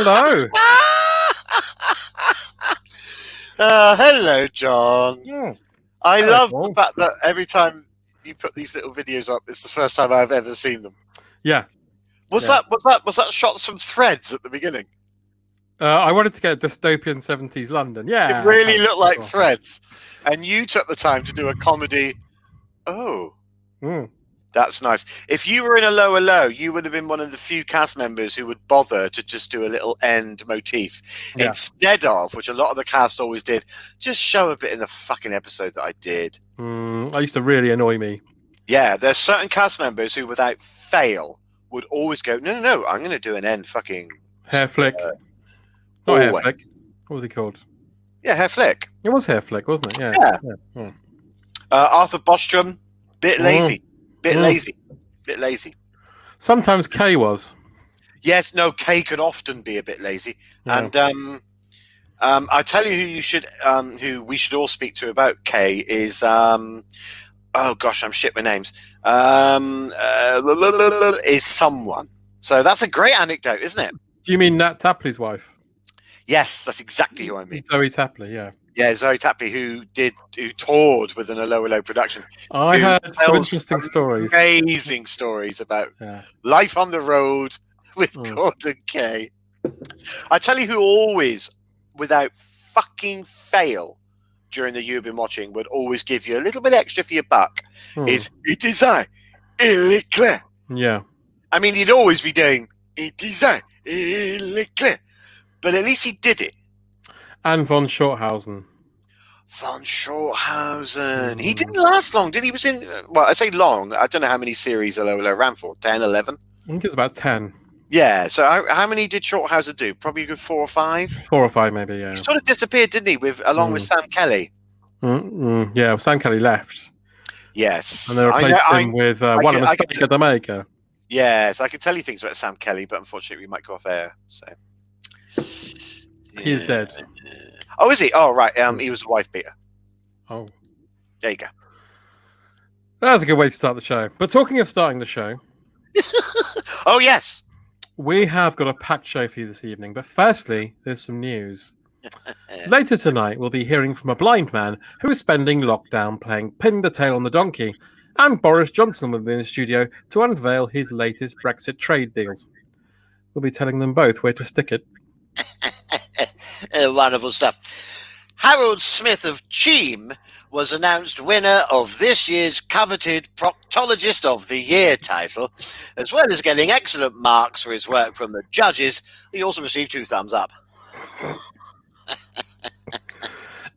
Hello. Hello, John. Oh, I hello, love Paul. the fact that every time you put these little videos up, it's the first time I've ever seen them. Yeah. Was Yeah. that shots from Threads at the beginning? I wanted to get dystopian 70s London. Yeah. It really looked like cool. Threads. And you took the time to do a comedy. Oh, Mm. that's nice. If you were in a lower low, you would have been one of the few cast members who would bother to just do a little end motif. Yeah. Instead of, which a lot of the cast always did, just show a bit in the fucking episode that I did. I used to really annoy me. Yeah, there's certain cast members who, without fail, would always go, no, I'm going to do an end fucking... Hair Flick. Not Hair Flick. What was he called? Yeah, Hair Flick. It was Hair Flick, wasn't it? Yeah. Yeah. Arthur Bostrom, bit lazy. Bit lazy. Sometimes Kay was. Yes, no, Kay could often be a bit lazy. Yeah. And I tell you who we should all speak to about Kay is... oh gosh, I'm shit with names. Is someone. So that's a great anecdote, isn't it? Do you mean Nat Tapley's wife? Yes, that's exactly who I mean. Zoe Tapley, yeah. Yeah, Zoe Tapley, who toured with an Low production. I heard some interesting stories. Amazing stories about life on the road with Gordon Kay. I tell you who always, without fucking fail, during the you've been watching, would always give you a little bit extra for your buck. Is it is I, Leclerc. Yeah. I mean, he'd always be doing it is I, Leclerc, but at least he did it. And von Shorthausen. He didn't last long, did he? Was in, well, I say long, I don't know how many series Hello ran for, 10, 11? I think it was about 10. Yeah, so how many did Shorthausen do? Probably a good 4 or 5? 4 or 5, maybe, yeah. He sort of disappeared, didn't he, along with Sam Kelly? Yeah, well, Sam Kelly left. Yes. And they replaced him with One of Mistake at the Maker. Yes, I can tell you things about Sam Kelly, but unfortunately we might go off air. So He's dead. Oh, is he? Oh, right. He was a wife beater. Oh. There you go. That's a good way to start the show. But talking of starting the show... Oh, yes. We have got a packed show for you this evening. But firstly, there's some news. Later tonight, we'll be hearing from a blind man who is spending lockdown playing Pin the Tail on the Donkey. And Boris Johnson will be in the studio to unveil his latest Brexit trade deals. We'll be telling them both where to stick it. Wonderful stuff. Harold Smith of Cheam was announced winner of this year's coveted Proctologist of the Year title. As well as getting excellent marks for his work from the judges, he also received 2 thumbs up.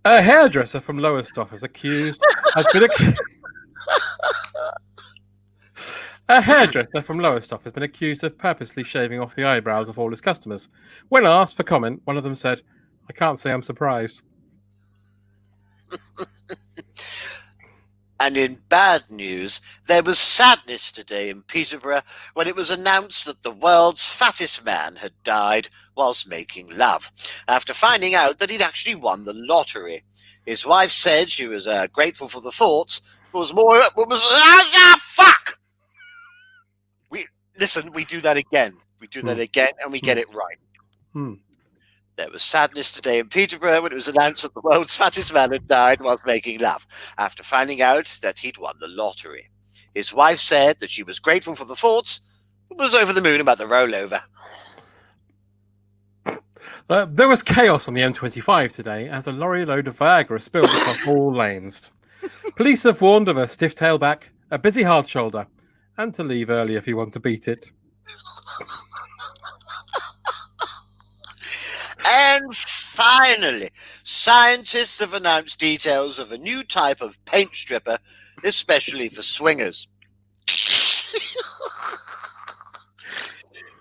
A hairdresser from Lowestoft has been accused of purposely shaving off the eyebrows of all his customers. When asked for comment, one of them said, "I can't say I'm surprised." And in bad news, there was sadness today in Peterborough when it was announced that the world's fattest man had died whilst making love, after finding out that he'd actually won the lottery. His wife said she was grateful for the thoughts, but fuck! We do that again. We do that again, and we get it right. There was sadness today in Peterborough when it was announced that the world's fattest man had died whilst making love, after finding out that he'd won the lottery. His wife said that she was grateful for the thoughts, but was over the moon about the rollover. There was chaos on the M25 today as a lorry load of Viagra spilled across all lanes. Police have warned of a stiff tailback, a busy hard shoulder, and to leave early if you want to beat it. And finally, scientists have announced details of a new type of paint stripper, especially for swingers.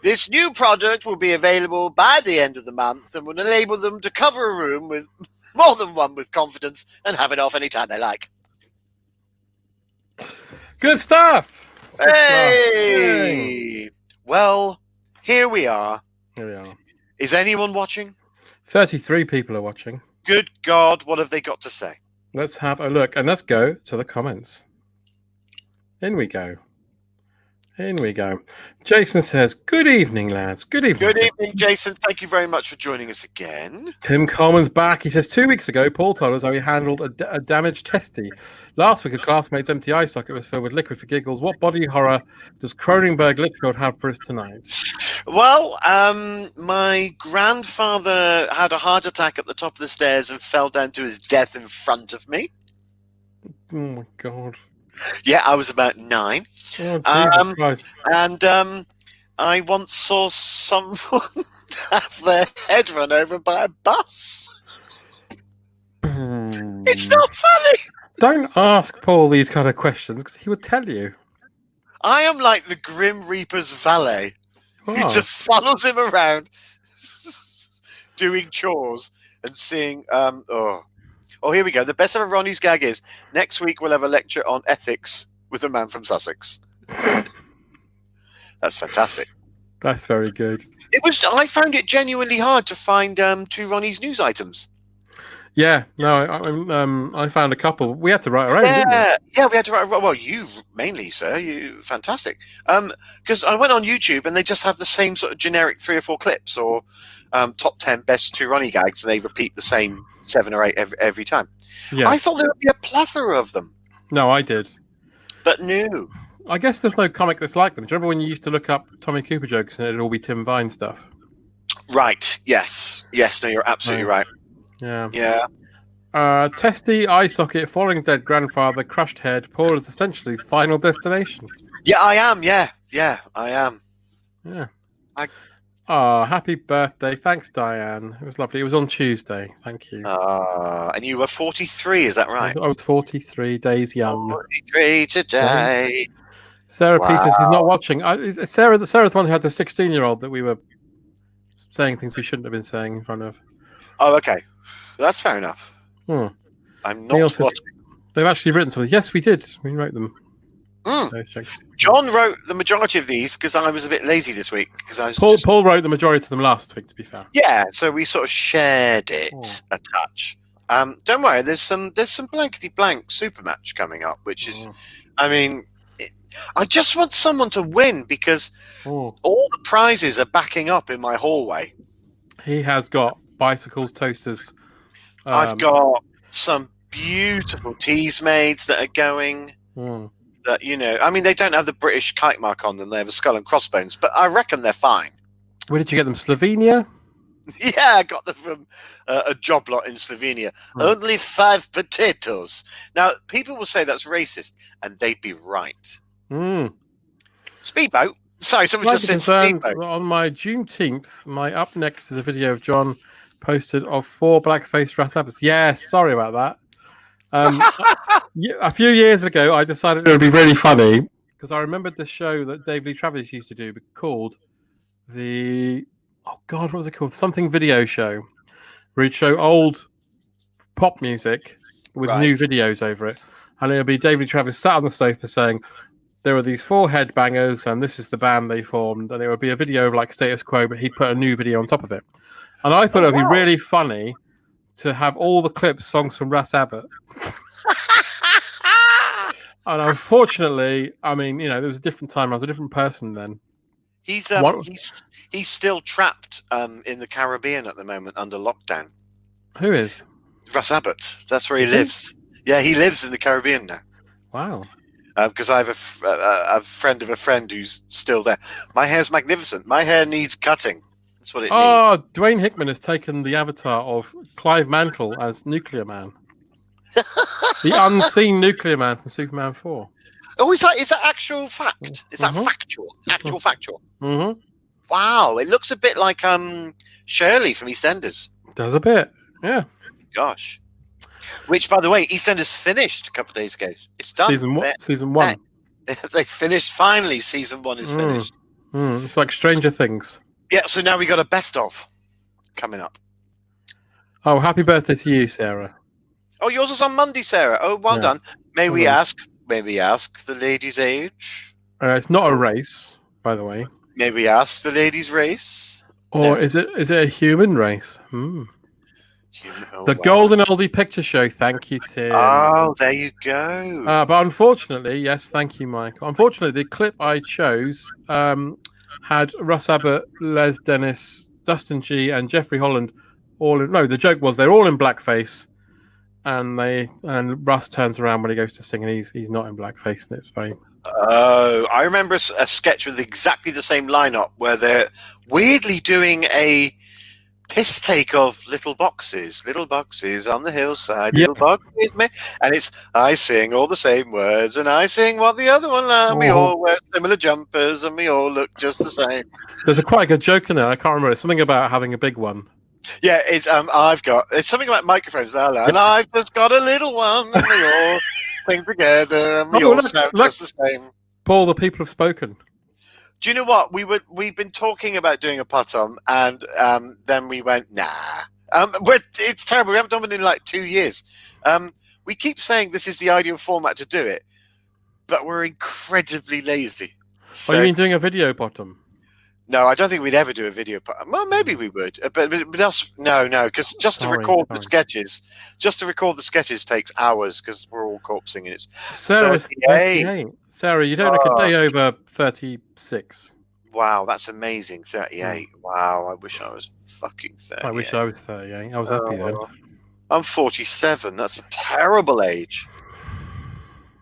This new product will be available by the end of the month and will enable them to cover a room with more than one with confidence and have it off anytime they like. Good stuff! Hey! Well, here we are. Here we are. Is anyone watching? 33 people are watching. Good God, what have they got to say? Let's have a look and let's go to the comments. In we go. In we go. Jason says, "Good evening, lads. Good evening." Good evening, Jason. Thank you very much for joining us again. Tim Coleman's back. He says, 2 weeks ago, Paul told us how he handled a damaged testy. Last week, a classmate's empty eye socket was filled with liquid for giggles. What body horror does Cronenberg Litchfield have for us tonight? Well, my grandfather had a heart attack at the top of the stairs and fell down to his death in front of me. Oh, my God. Yeah, I was about 9. Oh, Jesus Christ. And I once saw someone have their head run over by a bus. It's not funny. Don't ask Paul these kind of questions because he would tell you. I am like the Grim Reaper's valet. Oh. Who just follows him around doing chores and seeing... Oh, here we go. The best of a Ronnie's gag is next week we'll have a lecture on ethics with a man from Sussex. That's fantastic. That's very good. I found it genuinely hard to find 2 Ronnie's news items. Yeah, no, I found a couple. We had to write our own, didn't we? Yeah, we had to write. Well, you mainly, sir. You fantastic. Because I went on YouTube and they just have the same sort of generic 3 or 4 clips or top 10 best 2 Ronnie gags, and they repeat the same 7 or 8 every time. Yeah. I thought there would be a plethora of them. No, I did. But no. I guess there's no comic that's like them. Do you remember when you used to look up Tommy Cooper jokes and it'd all be Tim Vine stuff? Right. Yes. No, you're absolutely right. Yeah. Yeah. Testy, eye socket, falling dead grandfather, crushed head. Paul is essentially Final Destination. Yeah, I am. Yeah, I am. Yeah. Happy birthday. Thanks, Diane. It was lovely. It was on Tuesday. Thank you. And you were 43, is that right? I was 43 days young. 43 today. Sarah Peters is not watching. Sarah's the one who had the 16-year-old that we were saying things we shouldn't have been saying in front of. Oh, okay. That's fair enough. I'm not watching. They've actually written something. Yes, we did. We wrote them. John wrote the majority of these because I was a bit lazy this week. Paul wrote the majority of them last week, to be fair. Yeah, so we sort of shared it a touch. Don't worry, there's some blankety blank super match coming up, which is, I mean, I just want someone to win because all the prizes are backing up in my hallway. He has got bicycles, toasters. I've got some beautiful teas maids that are going. That, you know, I mean, they don't have the British kite mark on them. They have a skull and crossbones, but I reckon they're fine. Where did you get them? Slovenia? Yeah, I got them from a job lot in Slovenia. Only 5 potatoes. Now, people will say that's racist, and they'd be right. Speedboat. Sorry, someone just said speedboat. On my Juneteenth, my up next is a video of John posted of 4 black-faced rat rabbits. Yes, sorry about that. A few years ago, I decided it would be really funny because I remembered the show that Dave Lee Travis used to do called what was it called? Something video show, where he'd show old pop music with new videos over it, and it would be Dave Lee Travis sat on the sofa saying, "There are these 4 headbangers, and this is the band they formed," and it would be a video of like Status Quo, but he'd put a new video on top of it, and I thought it would be really funny to have all the clips songs from Ras Abbott. And unfortunately, I mean, you know, there was a different time. I was a different person then. He's still trapped in the Caribbean at the moment under lockdown. Who is? Ras Abbott. That's where he lives. Yeah, he lives in the Caribbean now. Wow. Because I have a friend of a friend who's still there. My hair's magnificent. My hair needs cutting. That's what it needs. Dwayne Hickman has taken the avatar of Clive Mantle as Nuclear Man. The unseen Nuclear Man from Superman 4. Oh, is that actual fact? Is that factual? Actual factual? Mm-hmm. Wow, it looks a bit like Shirley from EastEnders. Does a bit, yeah. Gosh. Which, by the way, EastEnders finished a couple of days ago. It's done. Season 1. They finished, finally, season 1 is finished. It's like Stranger Things. Yeah, so now we got a best of coming up. Oh, happy birthday to you, Sarah. Oh, yours is on Monday, Sarah. Oh, well done. May we ask the lady's age? It's not a race, by the way. May we ask the lady's race? Or is it a human race? The Golden Oldie Picture Show. Thank you, Tim. Oh, there you go. But unfortunately, yes, thank you, Michael. Unfortunately, the clip I chose had Russ Abbott, Les Dennis, Dustin G, and Jeffrey Holland all in. No, the joke was they're all in blackface, and Russ turns around when he goes to sing, and he's not in blackface, and it's very. Oh, I remember a sketch with exactly the same lineup where they're weirdly doing a piss take of little boxes on the hillside, little boxes, and it's I sing all the same words, and I sing what the other one learned. We all wear similar jumpers, and we all look just the same. There's a quite good joke in there. I can't remember. It's something about having a big one. Yeah, it's it's something about microphones now, and I've just got a little one, and we all sing together, and we all sound just the same. Paul, the people have spoken. Do you know what we've been talking about doing a pot-on, and then we went nah. But it's terrible. We haven't done it in like 2 years. We keep saying this is the ideal format to do it, but we're incredibly lazy. So, you mean doing a video bottom? No, I don't think we'd ever do a video. Well, maybe we would, but us, no, because just to record the sketches takes hours because we're all corpsing, and it's Sarah's 38. Sarah, you don't look a day over 36. Wow, that's amazing. 38. Wow, I wish I was fucking 38. I wish I was 38. I was happy then. I'm 47. That's a terrible age.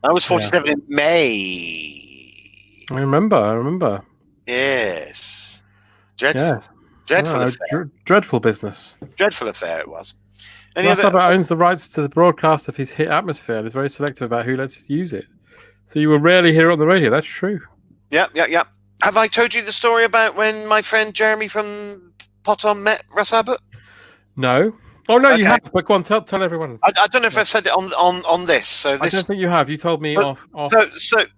I was 47 in May. I remember. Yes. Dreadful. Dreadful affair. Dreadful business. Dreadful affair it was. Russ Abbott owns the rights to the broadcast of his hit Atmosphere and is very selective about who lets us use it. So you will rarely hear it on the radio. That's true. Yeah. Have I told you the story about when my friend Jeremy from Pot-On met Russ Abbott? No. Oh, no, you have. But go on, tell everyone. I don't know if I've said it on this. So I don't think you have. You told me off.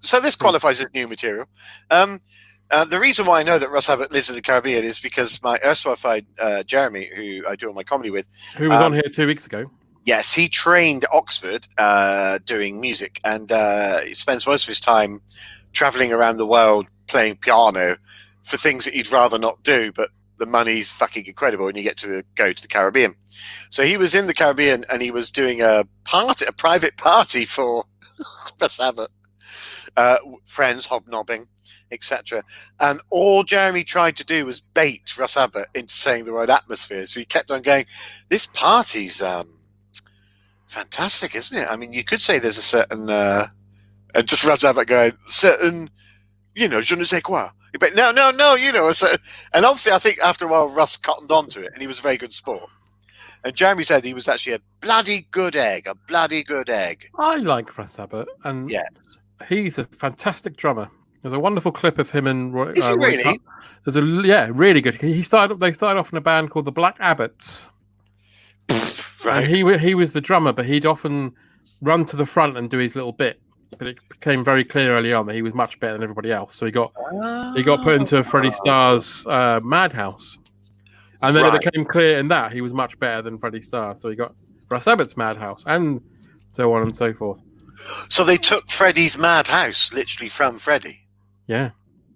So this qualifies as new material. The reason why I know that Russ Abbott lives in the Caribbean is because my erstwhile friend Jeremy, who I do all my comedy with, who was on here 2 weeks ago. Yes, he trained at Oxford doing music, and he spends most of his time traveling around the world playing piano for things that he'd rather not do, but the money's fucking incredible, and you get to go to the Caribbean. So he was in the Caribbean, and he was doing a private party for Russ Abbott, friends hobnobbing, etc. And all Jeremy tried to do was bait Russ Abbott into saying the word atmosphere. So he kept on going, this party's fantastic, isn't it? I mean, you could say there's a certain and just Russ Abbott going, certain, je ne sais quoi. But no, and obviously I think after a while Russ cottoned onto it, and he was a very good sport. And Jeremy said he was actually a bloody good egg. I like Russ Abbott, and he's a fantastic drummer. There's a wonderful clip of him and Roy. Is he really? There's really good. They started off in a band called the Black Abbots. Right. And he was the drummer, but he'd often run to the front and do his little bit. But it became very clear early on that he was much better than everybody else. So he got put into Freddie Starr's Madhouse. And then it became clear in that he was much better than Freddie Starr. So he got Russ Abbott's Madhouse and so on and so forth. So they took Freddie's Madhouse literally from Freddie. Yeah.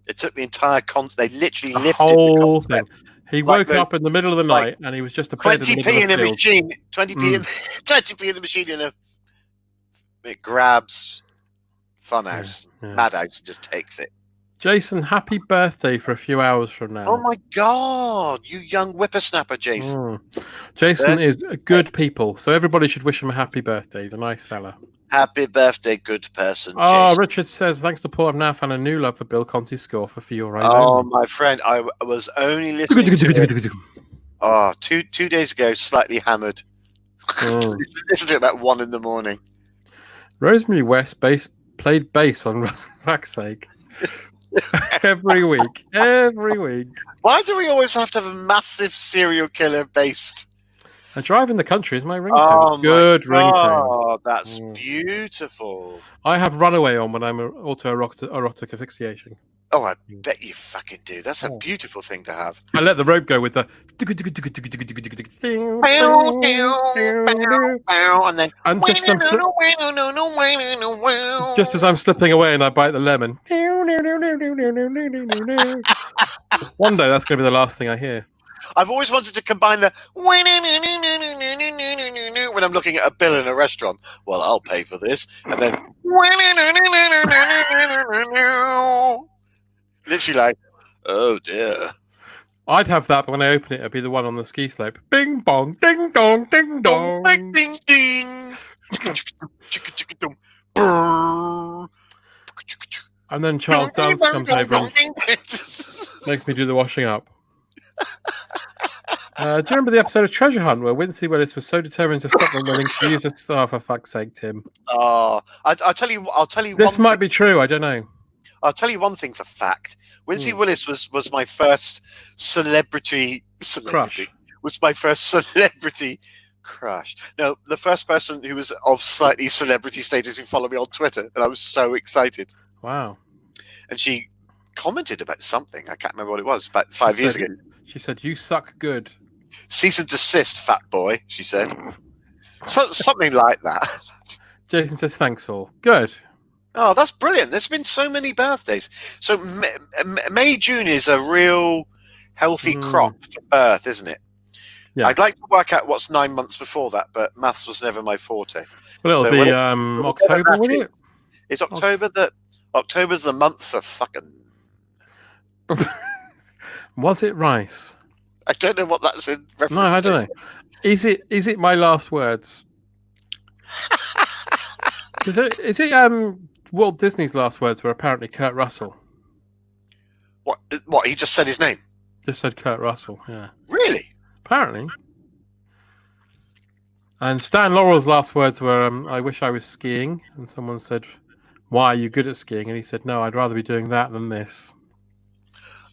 They took the entire they literally lifted whole the concept. thing. He woke up in the middle of the night and he was just a bed 20p in a machine. 20p in the machine and it grabs Funhouse, Madhouse, and just takes it. Jason, happy birthday for a few hours from now. Oh my God, you young whippersnapper, Jason. Jason is a good people, so everybody should wish him a happy birthday. He's a nice fella. Happy birthday, good person. Oh, Jason. Richard says, thanks to Paul, I've now found a new love for Bill Conti's score for your Eyes Only. My friend, I was only listening to it. 2 days ago, slightly hammered. Listened to it about 1 a.m. Rosemary West played bass on Russ Backsake. every week. Why do we always have to have a massive serial killer based? A Drive in the Country is my ringtone. Good ringtone. Oh, that's beautiful. I have Runaway on when I'm autoerotic asphyxiation. Oh, I bet you fucking do. That's a beautiful thing to have. I let the rope go with the and just as I'm slipping away and I bite the lemon. One day that's going to be the last thing I hear. I've always wanted to combine the when I'm looking at a bill in a restaurant. Well, I'll pay for this, and then literally like, oh dear. I'd have that, but when I open it, it'd be the one on the ski slope. Bing bong, ding dong, ding dong, ding ding ding. And then Charles Dance comes over and makes me do the washing up. Do you remember the episode of Treasure Hunt where Wincy Willis was so determined to stop them winning to use a star? For fuck's sake, Tim. Oh, I'll tell you. This might be true. I don't know. I'll tell you one thing for fact. Wincy Willis was my first celebrity. Crush. Was my first celebrity crush. No, the first person who was of slightly celebrity status who followed me on Twitter, and I was so excited. Wow. And she commented about something. I can't remember what it was. About 5 years ago. She said, "You suck good." Cease and desist, fat boy. She said, something like that. Jason says, "Thanks all." Good. Oh, that's brilliant. There's been so many birthdays. So May, June is a real healthy crop for birth, isn't it? Yeah. I'd like to work out what's 9 months before that, but maths was never my forte. Well, it'll be October, won't it? Is October October's the month for fucking... Was it rice? I don't know what that's in reference to. No, I don't know. Is it my last words? Is it Walt Disney's last words were apparently Kurt Russell? What? He just said his name? Just said Kurt Russell, yeah. Really? Apparently. And Stan Laurel's last words were, "I wish I was skiing." And someone said, "Why are you good at skiing?" And he said, "No, I'd rather be doing that than this."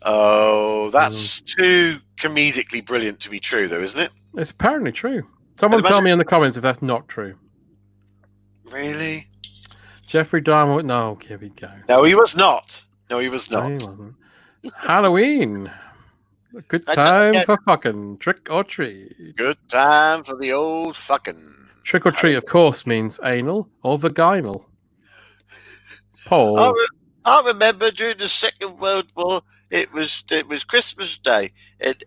Oh, that's too comedically brilliant to be true, though, isn't it? It's apparently true. Someone tell me in the comments if that's not true. Really? Jeffrey Dahmer? No, here we go. No, he was not. No, he was not. No, he wasn't. Halloween. A good time for fucking trick or treat. Good time for the old fucking. Trick or treat, of course, means anal or vaginal. Paul. I remember during the Second World War, it was Christmas Day, and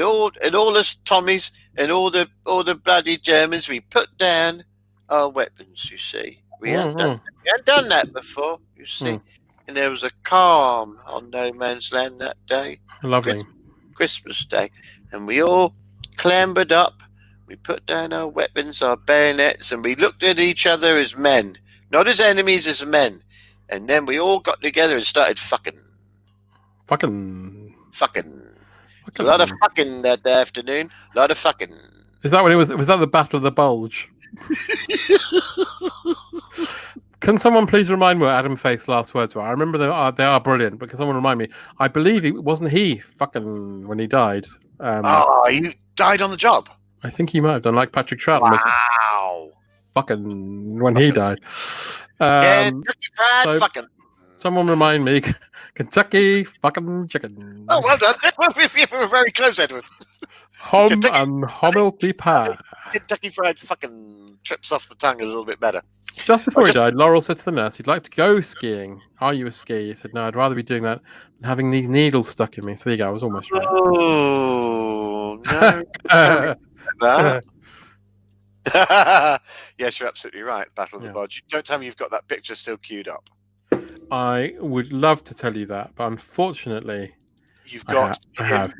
all us Tommies and all the bloody Germans, we put down our weapons. You see, we hadn't done that before. You see, and there was a calm on no man's land that day. Lovely. Christmas Day, and we all clambered up. We put down our weapons, our bayonets, and we looked at each other as men, not as enemies, as men. And then we all got together and started fucking. Fucking. A lot of fucking that afternoon. A lot of fucking. Is that when it was? Was that the Battle of the Bulge? Can someone please remind me what Adam Faith's last words were? I remember they are brilliant, but can someone remind me? I believe he wasn't fucking when he died. He died on the job. I think he might have done, like Patrick Troughton. Wow. Fucking when he died. Kentucky Fried fucking. Someone remind me. Kentucky fucking chicken. Oh, well done. We were very close, Edward. Hom and homilty pie. Kentucky Fried fucking trips off the tongue a little bit better. Just before he died, Laurel said to the nurse, "He'd like to go skiing. Are you a skier?" He said, "No, I'd rather be doing that than having these needles stuck in me." So there you go. I was almost right. Oh, no. Yes, you're absolutely right. Battle of the Bulge. Don't tell me you've got that picture still queued up. I would love to tell you that, but unfortunately, you've got. I have.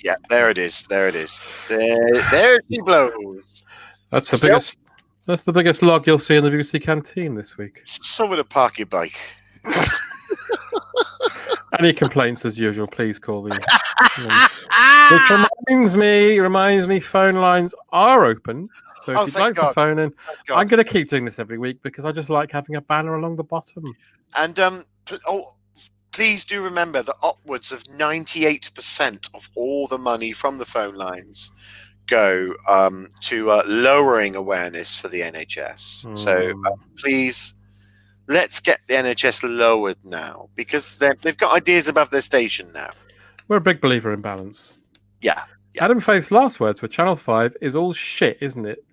Yeah, there it is. There she blows. That's the biggest. That's the biggest log you'll see in the BBC canteen this week. Someone to park your bike. Any complaints, as usual, please call the. Which reminds me, phone lines are open. So if you'd like to phone in, I'm going to keep doing this every week because I just like having a banner along the bottom. And please do remember that upwards of 98% of all the money from the phone lines go to lowering awareness for the NHS. So please, let's get the NHS lowered now because they've got ideas above their station now. We're a big believer in balance. Yeah. Adam Faith's last words for Channel 5 is all shit, isn't it?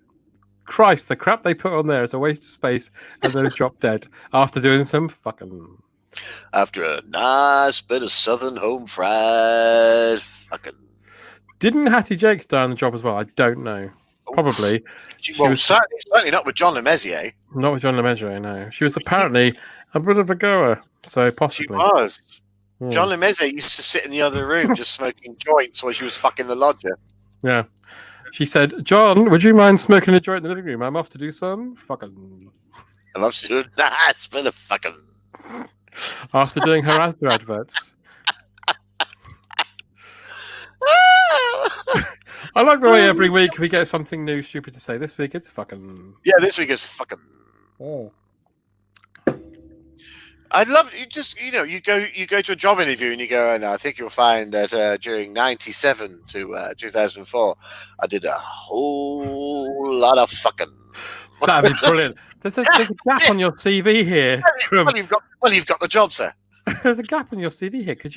Christ, the crap they put on there is a waste of space and then drop dead after doing some fucking... After a nice bit of southern home fried fucking... Didn't Hattie Jakes die on the job as well? I don't know. Probably. She was certainly not with John Le Mesurier. Not with John Le Mesurier, no. She was apparently a bit of a goer, so possibly. She was. John Le Mesurier used to sit in the other room just smoking joints while she was fucking the lodger. Yeah. She said, John, would you mind smoking a joint in the living room? I'm off to do some fucking... I love to do that for the fucking... After doing her Asda adverts. I like the way every week we get something new stupid to say. This week it's fucking... Yeah, this week is fucking... Oh. I'd love you. Just you go to a job interview and you go, and I think you'll find that during '97 to 2004, I did a whole lot of fucking. That'd be brilliant. There's a gap on your CV here. Well, you've got the job, sir. There's a gap on your CV here. Would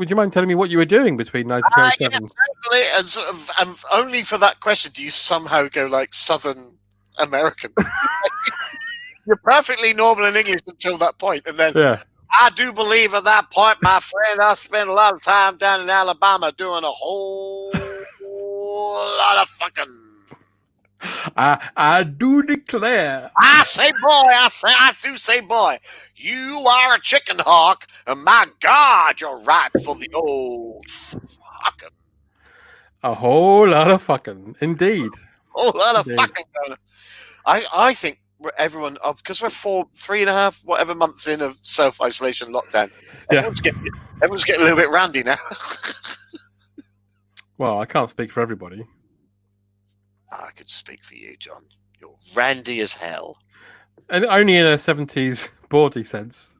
you mind telling me what you were doing between 1997? Yeah, and sort of, and only for that question do you somehow go like Southern American. You're perfectly normal in English until that point, and then I do believe at that point, my friend, I spent a lot of time down in Alabama doing a whole lot of fucking. I do declare. I do say, boy, you are a chicken hawk, and my God, you're right for the old fucking. A whole lot of fucking, indeed. A whole lot of fucking. I think. Everyone, because we're 3.5 whatever months in of self-isolation lockdown, everyone's getting a little bit randy now. Well, I can't speak for everybody. I could speak for you, John. You're randy as hell, and only in a 70s bawdy sense.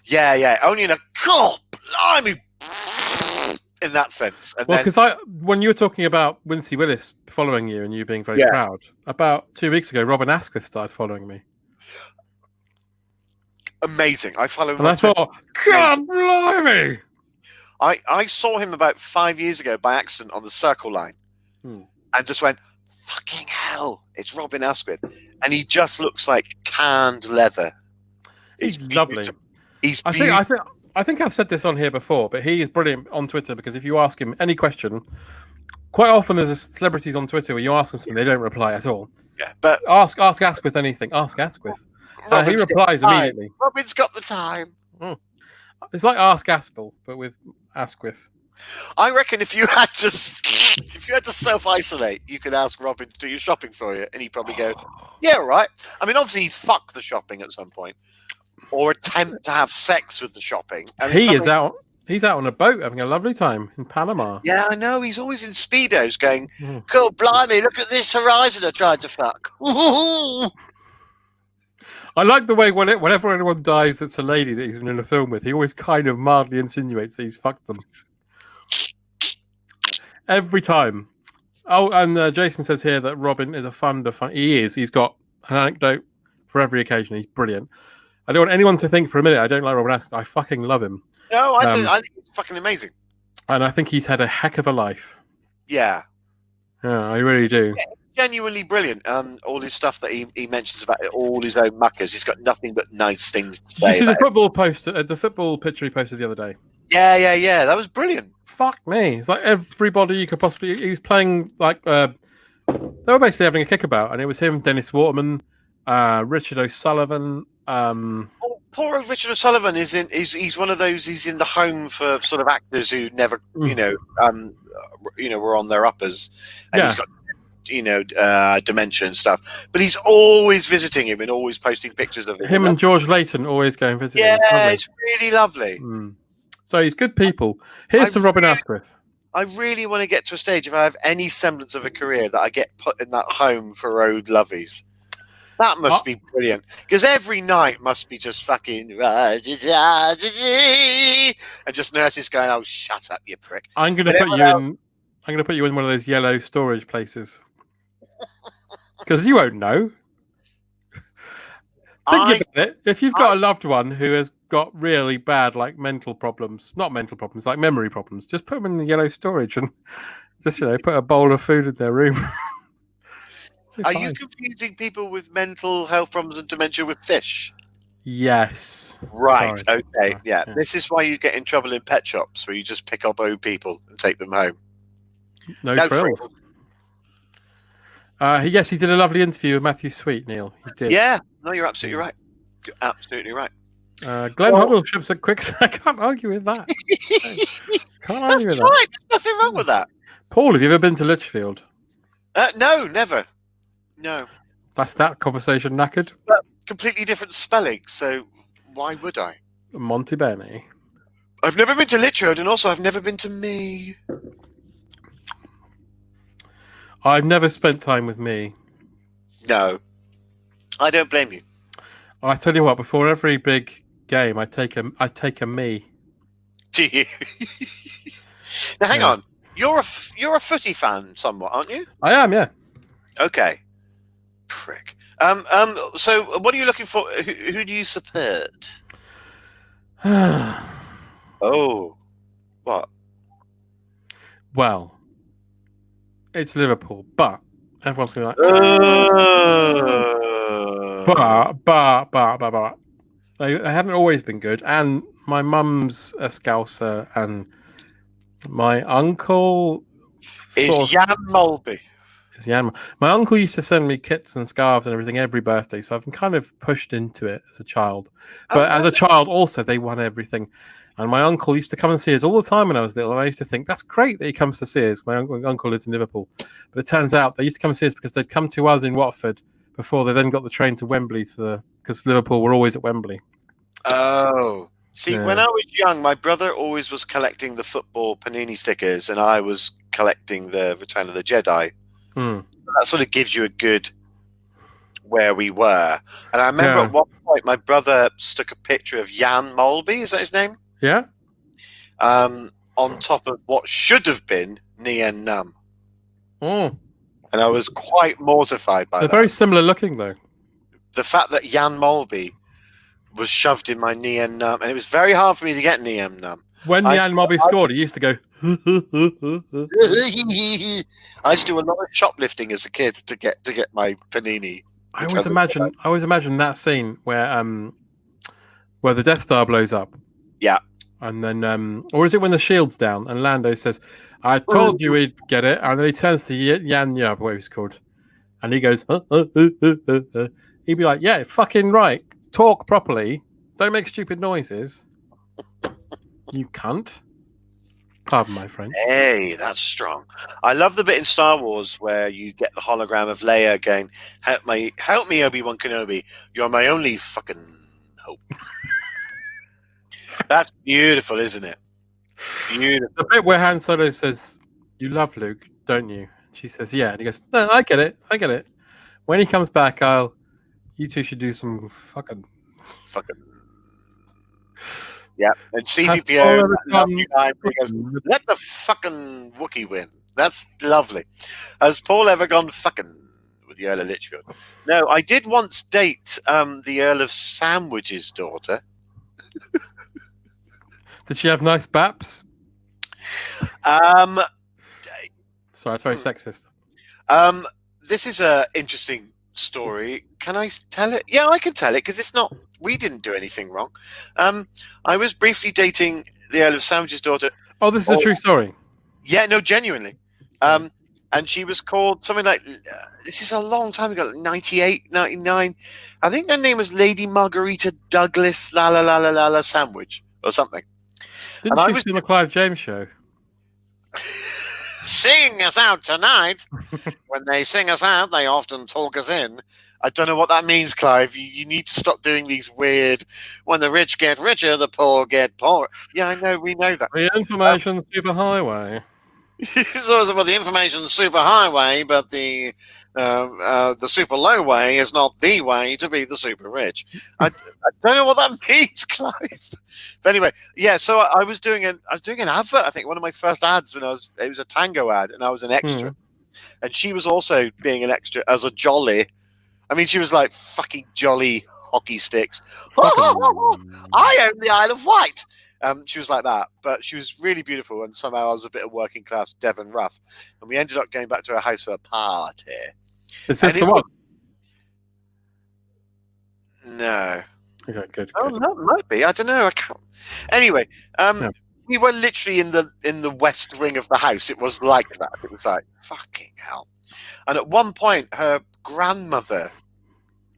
Yeah, only in a blimey in that sense. And well, because when you were talking about Wincy Willis following you and you being very proud, about 2 weeks ago, Robin Asquith started following me. Amazing. I follow him. And I thought, God blimey! I saw him about 5 years ago by accident on the Circle Line and just went, fucking hell, it's Robin Asquith. And he just looks like tanned leather. He's lovely. He's beautiful. I think I've said this on here before, but he is brilliant on Twitter because if you ask him any question, quite often there's celebrities on Twitter where you ask them something, they don't reply at all. Yeah, but ask Asquith anything. Ask Asquith. He replies immediately. Robin's got the time. It's like Ask Aspel, but with Asquith. I reckon if you had to self-isolate, you could ask Robin to do your shopping for you, and he'd probably go, "Yeah, right." I mean, obviously he'd fuck the shopping at some point. Or attempt to have sex with the shopping. I mean, He's out on a boat having a lovely time in Panama. Yeah, I know. He's always in Speedos going, cool, blimey, look at this horizon I tried to fuck. I like the way whenever anyone dies that's a lady that he's been in a film with, he always kind of mildly insinuates that he's fucked them. Every time. Oh, and Jason says here that Robin is a fun. He is. He's got an anecdote for every occasion. He's brilliant. I don't want anyone to think for a minute I don't like Robin Asquith. I fucking love him. No, I think he's fucking amazing. And I think he's had a heck of a life. Yeah. Yeah, I really do. Yeah, genuinely brilliant. All his stuff that he mentions about all his own muckers. He's got nothing but nice things to say. Did you see the football picture he posted the other day? Yeah. That was brilliant. Fuck me. It's like everybody you could possibly... He was playing like... they were basically having a kickabout, and it was him, Dennis Waterman, Richard O'Sullivan... Poor old Richard O'Sullivan he's one of those. He's in the home for sort of actors who never, were on their uppers, and he's got, dementia and stuff. But he's always visiting him and always posting pictures of him. And George Layton always going visiting. Yeah, it's really lovely. So he's good people. Here's to Robin Asquith. I really want to get to a stage if I have any semblance of a career that I get put in that home for old lovies. That must be brilliant, because every night must be just fucking and just nurses going, "Oh, shut up, you prick." I'm going to put you in one of those yellow storage places because you won't know. Think about it. If you've got a loved one who has got really bad, like not mental problems, like memory problems, just put them in the yellow storage and just put a bowl of food in their room. Are you confusing people with mental health problems and dementia with fish? Yes. Right. Sorry. Okay. Yeah. This is why you get in trouble in pet shops, where you just pick up old people and take them home. No frills. Yes, he did a lovely interview with Matthew Sweet, Neil. He did. Yeah, no, you're absolutely right. You're absolutely right. Glenn Hoddleship's a quick. I can't argue with that. Can't argue with that. Right. There's nothing wrong with that. Paul, have you ever been to Lichfield? No, never. No. That's that conversation knackered. But completely different spelling, so why would I? Monty Bene. I've never been to Lichfield, and also I've never been to me. I've never spent time with me. No. I don't blame you. I tell you what, before every big game, I take a me. Do you? Now, hang on. You're a footy fan, somewhat, aren't you? I am, yeah. Okay. Prick. So, what are you looking for? Who do you support? Oh, what? Well, it's Liverpool, but everyone's going to be like, but they haven't always been good. And my mum's a Scouser, and my uncle is Jan Mulby. My uncle used to send me kits and scarves and everything every birthday, so I've been kind of pushed into it as a child. But as a child, also, they won everything. And my uncle used to come and see us all the time when I was little, and I used to think, that's great that he comes to see us. My uncle lives in Liverpool. But it turns out they used to come and see us because they'd come to us in Watford before they then got the train to Wembley because Liverpool were always at Wembley. Oh. See, when I was young, my brother always was collecting the football Panini stickers, and I was collecting the Return of the Jedi. So that sort of gives you a good where we were. And I remember at one point my brother stuck a picture of Jan Mulby, is that his name? Yeah. On top of what should have been Nien Num. And I was quite mortified by that. They're very similar looking, though. The fact that Jan Mulby was shoved in my Nien Num, and it was very hard for me to get Nien Num. When Jan Mulby scored, he used to go. I used to do a lot of shoplifting as a kid to get my Panini. I always imagine that scene where the Death Star blows up. Yeah. And then or is it when the shield's down and Lando says, I told you he'd get it, and then he turns to Yan Yub, what he's called, and he goes, he'd be like, yeah, fucking right. Talk properly. Don't make stupid noises. You cunt. Pardon my French. Hey, that's strong. I love the bit in Star Wars where you get the hologram of Leia going, help me, Obi-Wan Kenobi. You're my only fucking hope. That's beautiful, isn't it? Beautiful. The bit where Han Solo says, you love Luke, don't you? She says, yeah. And he goes, no, I get it. When he comes back, you two should do some fucking. Yeah, and CVPO, let the fucking Wookiee win. That's lovely. Has Paul ever gone fucking with the Earl of Lichfield? No, I did once date the Earl of Sandwich's daughter. Did she have nice baps? Sorry, it's very sexist. This is an interesting story. Can I tell it? Yeah, I can tell it because it's not. We didn't do anything wrong. I was briefly dating the Earl of Sandwich's daughter. Oh, this is a true story. Yeah, no, genuinely. And she was called something like, this is a long time ago, 98, 99. I think her name was Lady Margarita Douglas La Sandwich or something. Didn't she see the Clive James show? Sing us out tonight. When they sing us out, they often talk us in. I don't know what that means, Clive. You need to stop doing these weird, when the rich get richer, the poor get poorer. Yeah, I know, we know that. The information superhighway. It's always about the information superhighway, but the super low way is not the way to be the super rich. I don't know what that means, Clive. But anyway, yeah. So I was doing an advert. I think one of my first ads it was a tango ad, and I was an extra, and she was also being an extra as a jolly. I mean, she was like fucking jolly hockey sticks. I own the Isle of Wight. She was like that, but she was really beautiful, and somehow I was a bit of working class Devon rough, and we ended up going back to her house for a party. Is this the one? No. Okay, good. Oh, that might be. I don't know. I can't. Anyway, we were literally in the west wing of the house. It was like that. It was like, fucking hell. And at one point, her grandmother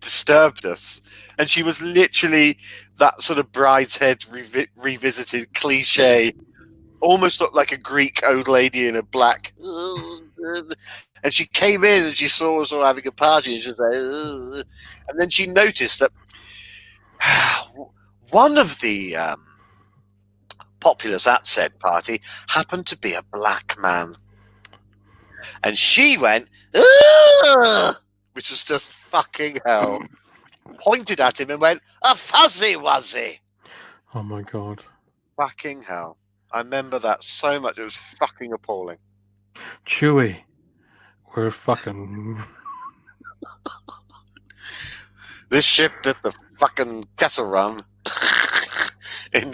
disturbed us, and she was literally that sort of brideshead revisited cliche, almost looked like a Greek old lady in a black. And she came in and she saw us all having a party, and she was like, and then she noticed that one of the populace at said party happened to be a black man, and she went, which was just fucking hell. Pointed at him and went, "A fuzzy wuzzy." Oh my god! Fucking hell! I remember that so much. It was fucking appalling. Chewie, we're fucking. This ship did the fucking Kessel Run.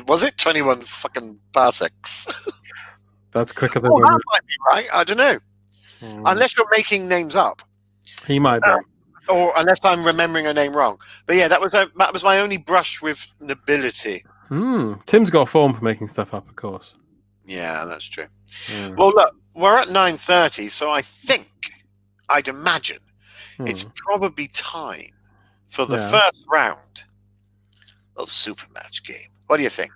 Was it 21 fucking parsecs? That's quicker than. That might be right. I don't know. Unless you're making names up. He might be. Or unless I'm remembering a name wrong. But yeah, that was my only brush with nobility. Tim's got a form for making stuff up, of course. Yeah, that's true. Well, look, we're at 9:30, so I'd imagine it's probably time for the first round of Supermatch game. What do you think?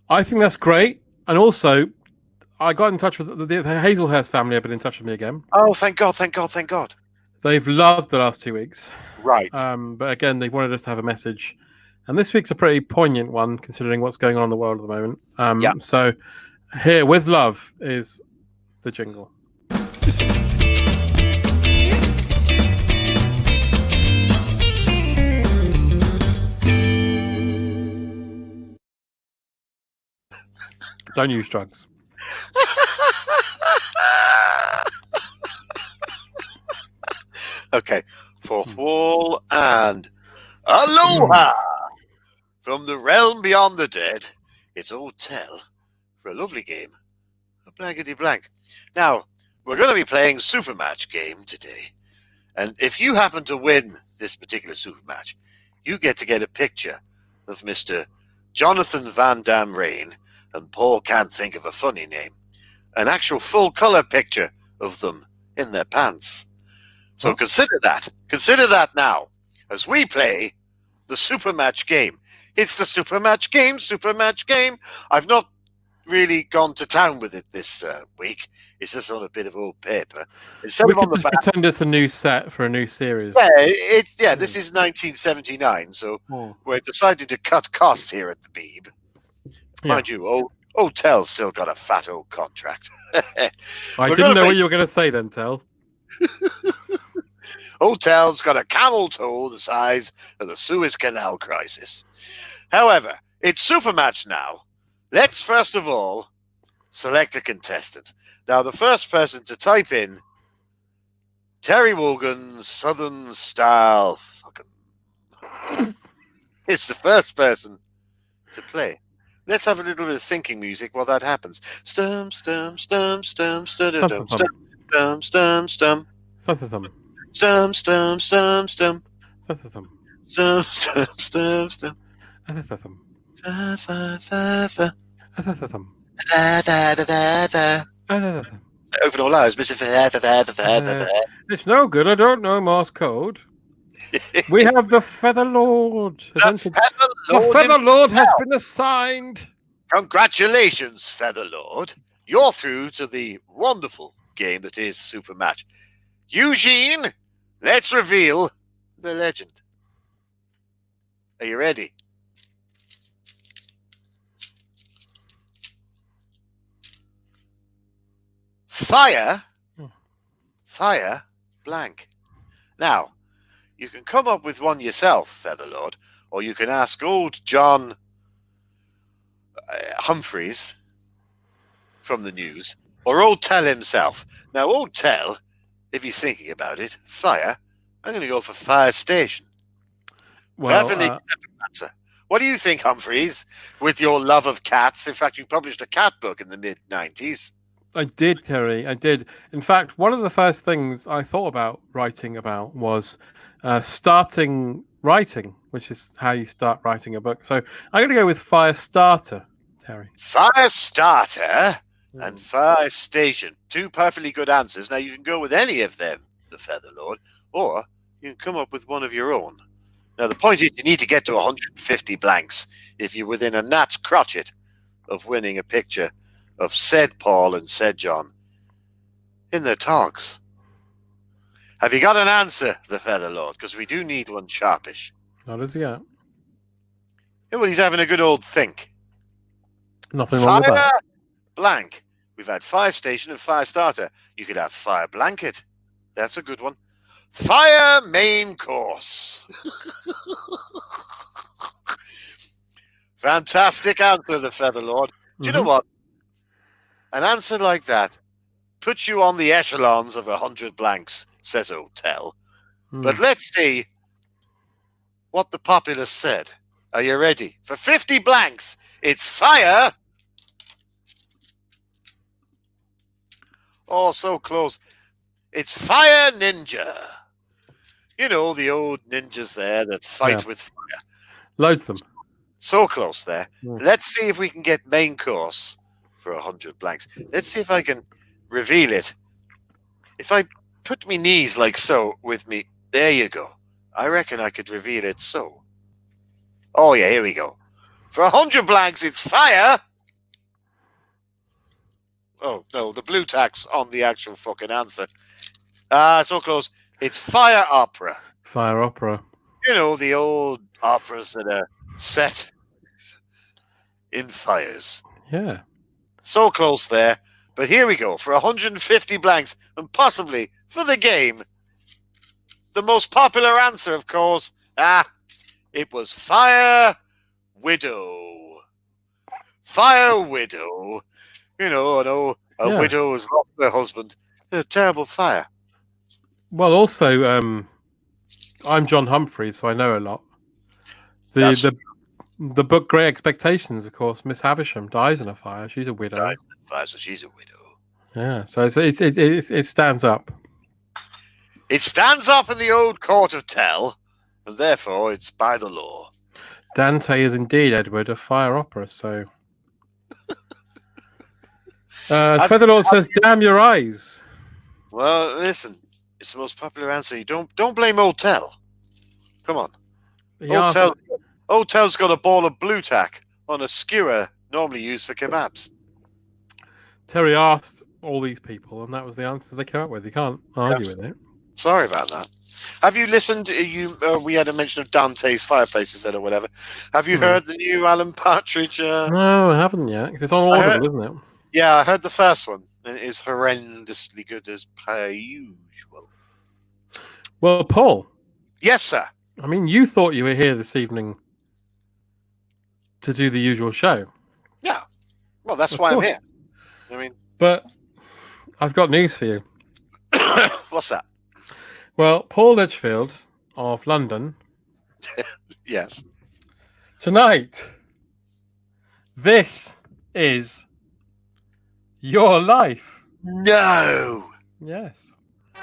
I think that's great. And also, I got in touch with the Hazelhurst family. Have been in touch with me again. Oh, thank God, thank God, thank God. They've loved the last 2 weeks. Right. But again, they wanted us to have a message. And this week's a pretty poignant one, considering what's going on in the world at the moment. So here, with love, is the jingle. Don't use drugs. Okay, fourth wall and aloha from the realm beyond the dead. It's all tell for a lovely game, a blankety blank. Now we're going to be playing Supermatch game today, and if you happen to win this particular Supermatch, you get a picture of Mr. Jonathan Van Dam Rain, and Paul can't think of a funny name, an actual full color picture of them in their pants. So consider that now, as we play the Supermatch game. It's the Supermatch game. I've not really gone to town with it this week. It's just on a bit of old paper. We could just pretend it's a new set for a new series. Yeah, this is 1979, so we're decided to cut costs here at the Beeb. Mind you, old Tell's still got a fat old contract. I didn't know what you were going to say then, Tell. Hotel's got a camel toe the size of the Suez Canal crisis. However, it's Supermatch now. Let's first of all select a contestant. Now, the first person to type in Terry Wogan's Southern Style fucking is the first person to play. Let's have a little bit of thinking music while that happens. Stum, stum, stum, stum, stum, stum, stum, stum, stum. Stum, stum, stum, stum. Stum, stum, stum, stum. Open all eyes, Mr. It's no good. I don't know Morse code. We have the Feather Lord. The Feather Lord has been assigned. Congratulations, Feather Lord. You're through to the wonderful game that is Supermatch. Eugene, let's reveal the legend. Are you ready? Fire blank. Now, you can come up with one yourself, Featherlord, or you can ask old John Humphreys from the news, or old Tell himself. Now, old Tell, if he's thinking about it, fire, I'm going to go for fire station. Well, answer. What do you think, Humphreys, with your love of cats? In fact, you published a cat book in the mid-90s. I did, Terry. I did. In fact, one of the first things I thought about writing about was starting writing, which is how you start writing a book. So I'm going to go with fire starter, Terry. Fire starter and fire station. 2 perfectly good answers. Now, you can go with any of them, the Feather Lord, or you can come up with one of your own. Now, the point is you need to get to 150 blanks if you're within a gnat's crotchet of winning a picture of said Paul and said John in their togs. Have you got an answer, the Feather Lord? Because we do need one sharpish. Not as yet. Yeah, well, he's having a good old think. Nothing wrong with that. Blank. We've had fire station and fire starter. You could have fire blanket. That's a good one. Fire main course. Fantastic answer, the Feather Lord. Do you know what? An answer like that puts you on the echelons of 100 blanks, says Hotel. But let's see what the populace said. Are you ready? For 50 blanks, it's fire. Oh, so close. It's fire ninja. You know, the old ninjas there that fight with fire. Loads of them. So close there. Let's see if we can get main course for 100 blanks. Let's see if I can reveal it. If I put my knees like so with me, there you go. I reckon I could reveal it so. Oh, yeah, here we go. For 100 blanks, it's fire. Oh, no, the blue tack's on the actual fucking answer. So close. It's fire opera. Fire opera. You know, the old operas that are set in fires. Yeah. So close there. But here we go. For 150 blanks, and possibly for the game, the most popular answer, of course, it was Fire Widow. Fire Widow. You know, a widow has lost her husband in a terrible fire. Well, also, I'm John Humphreys, so I know a lot. The book Great Expectations, of course, Miss Havisham dies in a fire. She's a widow. Dies in a fire, so she's a widow. Yeah, so it stands up. It stands up in the old court of Tell, and therefore it's by the law. Dante is indeed, Edward, a fire opera, so... Featherlord says, damn your eyes. Well, listen, it's the most popular answer. You don't blame Old Tell. Come on. Old Tell's got a ball of blue tack on a skewer normally used for kebabs. Terry asked all these people, and that was the answer they came up with. You can't argue with it. Sorry about that. Have you listened? We had a mention of Dante's Fireplaces or whatever. Have you heard the new Alan Partridge? No, I haven't yet. It's on Audible, isn't it? Yeah, I heard the first one. It is horrendously good as per usual. Well, Paul. Yes, sir. I mean, you thought you were here this evening to do the usual show. Yeah. Well, that's why I'm here. I mean, but I've got news for you. What's that? Well, Paul Litchfield of London. Yes. Tonight, this is your life. No. Yes.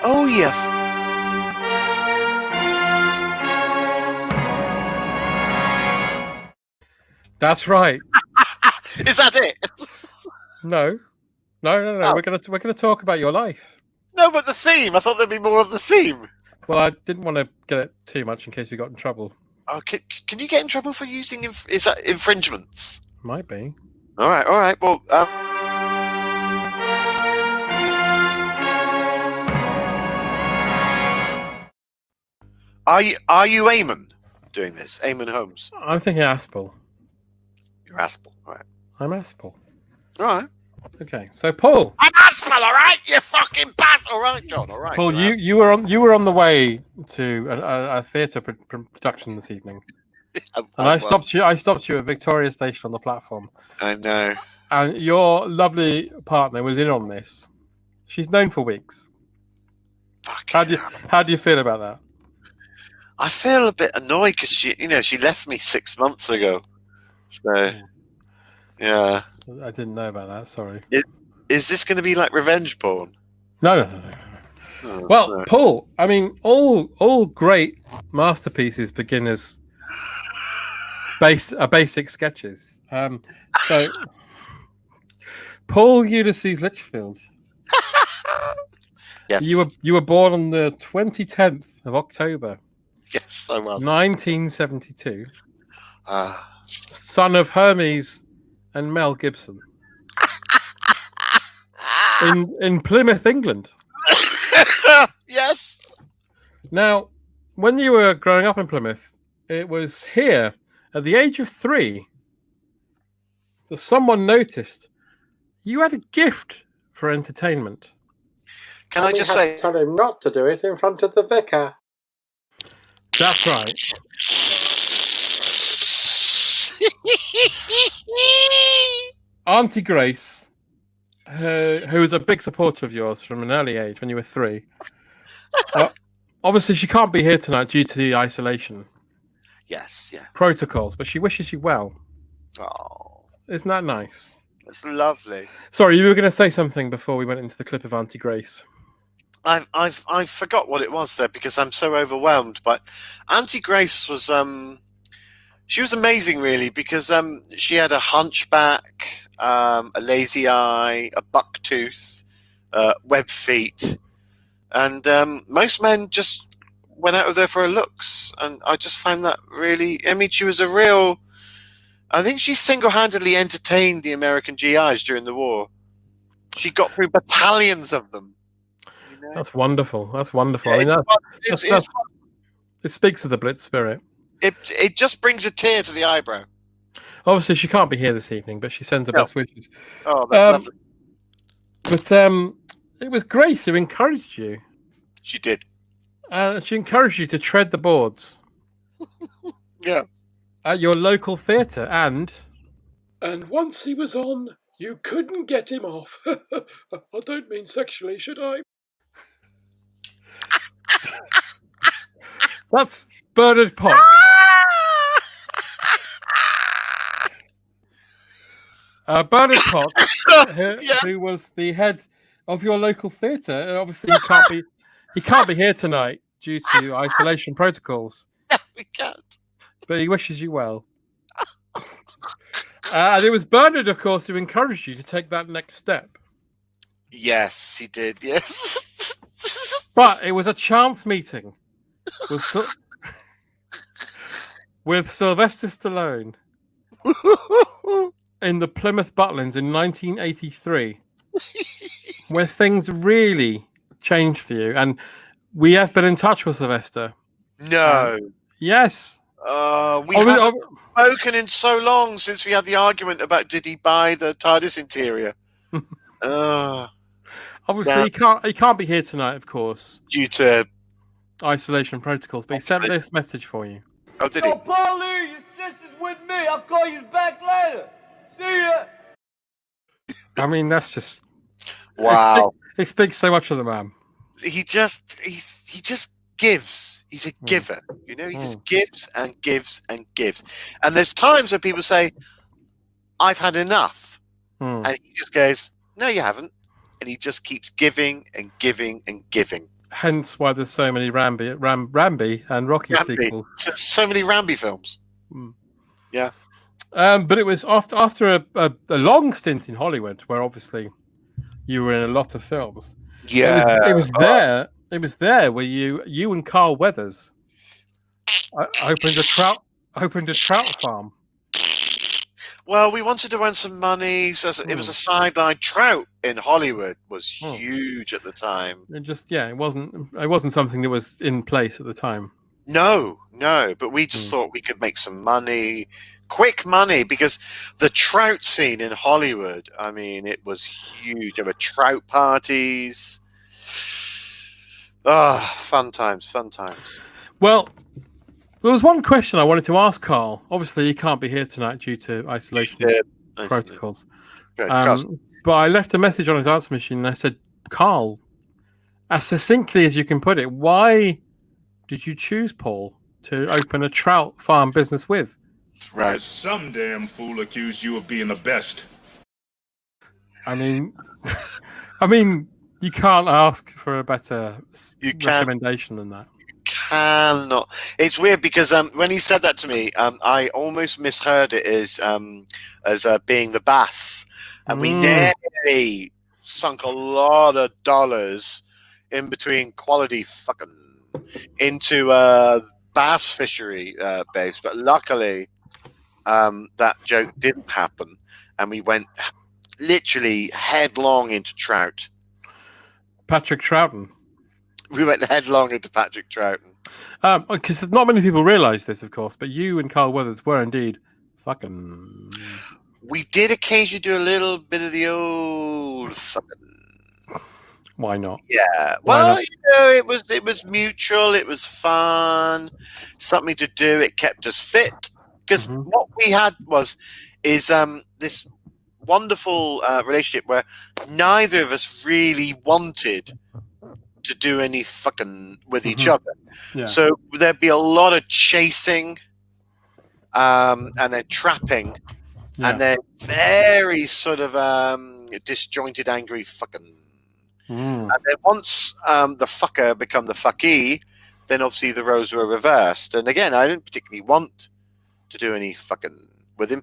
Oh, yeah. That's right. Is that it? No. Oh. We're gonna talk about your life. No, but the theme. I thought there'd be more of the theme. Well, I didn't want to get it too much in case we got in trouble. Oh, can you get in trouble for using is that infringements? Might be. All right. Well, are you Eamon doing this? Eamon Holmes. I'm thinking Aspel. You're Aspel, all right? I'm Aspel. All right. Okay, so Paul. I'm Aspel, all right? You fucking bastard, all right, John, all right. Paul, you were on the way to a theatre production this evening, and I stopped you at Victoria Station on the platform. I know. And your lovely partner was in on this. She's known for weeks. How do you feel about that? I feel a bit annoyed because she left me 6 months ago. So, yeah. I didn't know about that. Sorry. Is this going to be like revenge porn? No. Oh, well, no. Paul, I mean, all great masterpieces begin as basic sketches. So, Paul Ulysses Litchfield. Yes. You were born on the 10th of October. Yes, I was. 1972. Son of Hermes and Mel Gibson. in Plymouth, England. Yes. Now, when you were growing up in Plymouth, it was here at the age of 3 that someone noticed you had a gift for entertainment. Can I just say? Tell him not to do it in front of the vicar. That's right. Auntie Grace, who was a big supporter of yours from an early age when you were 3. Obviously, she can't be here tonight due to the isolation. Yes, yeah. Protocols, but she wishes you well. Oh, isn't that nice? It's lovely. Sorry, you were going to say something before we went into the clip of Auntie Grace. I forgot what it was there because I'm so overwhelmed. But Auntie Grace was she was amazing, really, because she had a hunchback, a lazy eye, a buck tooth, web feet, and most men just went out of there for her looks, and I just found that really. I mean, she was a real. I think she single-handedly entertained the American GIs during the war. She got through battalions of them. You know? That's wonderful. That's wonderful. I mean, it speaks of the Blitz spirit. It just brings a tear to the eyebrow. Obviously, she can't be here this evening, but she sends her best wishes. Oh, that's lovely. But it was Grace who encouraged you. She did. She encouraged you to tread the boards. Yeah. At your local theatre, and once he was on, you couldn't get him off. I don't mean sexually, should I? That's Bernard Potts. Bernard Potts, who was the head of your local theatre. Obviously, he can't be here tonight due to isolation protocols. Yeah, we can't. But he wishes you well. And it was Bernard, of course, who encouraged you to take that next step. Yes, he did. Yes. But it was a chance meeting with Sylvester Stallone in the Plymouth Butlins in 1983, where things really changed for you. And we have been in touch with Sylvester. No. Yes. We haven't spoken in so long since we had the argument about did he buy the TARDIS interior. Obviously, he can't be here tonight, of course, due to isolation protocols. But he sent this message for you. Oh, did he? Yo, Paulie, your sister's with me. I'll call you back later. See ya. I mean, that's just wow. It speaks so much of the man. He just gives. He's a giver, you know. He just gives and gives and gives. And there's times when people say, "I've had enough," and he just goes, "No, you haven't," and he just keeps giving and giving and giving. Hence, why there's so many Ramby and Rocky sequels. So many Ramby films. Yeah. But it was after a long stint in Hollywood, where obviously you were in a lot of films. Yeah. It was there. It was there where you and Carl Weathers opened a trout farm. Well, we wanted to earn some money, so it was a sideline. Trout in Hollywood was huge at the time. It wasn't something that was in place at the time. No, but we just thought we could make some money, quick money, because the trout scene in Hollywood, I mean, it was huge. There were trout parties. Fun times. Well, there was one question I wanted to ask Carl. Obviously, he can't be here tonight due to isolation protocols. But I left a message on his answer machine and I said, Carl, as succinctly as you can put it, why did you choose Paul to open a trout farm business with? Right. Some damn fool accused you of being the best. I mean, you can't ask for a better recommendation than that. You cannot. It's weird because when he said that to me, I almost misheard it as being the bass, and we nearly sunk a lot of dollars in between quality fucking into bass fishery base, but luckily that joke didn't happen, and we went literally headlong into trout. Patrick Troughton. We went headlong into Patrick Troughton. Because not many people realise this, of course, but you and Carl Weathers were indeed fucking. We did occasionally do a little bit of the old fucking. Why not? Yeah. Why Well, not? it was mutual. It was fun. Something to do. It kept us fit. Because what we had is this wonderful relationship where neither of us really wanted to do any fucking with each other. Yeah. So there'd be a lot of chasing, and then trapping, and then very sort of disjointed, angry fucking. And then once the fucker become the fucky, then obviously the roles were reversed. And again, I didn't particularly want to do any fucking with him,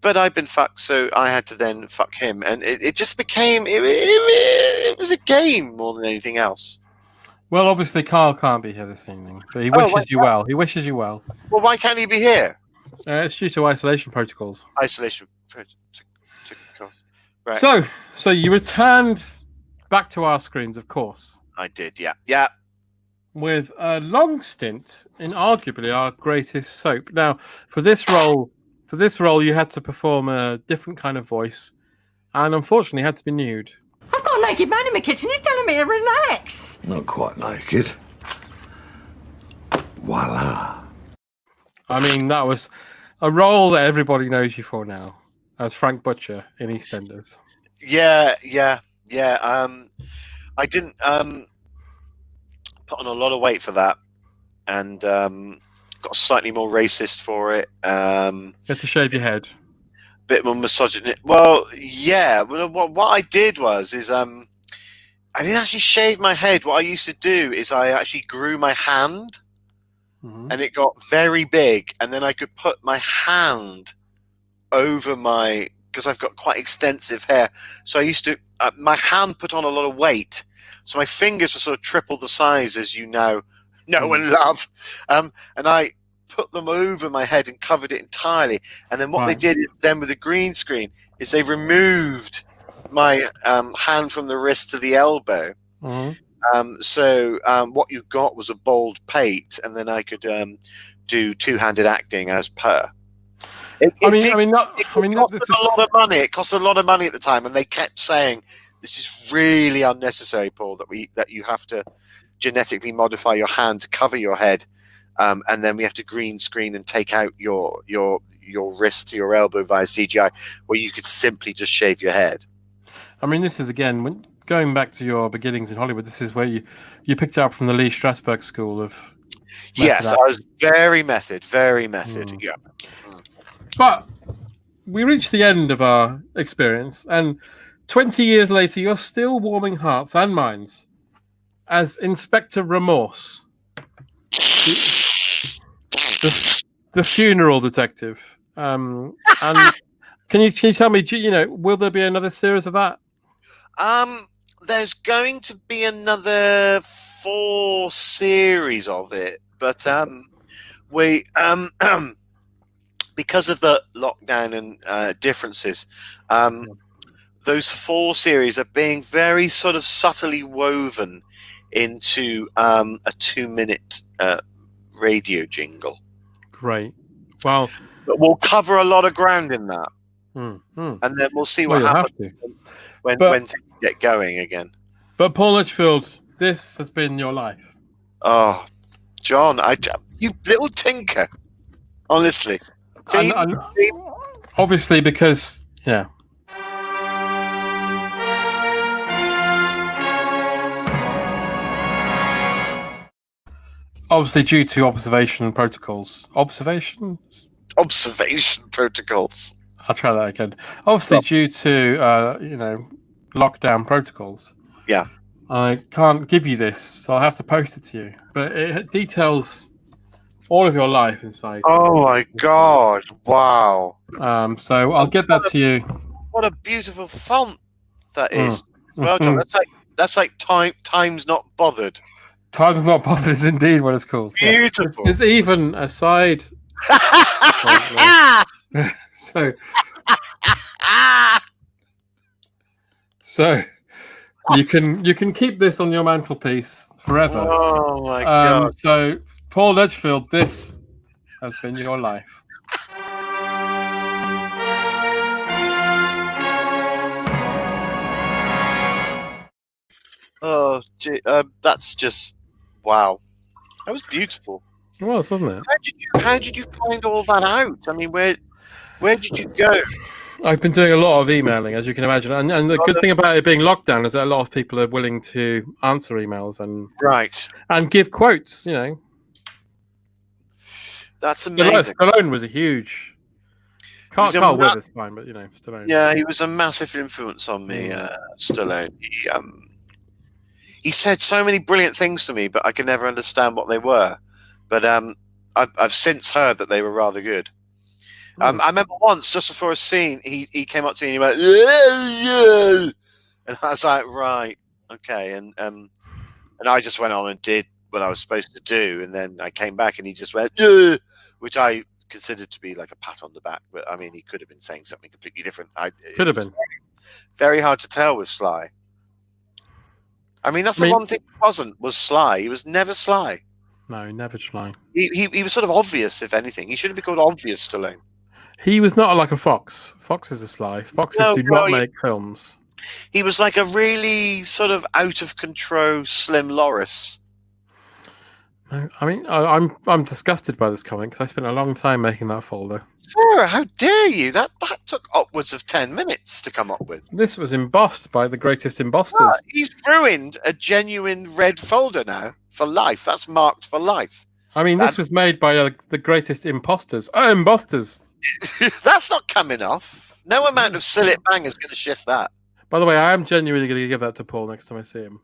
but I'd been fucked, so I had to then fuck him, and it just became it was a game more than anything else. Well, obviously Carl can't be here this evening, but he wishes you well. He wishes you well. Well, why can't he be here? It's due to isolation protocols. Isolation protocols. Right. So you returned back to our screens, of course. I did, yeah. With a long stint in arguably our greatest soap. Now, for this role, you had to perform a different kind of voice, and unfortunately, had to be nude. I've got a naked man in my kitchen. He's telling me to relax. Not quite naked. Voila. I mean, that was a role that everybody knows you for now, as Frank Butcher in EastEnders. Yeah. I didn't put on a lot of weight for that, and got slightly more racist for it. You had to shave your head. Bit more misogynist. Well, yeah. What I did is I didn't actually shave my head. What I used to do is I actually grew my hand, and it got very big, and then I could put my hand over because I've got quite extensive hair. So I used to my hand put on a lot of weight, so my fingers were sort of triple the size, as you know and love, and I put them over my head and covered it entirely. And then what they did is then with the green screen is they removed my hand from the wrist to the elbow. So what you got was a bold pate, and then I could do two-handed acting as per. It cost a lot of money. It cost a lot of money at the time, and they kept saying, "This is really unnecessary, Paul. That you have to genetically modify your hand to cover your head." And then we have to green screen and take out your wrist to your elbow via CGI, where you could simply just shave your head. I mean, this is again going back to your beginnings in Hollywood. This is where you picked up from the Lee Strasberg school of. Yes, I was very method. Yeah. But we reached the end of our experience, and 20 years later, you're still warming hearts and minds as Inspector Remorse. The funeral detective. And can you tell me, will there be another series of that? There's going to be another 4 series of it, but we because of the lockdown and differences, those 4 series are being very sort of subtly woven into a 2-minute radio jingle. Great. Well, but we'll cover a lot of ground in that, and then we'll see what happens when things get going again. But Paul Litchfield, this has been your life. Oh, John, you little tinker. Honestly, theme. Obviously, because obviously, due to observation protocols. Observation protocols. I'll try that again. Obviously, due to lockdown protocols. Yeah. I can't give you this, so I'll have to post it to you. But it details all of your life inside. Oh my God! Wow. So I'll get that to you. What a beautiful font that is. Well done. That's like Times Not Bothered. Times Not Bothered is indeed what it's called. Beautiful. It's even a side. So you can keep this on your mantelpiece forever. Oh my God! So Paul Edgefield, this has been your life. Oh, gee, that's just wow. That was beautiful. It was, wasn't it? How did you find all that out? I mean, where did you go? I've been doing a lot of emailing, as you can imagine, and the good thing about it being lockdown is that a lot of people are willing to answer emails and give quotes. You know, that's amazing. Stallone was a huge. Carl Weathers fine, but you know, Stallone. Yeah, he was a massive influence on me. Stallone. He said so many brilliant things to me, but I could never understand what they were. But I've since heard that they were rather good. I remember once, just before a scene, he came up to me and he went, yeah. And I was like, right, okay. And I just went on and did what I was supposed to do. And then I came back and he just went, yeah, which I considered to be like a pat on the back. But I mean, he could have been saying something completely different. Could have been. Very hard to tell with Sly. I mean, that's the one thing he was Sly. He was never Sly. No, never Sly. He was sort of obvious, if anything. He should have been called Obvious Stallone. He was not like a Fox. Fox is a Sly. Foxes do not make films. He was like a really sort of out of control Slim Loris. No, I mean, I'm disgusted by this comic because I spent a long time making that folder. Sir, how dare you? That took upwards of 10 minutes to come up with. This was embossed by the greatest embossers. Oh, he's ruined a genuine red folder now for life. That's marked for life. I mean, this was made by the greatest imposters. Oh, embossers. That's not coming off. No amount of Sillet Bang is going to shift that. By the way, I am genuinely going to give that to Paul next time I see him.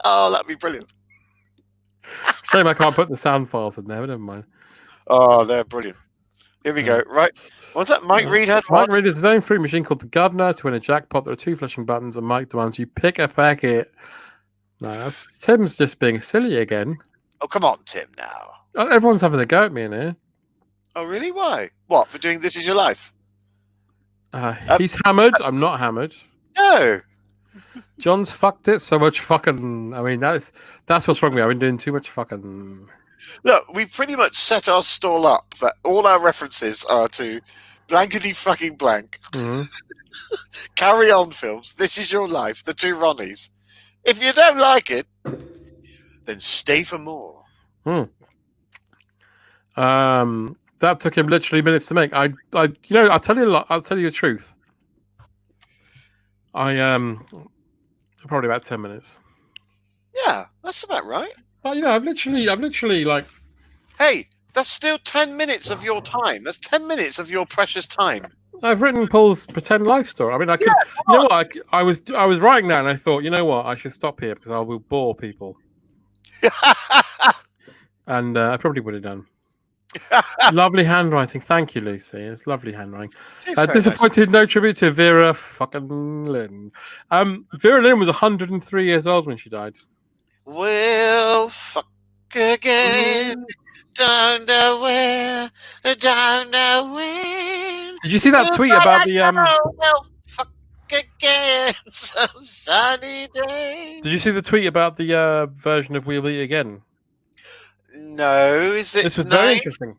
Oh, that'd be brilliant. Shame I can't put the sound files in there, but never mind. Oh, they're brilliant. Here we go. Right. What's that? Mike Reed had Mike Reed has his own fruit machine called the Governor. To win a jackpot, there are 2 flashing buttons, and Mike demands you pick a packet. No, Tim's just being silly again. Oh, come on, Tim, now. Everyone's having a go at me in here. Oh, really? Why? What, for doing This Is Your Life? He's hammered. I'm not hammered. No. John's fucked it so much fucking... I mean, that's what's wrong with me. I've been doing too much fucking... Look, we pretty much set our stall up that all our references are to blankety fucking blank. Mm-hmm. Carry On films, This Is Your Life, The Two Ronnies. If you don't like it, then stay for more. That took him literally minutes to make. I'll tell you a lot. I'll tell you the truth. Probably about 10 minutes. Yeah, that's about right. But I've literally like. Hey, that's still 10 minutes of your time. That's 10 minutes of your precious time. I've written Paul's pretend life story. I mean, I could. You know what? I was writing that, and I thought, you know what? I should stop here because I will bore people. And I probably would have done. Lovely handwriting. Thank you, Lucy. It's lovely handwriting. Disappointed, nice. No tribute to Vera fucking Lynn. Vera Lynn was 103 years old when she died. We'll fuck again. Don't know where. Don't know when. Did you see that tweet about the We'll fuck again. Some sunny day. Did you see the tweet about the version of We'll Eat Again? No, is it? This was very interesting.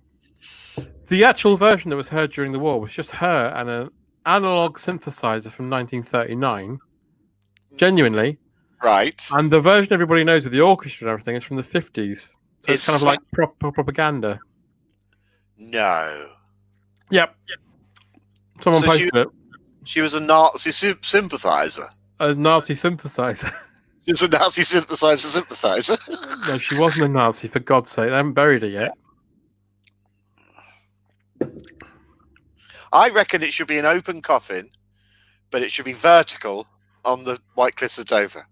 The actual version that was heard during the war was just her and an analog synthesizer from 1939. Genuinely. Right. And the version everybody knows with the orchestra and everything is from the 50s. So it's kind of like proper propaganda. No. Yep. Someone posted it. She was a Nazi sympathizer. A Nazi synthesizer. She's a Nazi sympathizer. No, she wasn't a Nazi, for God's sake. They haven't buried her yet. I reckon it should be an open coffin, but it should be vertical on the White Cliffs of Dover.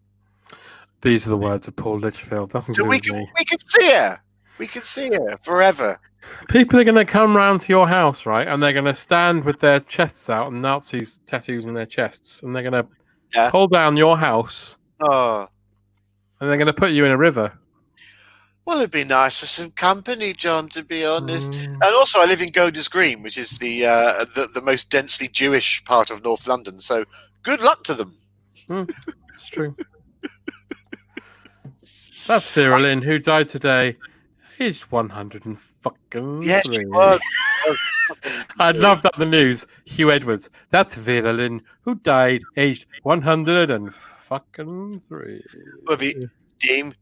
These are the words of Paul Litchfield. Nothing to So do we with can me. see her. We can see her forever. People are going to come round to your house, right? And they're going to stand with their chests out and Nazis tattoos on their chests. And they're going to pull down your house. Oh. And they're going to put you in a river. Well, it'd be nice for some company, John, to be honest. And also, I live in Golders Green, which is the most densely Jewish part of North London. So good luck to them. It's true. That's Vera Lynn, who died today, aged 103. Yes, she was. I'd love that in the news. Hugh Edwards. That's Vera Lynn, who died aged 103. Would be Dame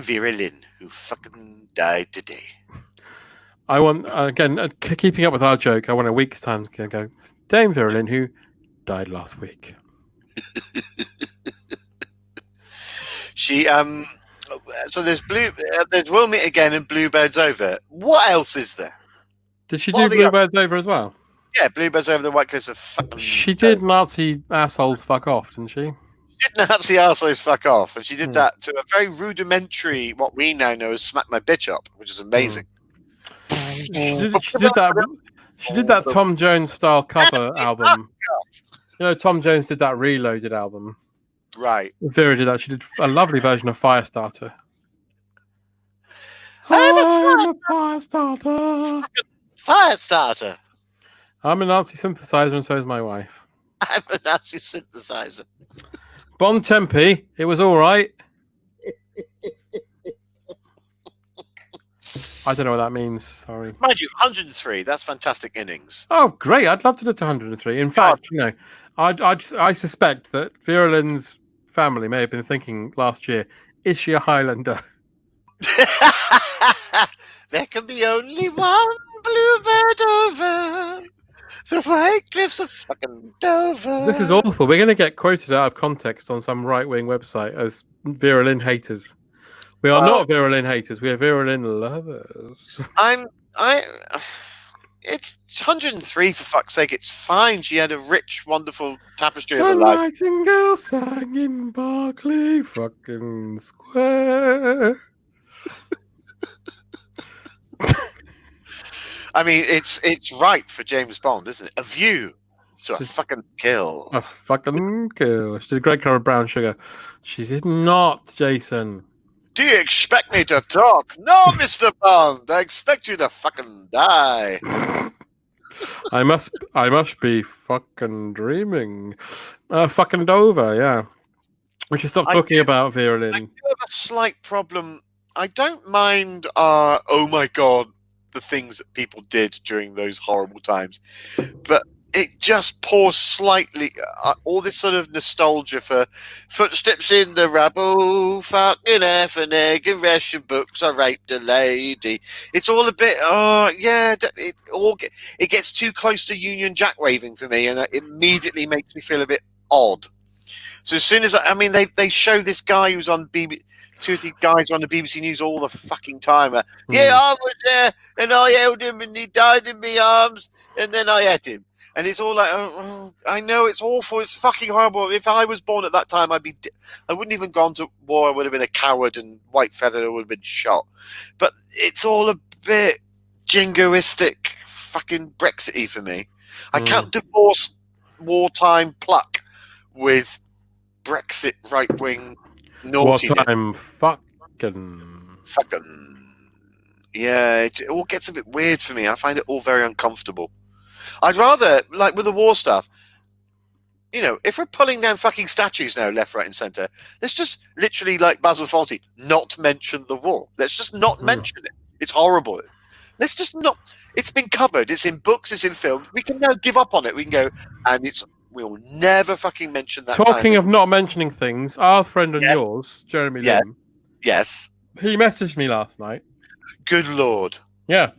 Vera Lynn, who fucking died today. I want, again, keeping up with our joke, I want a week's time to go, Dame Vera Lynn, who died last week. She so there's We'll Meet Again and Bluebirds Over. What else is there? Did she do Bluebirds Over as well? Yeah, Bluebirds Over the White Cliffs of fucking. She did Nazi assholes fuck off, didn't she? She did Nazi assholes fuck off, and she did that to a very rudimentary, what we now know as Smack My Bitch Up, which is amazing. She did that. She did that Tom Jones style cover album. You know, Tom Jones did that Reloaded album. Right. Vera did that. She did a lovely version of Firestarter. I'm a Firestarter. Firestarter. I'm a Nazi synthesizer, and so is my wife. I'm a Nazi synthesizer. Bon Tempe, it was all right. I don't know what that means. Sorry. Mind you, 103. That's fantastic innings. Oh, great! I'd love to live to 103. In fact, you know, I suspect that Vera Lynn's family may have been thinking last year: is she a Highlander? There can be only one bluebird over the White Cliffs of fucking Dover. This is awful. We're going to get quoted out of context on some right-wing website as Vera Lynn haters. We are not Vera Lynn haters. We are Vera Lynn lovers. It's 103 for fuck's sake. It's fine. She had a rich, wonderful tapestry of her life. The nightingale sang in Berkeley fucking Square. I mean, it's ripe for James Bond, isn't it? A View to a fucking Kill. A fucking kill. She did a great cover of Brown Sugar. She did not, Jason. Do you expect me to talk? No, Mr. Bond. I expect you to fucking die. I must be fucking dreaming. Fucking Dover, yeah. We should stop talking about Vera Lynn. I do have a slight problem. I don't mind, oh my God, the things that people did during those horrible times. But it just pours slightly, all this sort of nostalgia for footsteps in the rubble, fucking F and egg and ration books, I raped a lady. It's all a bit, it gets too close to Union Jack waving for me, and it immediately makes me feel a bit odd. So as soon as, they show this guy who's on two or three guys on the BBC News all the fucking time. Yeah, I was there, and I held him, and he died in my arms, and then I ate him. And it's all like, I know it's awful, it's fucking horrible. If I was born at that time, I wouldn't even gone to war. I would have been a coward and white feathered. I would have been shot. But it's all a bit jingoistic, fucking Brexity for me. I can't divorce wartime pluck with Brexit right wing naughtiness. Wartime fucking. Yeah, it all gets a bit weird for me. I find it all very uncomfortable. I'd rather, like with the war stuff, you know, if we're pulling down fucking statues now, left, right, and centre, let's just literally, like Basil Fawlty, not mention the war. Let's just not mention it. It's horrible. Let's just not. It's been covered. It's in books. It's in films. We can now give up on it. We can go, and we'll never fucking mention that. Talking of not mentioning things, our friend and yours, Jeremy Lim. Yes. He messaged me last night. Good Lord. Yeah.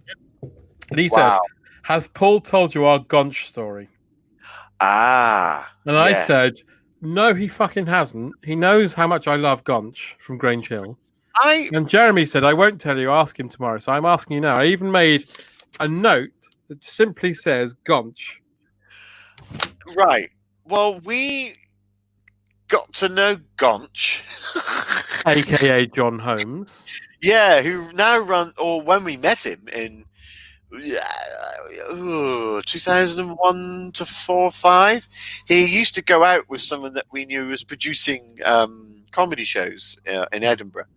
And he said, has Paul told you our Gonch story? And I said, no, he fucking hasn't. He knows how much I love Gonch from Grange Hill. And Jeremy said, I won't tell you, ask him tomorrow. So I'm asking you now. I even made a note that simply says Gonch. Right. Well, got to know Gonch, AKA John Holmes. Yeah, who now when we met him in 2001 to 4-5, he used to go out with someone that we knew was producing comedy shows in Edinburgh.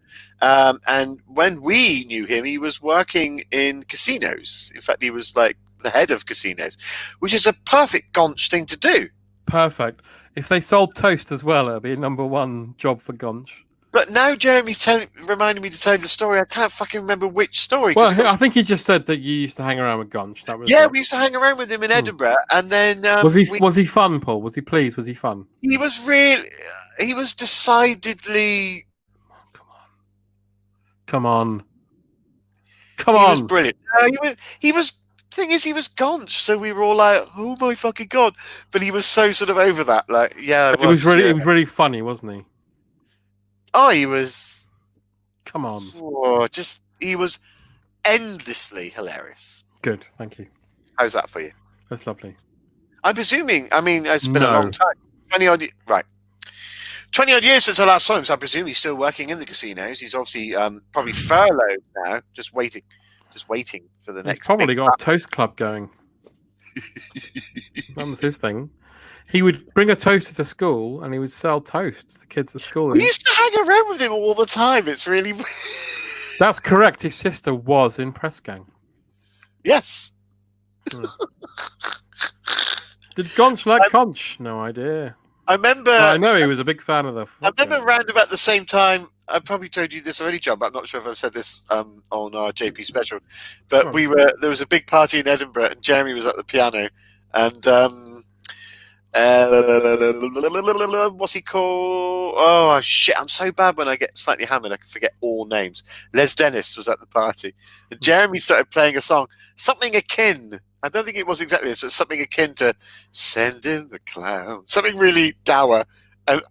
And when we knew him, he was working in casinos. In fact, he was like the head of casinos, which is a perfect Gonch thing to do. Perfect. If they sold toast as well, it'd be a #1 job for Gonch. But now Jeremy's reminding me to tell you the story. I can't fucking remember which story. Well, I think he just said that you used to hang around with Gonch. That was we used to hang around with him in Edinburgh, and then was he fun, Paul? Was he pleased? Was he fun? He was really. He was decidedly. Come on. He was brilliant. He was. Thing is, he was Gonch, so we were all like, "Oh my fucking god!" But he was so sort of over that. Like, yeah, it was really funny, wasn't he? Oh, he was. Come on. Oh, he was endlessly hilarious. Good, thank you. How's that for you? That's lovely. I'm presuming. I mean, it's been a long time. 20 odd years since I last saw him. So I presume he's still working in the casinos. He's obviously probably furloughed now, just waiting for the next. He's probably got a toast club going. That was his thing. He would bring a toaster to school and he would sell toast to kids at school. We used to hang around with him all the time. It's really. That's correct. His sister was in Press Gang. Yes. Did Gonch like Conch? No idea. I remember. I know he was a big fan of the. I remember around about the same time. I probably told you this already, John, but I'm not sure if I've said this on our JP special. But there was a big party in Edinburgh, and Jeremy was at the piano, and what's he called? Oh shit! I'm so bad when I get slightly hammered. I can forget all names. Les Dennis was at the party, and Jeremy started playing a song, something akin. I don't think it was exactly this, but something akin to "Send in the Clown," something really dour. And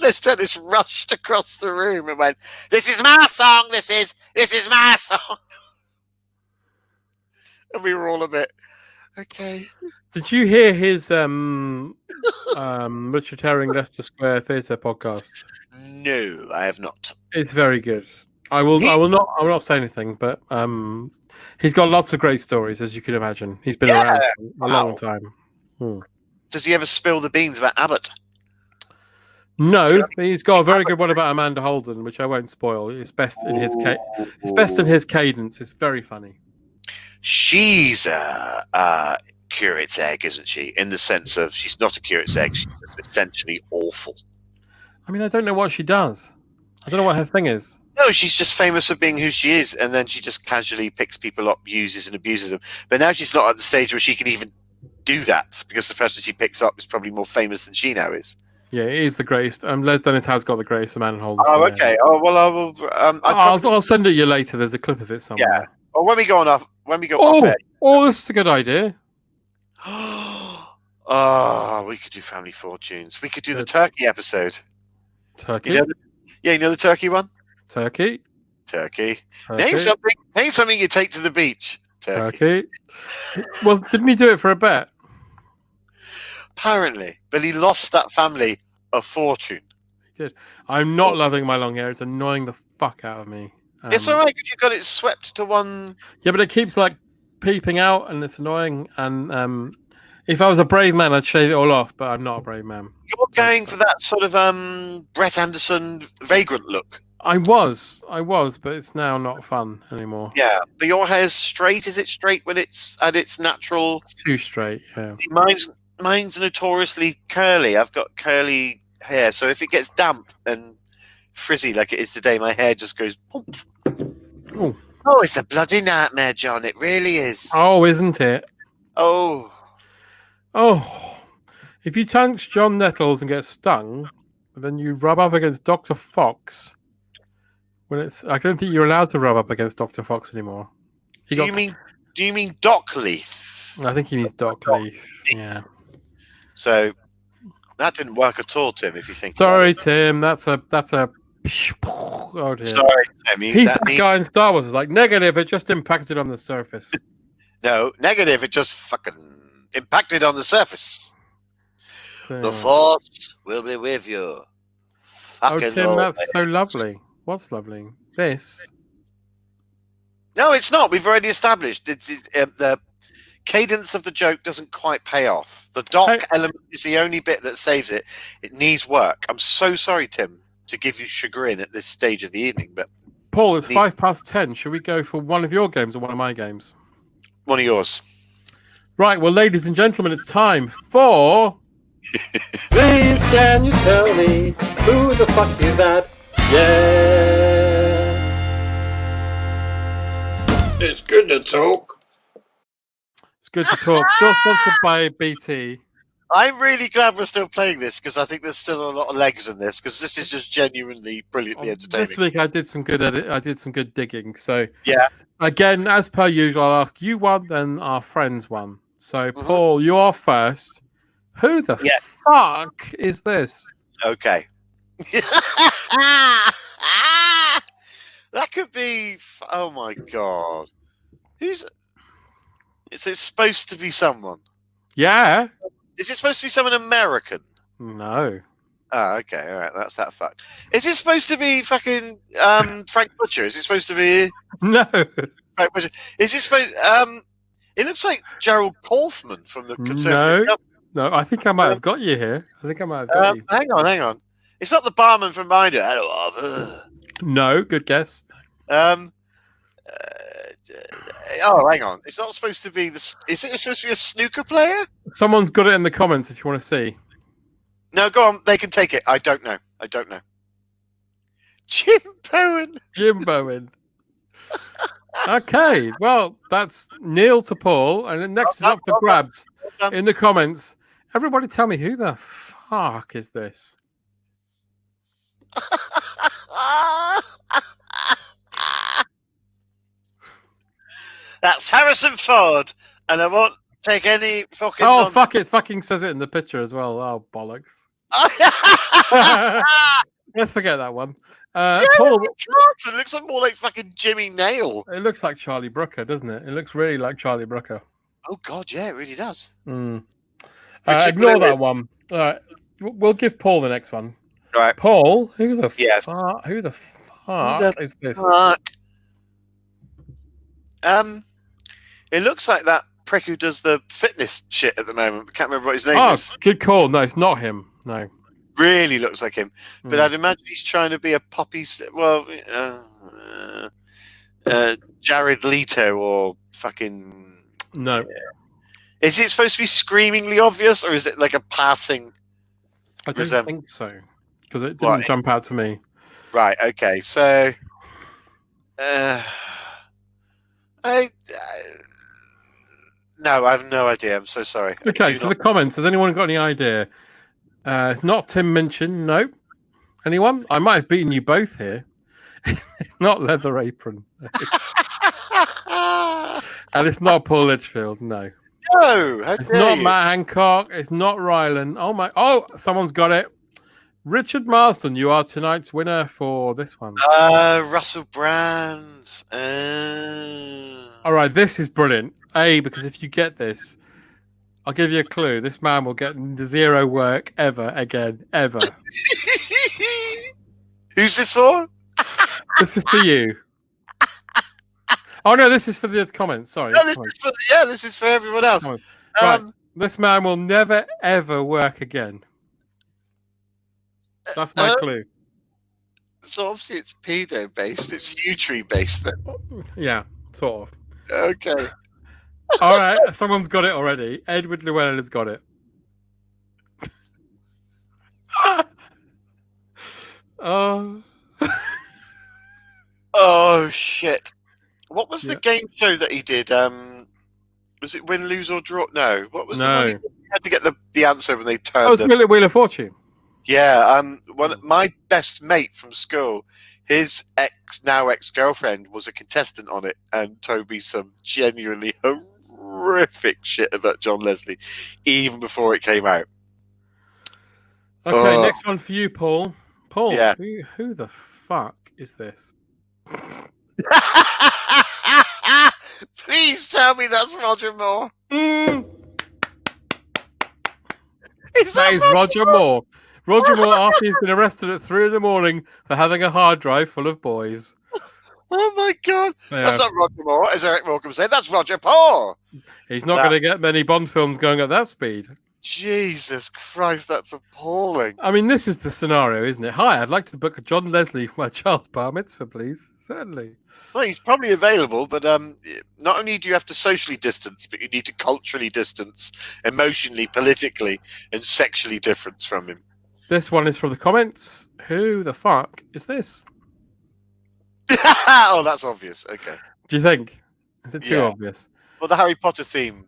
Les Dennis rushed across the room and went, "This is my song. This is my song." And we were all a bit okay. Did you hear his Richard Herring Leicester Square Theatre podcast? No, I have not. It's very good. I will not say anything, but he's got lots of great stories, as you can imagine. He's been around for a long time. Does he ever spill the beans about Abbott? No, he's got a very good one about Amanda Holden, which I won't spoil. It's best in his cadence. It's very funny. She's a curate's egg, isn't she? In the sense of she's not a curate's egg. She's just essentially awful. I mean, I don't know what she does. I don't know what her thing is. No, she's just famous for being who she is, and then she just casually picks people up, uses and abuses them. But now she's not at the stage where she can even do that, because the person she picks up is probably more famous than she now is. Yeah, he is the greatest. Les Dennis has got the greatest Amanda Holden. Oh, okay. Yeah. Oh, well, I will. I'll send it you later. There's a clip of it somewhere. Yeah. Well, when we go off air. Oh, this is a good idea. Oh, we could do Family Fortunes. We could do the turkey episode. Turkey? You know the turkey one? Turkey. Name something you take to the beach. Turkey. Well, didn't he do it for a bet? Apparently. But he lost that family a fortune. He did. I'm not loving my long hair. It's annoying the fuck out of me. It's all right because you got it swept to one. Yeah, but it keeps like peeping out and it's annoying. And if I was a brave man, I'd shave it all off, but I'm not a brave man. You're going for that sort of Brett Anderson vagrant look. I was, but it's now not fun anymore. Yeah, but your hair's straight. Is it straight when it's at its natural? It's too straight, yeah. Mine's notoriously curly. I've got curly hair, so if it gets damp and frizzy like it is today, my hair just goes pump. Oh, it's a bloody nightmare, John. It really is. Oh, isn't it? Oh. If you touch John Nettles and get stung, then you rub up against Dr. Fox. I don't think you're allowed to rub up against Dr. Fox anymore. Do you mean Doc Leaf? I think he means Doc Leaf. Yeah. So that didn't work at all, Tim. If you think. Sorry, Tim. That's a. Oh dear. Sorry, Tim. He's that guy in Star Wars. It's like negative. It just impacted on the surface. No, negative. It just fucking impacted on the surface. The Force will be with you. Oh, Fucking Tim, always. that's so lovely. What's lovely? This. No, it's not. We've already established the cadence of the joke doesn't quite pay off. The doc element is the only bit that saves it. It needs work. I'm so sorry, Tim, to give you chagrin at this stage of the evening, but Paul, it's 10:05. Should we go for one of your games or one of my games? One of yours. Right, well, ladies and gentlemen, it's time for... Please can you tell me who the fuck is that? Yeah. It's good to talk. It's good to talk. Still sponsored by BT. I'm really glad we're still playing this because I think there's still a lot of legs in this because this is just genuinely brilliantly entertaining. This week I did some good I did some good digging. So yeah, again, as per usual, I'll ask you one, then our friends one. So Paul, you're first. Who the fuck is this? Okay. That could be. Oh my god. Who's? Is it supposed to be someone? Yeah. Is it supposed to be someone American? No. Oh, okay, all right, that's that fuck. Is it supposed to be fucking Frank Butcher? Is it supposed to be No. Frank Butcher? Is it supposed? It looks like Gerald Kaufman from the Conservative Company. No, I think I might have got you here. I think I might have got you. Hang on. It's not the barman from Minder. Hello, Arthur. No, good guess. Oh, hang on. It's not supposed to be this. Is it supposed to be a snooker player? Someone's got it in the comments if you want to see. No, go on. They can take it. I don't know. Jim Bowen. Okay, well, that's Neil to Paul, and then next is up for grabs in the comments. Everybody tell me who the fuck is this? That's Harrison Ford, and I won't take any fucking. Oh, nonsense. fuck it! Fucking says it in the picture as well. Oh, bollocks. Let's forget that one. Paul, it looks like more like fucking Jimmy Nail. It looks like Charlie Brooker, doesn't it? It looks really like Charlie Brooker. Oh God, yeah, it really does. Ignore that one. All right, we'll give Paul the next one. All right, Paul. Who the fuck is this? It looks like that prick who does the fitness shit at the moment. I can't remember what his name is. Good call. No, it's not him. No. Really looks like him. But I'd imagine he's trying to be a poppy... Well, Jared Leto or fucking... No. Is it supposed to be screamingly obvious or is it like a passing... I don't think so. Because it didn't jump out to me. Right, okay. So... No, I have no idea. I'm so sorry. Okay, to the comments. Has anyone got any idea? It's not Tim Minchin. Nope. Anyone? I might have beaten you both here. It's not Leather Apron. And it's not Paul Litchfield. No. No. It's not Matt Hancock. It's not Rylan. Oh my. Oh, someone's got it. Richard Marston, you are tonight's winner for this one. Russell Brand. All right, this is brilliant. Because if you get this, I'll give you a clue. This man will get zero work ever again. Ever. Who's this for? This is for you. Oh, no, this is for the comments. Sorry. No, this is for everyone else. Right. This man will never, ever work again. That's my clue. So obviously it's pedo based. It's U-Tree based then. Yeah, sort of. Okay. All right, someone's got it already. Edward Llewellyn has got it. Oh shit! What was the game show that he did? Was it Win, Lose or Draw? No. What was the one? You had to get the answer when they turned. Oh, it's Wheel of Fortune. Yeah. My best mate from school, his now ex-girlfriend was a contestant on it and told me some genuinely horrific shit about John Leslie, even before it came out. Okay, next one for you, Paul. Paul, yeah. Who the fuck is this? Please tell me that's Roger Moore. It That is Roger Moore. Roger Moore after he's been arrested at 3 a.m. for having a hard drive full of boys. Oh my God. Yeah. That's not Roger Moore, as Eric Morecambe said. That's Roger Paul. He's not going to get many Bond films going at that speed. Jesus Christ, that's appalling. I mean, this is the scenario, isn't it? Hi, I'd like to book a John Leslie for my child's bar mitzvah, please. Certainly. Well, he's probably available, but not only do you have to socially distance, but you need to culturally distance, emotionally, politically, and sexually distance from him. This one is from the comments. Who the fuck is this? Oh, that's obvious. Okay. Do you think? Is it too obvious? Well, the Harry Potter theme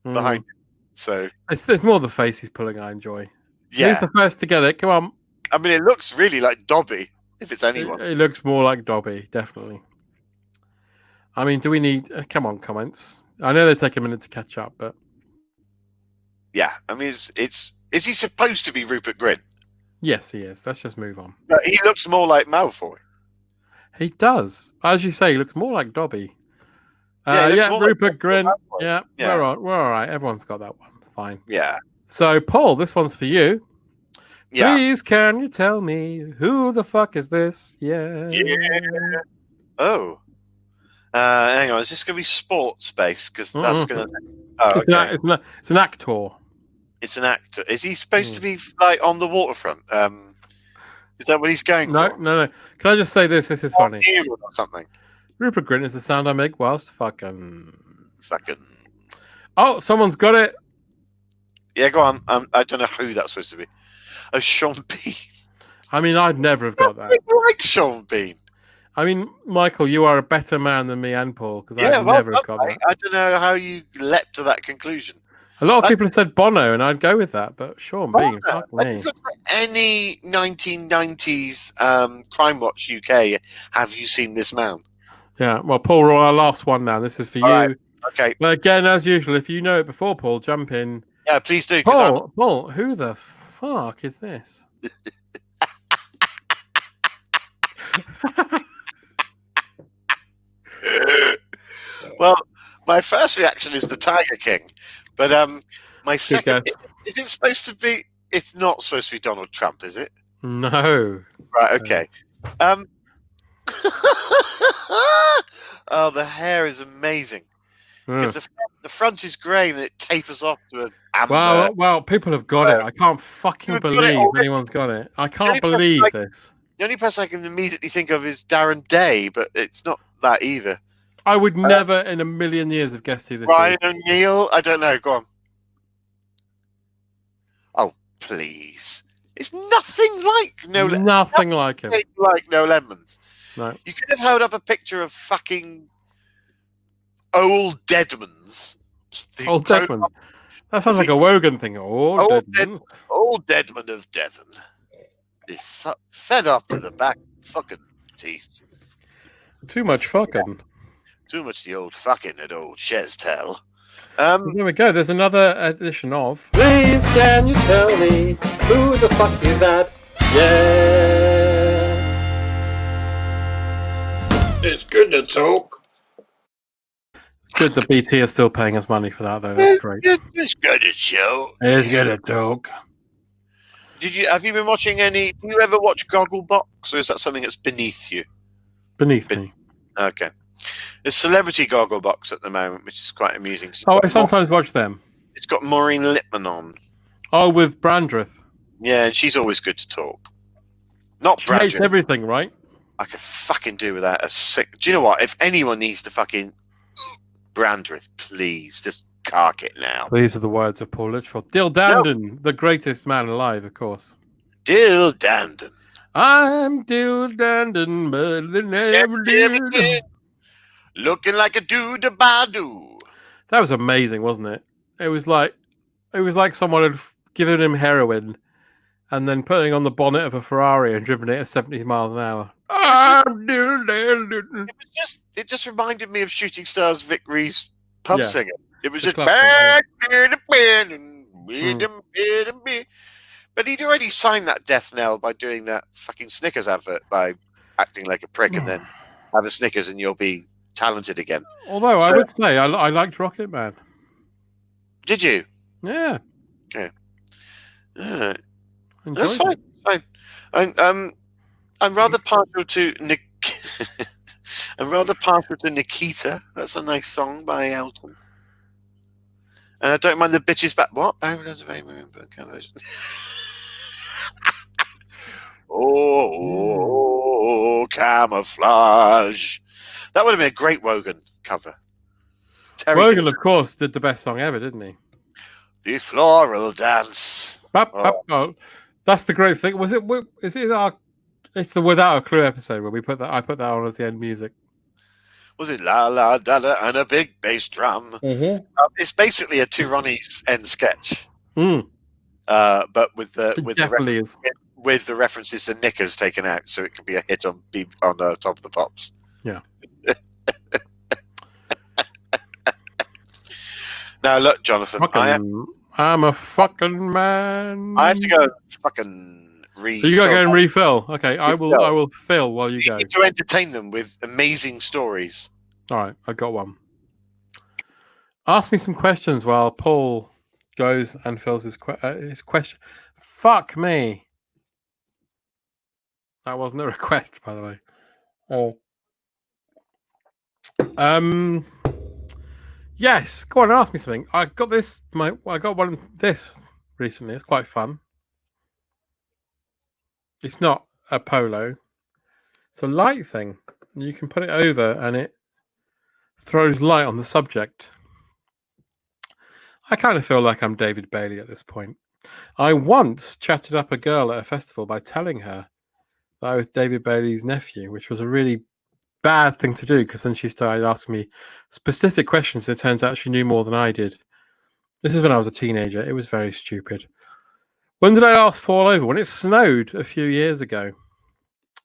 behind it. So it's more the face he's pulling I enjoy. Yeah. Who's the first to get it? Come on. I mean, it looks really like Dobby, if it's anyone. It looks more like Dobby, definitely. I mean, do we need... come on, comments. I know they take a minute to catch up, but... Yeah, I mean, is he supposed to be Rupert Grint? Yes, he is. Let's just move on. But he looks more like Malfoy. He does. As you say, he looks more like Dobby. like Rupert Grint. Yeah, Yeah. we're all right. Everyone's got that one. Fine. Yeah. So, Paul, this one's for you. Yeah. Please, can you tell me who the fuck is this? Yeah. Oh. Hang on. Is this going to be sports based? Because that's going to. Oh, okay. It's an actor. It's an actor. Is he supposed to be like on the waterfront? Is that what he's going for? No. Can I just say this? This is funny. Or something. Rupert Grint is the sound I make whilst fucking. Oh, someone's got it. Yeah, go on. I don't know who that's supposed to be. Oh, Sean Bean. I mean, I'd never have got that. I like Sean Bean. I mean, Michael, you are a better man than me and Paul because I'd never have got that. I don't know how you leapt to that conclusion. A lot of people have said Bono, and I'd go with that, but Sean Bean, fuck me. Any 1990s Crime Watch UK, have you seen this man? Yeah, well, Paul, we're on our last one now. This is for you. Right. Okay. But again, as usual, if you know it before, Paul, jump in. Yeah, please do. Paul, who the fuck is this? Well, my first reaction is the Tiger King, but my second is it supposed to be? It's not supposed to be Donald Trump, is it? No. Right. Okay. Oh, the hair is amazing. Because the front is grey and it tapers off to an amber. Well, people have got it. I can't fucking believe anyone's got it. I can't believe this. The only person I can immediately think of is Darren Day, but it's not that either. I would never in a million years have guessed who this Ryan is. O'Neill? I don't know. Go on. Oh, please. It's nothing like Nothing like him. Like Noel Edmonds. No. You could have held up a picture of fucking Old Deadmans. Old Deadman. That sounds like a Wogan thing. Old Deadman of Devon. He's fed up to the back fucking teeth. Too much fucking. Too much the old fucking at old Chestel. There we go. There's another edition of. Please, can you tell me who the fuck is that? Yeah. It's good to talk. Good that BT is still paying us money for that, though. That's great. It's good to show. It's good to talk. Have you been watching any? Do you ever watch Gogglebox, or is that something that's beneath you? Beneath me. Okay. There's Celebrity Gogglebox at the moment, which is quite amusing. I sometimes watch them. It's got Maureen Lipman on. Oh, with Brandreth. Yeah, and she's always good to talk. Not She hates everything, right? I could fucking do without a sick. Do you know what? If anyone needs to fucking Brandreth, please just cark it now. These are the words of Paul Litchfield. Dill Dandon, the greatest man alive, of course. Dill Dandon. I'm Dill Dandon, but they never did. Looking like a doo-da-ba-doo. That was amazing, wasn't it? It was like someone had given him heroin and then putting on the bonnet of a Ferrari and driven it at 70 miles an hour. I'm Dill Dandon. It just reminded me of Shooting Stars Vic Ree's pub singer. It was just but he'd already signed that death knell by doing that fucking Snickers advert by acting like a prick and then have a Snickers and you'll be talented again. Although I would say I liked Rocket Man. Did you? Yeah. Okay. Yeah. Enjoyed That's fine. it. Fine. I'm rather partial to I'm rather partial to Nikita. That's a nice song by Elton. And I don't mind the bitches back. What? Barry does a very version. Oh, camouflage. That would have been a great Wogan cover. Terry Wogan, of course, did the best song ever, didn't he? The floral dance. Oh, that's the great thing. Was it? Is it our? It's the Without a Clue episode where we put that. I put that on as the end music. Was it la la da da and a big bass drum? Mm-hmm. It's basically a Two Ronnies end sketch, Mm. but with the references to knickers taken out, so it could be a hit on Top of the Pops. Yeah. Now look, Jonathan, I'm a fucking man. I have to go fucking refill. You got to go and refill. Okay, I will fill while you go. Need to entertain them with amazing stories. All right, I got one. Ask me some questions while Paul goes and fills his question. Fuck me. That wasn't a request, by the way. Oh. Yes, go on, ask me something. I got this. I got one of this recently. It's quite fun. It's not a polo. It's a light thing. You can put it over, and it throws light on the subject. I kind of feel like I'm David Bailey at this point. I once chatted up a girl at a festival by telling her that I was David Bailey's nephew, which was a really bad thing to do because then she started asking me specific questions. And it turns out she knew more than I did. This is when I was a teenager. It was very stupid. When did I last fall over? When it snowed a few years ago.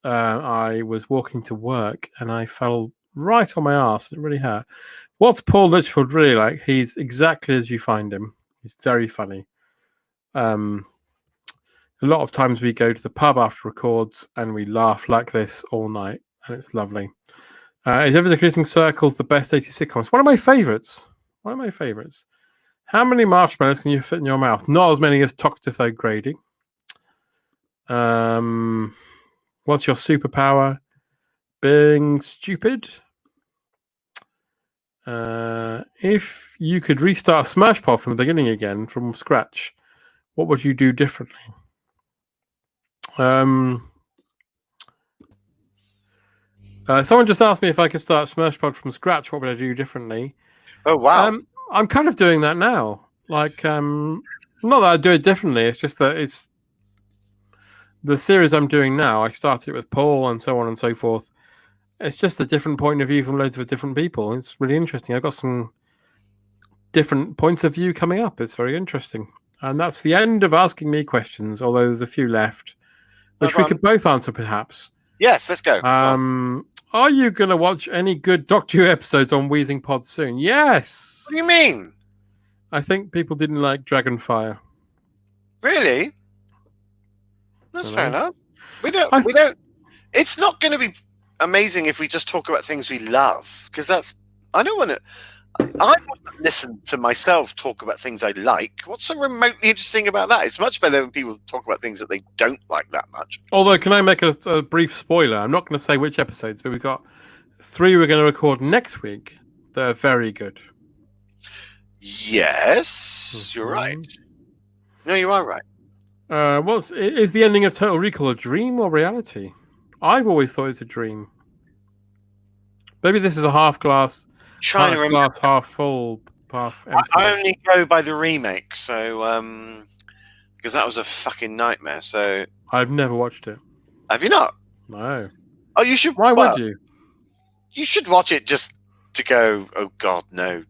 I was walking to work and I fell right on my arse. It really hurt. What's Paul Litchfield really like? He's exactly as you find him. He's very funny. A lot of times we go to the pub after records and we laugh like this all night, and it's lovely. Is Everything Increasing Circles the best 80s sitcoms? One of my favourites. How many marshmallows can you fit in your mouth? Not as many as Toxteth O'Grady. What's your superpower? Being stupid. If you could restart Smashpod from the beginning again, from scratch, what would you do differently? Someone just asked me if I could start Smashpod from scratch, what would I do differently? Oh, wow. I'm kind of doing that now. Like, not that I do it differently, it's just that it's the series I'm doing now. I started it with Paul and so on and so forth. It's just a different point of view from loads of different people. It's really interesting. I've got some different points of view coming up. It's very interesting. And that's the end of asking me questions, although there's a few left, which we could both answer perhaps. Yes, let's go. Are you going to watch any good Doctor Who episodes on Wheezing Pod soon? Yes. What do you mean? I think people didn't like Dragonfire. Really? That's fair enough. We don't. It's not going to be amazing if we just talk about things we love, because I don't want to. I want to listen to myself talk about things I like. What's so remotely interesting about that? It's much better when people talk about things that they don't like that much. Although, can I make a brief spoiler? I'm not going to say which episodes, but we've got 3 we're going to record next week. They're very good. Yes, you're right. No, you are right. Is the ending of Total Recall a dream or reality? I've always thought it's a dream. Maybe this is a half glass, half full, half empty. I only go by the remake, so because that was a fucking nightmare. So I've never watched it. Have you not? No. Oh, you should. Why would you? You should watch it just to go. Oh God, no.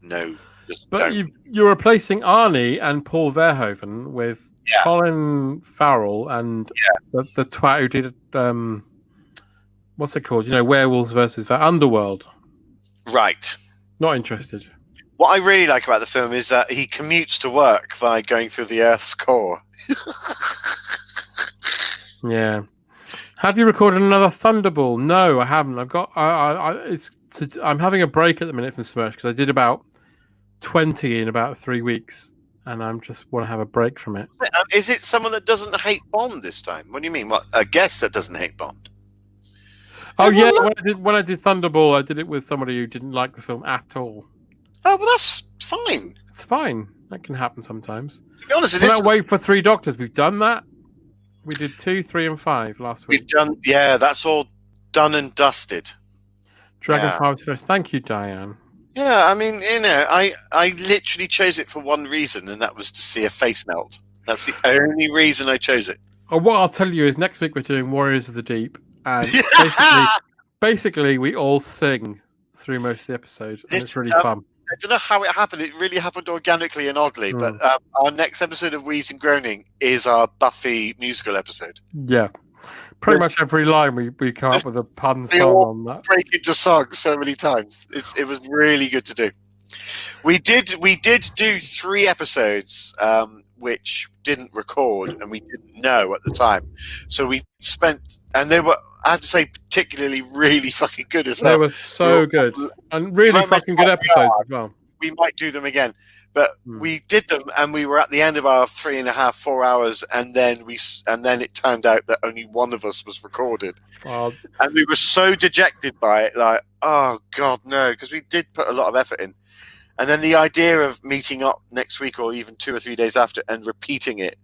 But you're replacing Arnie and Paul Verhoeven with Colin Farrell and the twat who did what's it called? Werewolves versus Underworld. Right. Not interested. What I really like about the film is that he commutes to work by going through the Earth's core. Yeah. Have you recorded another Thunderball? No, I haven't. I've got. I'm having a break at the minute from Smash because I did about 20 in about 3 weeks, and I just want to have a break from it. Is it someone that doesn't hate Bond this time? What do you mean? What, a guest that doesn't hate Bond? Oh yeah, when I did Thunderball, I did it with somebody who didn't like the film at all. Oh, well, that's fine. It's fine. That can happen sometimes. To be honest, We're not wait for 3 Doctors. We've done that. We did 2, 3, and 5 last week. We've done, that's all done and dusted. Dragonfire Terrace. Thank you, Diane. Yeah, I mean, I literally chose it for one reason, and that was to see a face melt. That's the only reason I chose it. Oh, what I'll tell you is next week we're doing Warriors of the Deep, and basically we all sing through most of the episode, and it's really fun. I don't know how it happened. It really happened organically and oddly, but our next episode of Wheeze and Groaning is our Buffy musical episode. Yeah. Pretty much every line we come up with a pun song on that. Break into song so many times. It was really good to do. We did do 3 episodes which didn't record and we didn't know at the time. So we spent, and they were, I have to say, particularly really fucking good as well. They were so good and really fucking good episodes as well. We might do them again. But we did them, and we were at the end of our 3.5, 4 hours, and then it turned out that only one of us was recorded, and we were so dejected by it, like, oh god, no, because we did put a lot of effort in, and then the idea of meeting up next week or even 2 or 3 days after and repeating it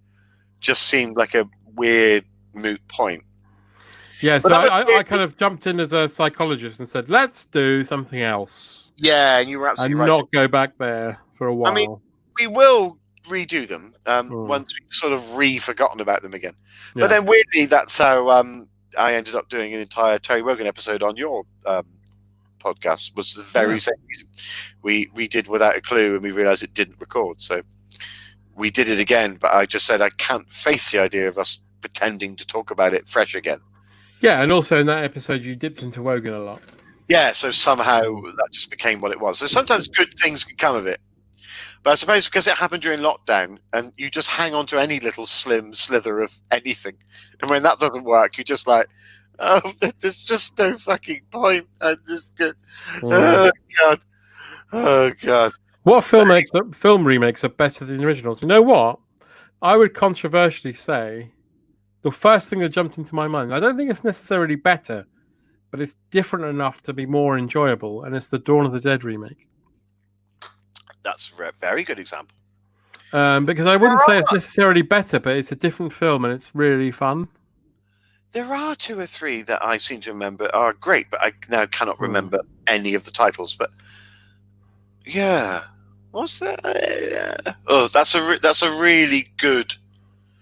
just seemed like a weird moot point. Yeah, so I kind of jumped in as a psychologist and said, let's do something else. Yeah, and you were absolutely right. And not go back there for a while. I mean, we will redo them once we've sort of re-forgotten about them again. But then weirdly, that's how I ended up doing an entire Terry Wogan episode on your podcast, was the very same reason. We did Without a Clue and we realised it didn't record. So we did it again, but I just said I can't face the idea of us pretending to talk about it fresh again. Yeah, and also in that episode you dipped into Wogan a lot. Yeah, so somehow that just became what it was. So sometimes good things can come of it. But I suppose because it happened during lockdown and you just hang on to any little slim slither of anything. And when that doesn't work, you're just like, oh, there's just no fucking point. I just get, oh, God. Oh, God. What film remakes are better than the originals? You know what? I would controversially say the first thing that jumped into my mind, I don't think it's necessarily better, but it's different enough to be more enjoyable, and it's the Dawn of the Dead remake. That's a very good example. Because I wouldn't say it's necessarily better, but it's a different film and it's really fun. There are 2 or 3 that I seem to remember are great, but I now cannot remember any of the titles. But yeah, what's that? Oh, that's a really good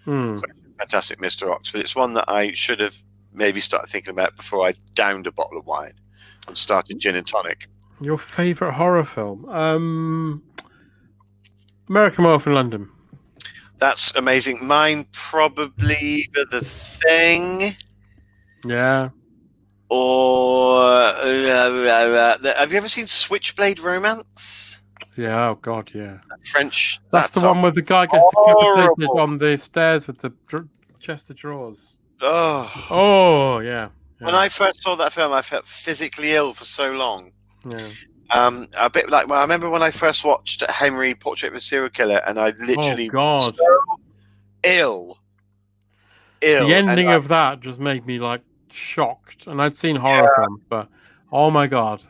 question. Fantastic, Mr. Oxford. It's one that I should have maybe started thinking about before I downed a bottle of wine and started gin and tonic. Your favourite horror film? American Werewolf in London. That's amazing. Mine probably The Thing. Yeah. Or have you ever seen Switchblade Romance? Yeah. Oh God, yeah. French. That's the one where the guy gets decapitated on the stairs with the chest of drawers. Oh, yeah. When I first saw that film, I felt physically ill for so long. Yeah. A bit like, I remember when I first watched Henry, Portrait of a Serial Killer, and I literally was so ill. The ending of that just made me like shocked, and I'd seen horror films, but oh my God.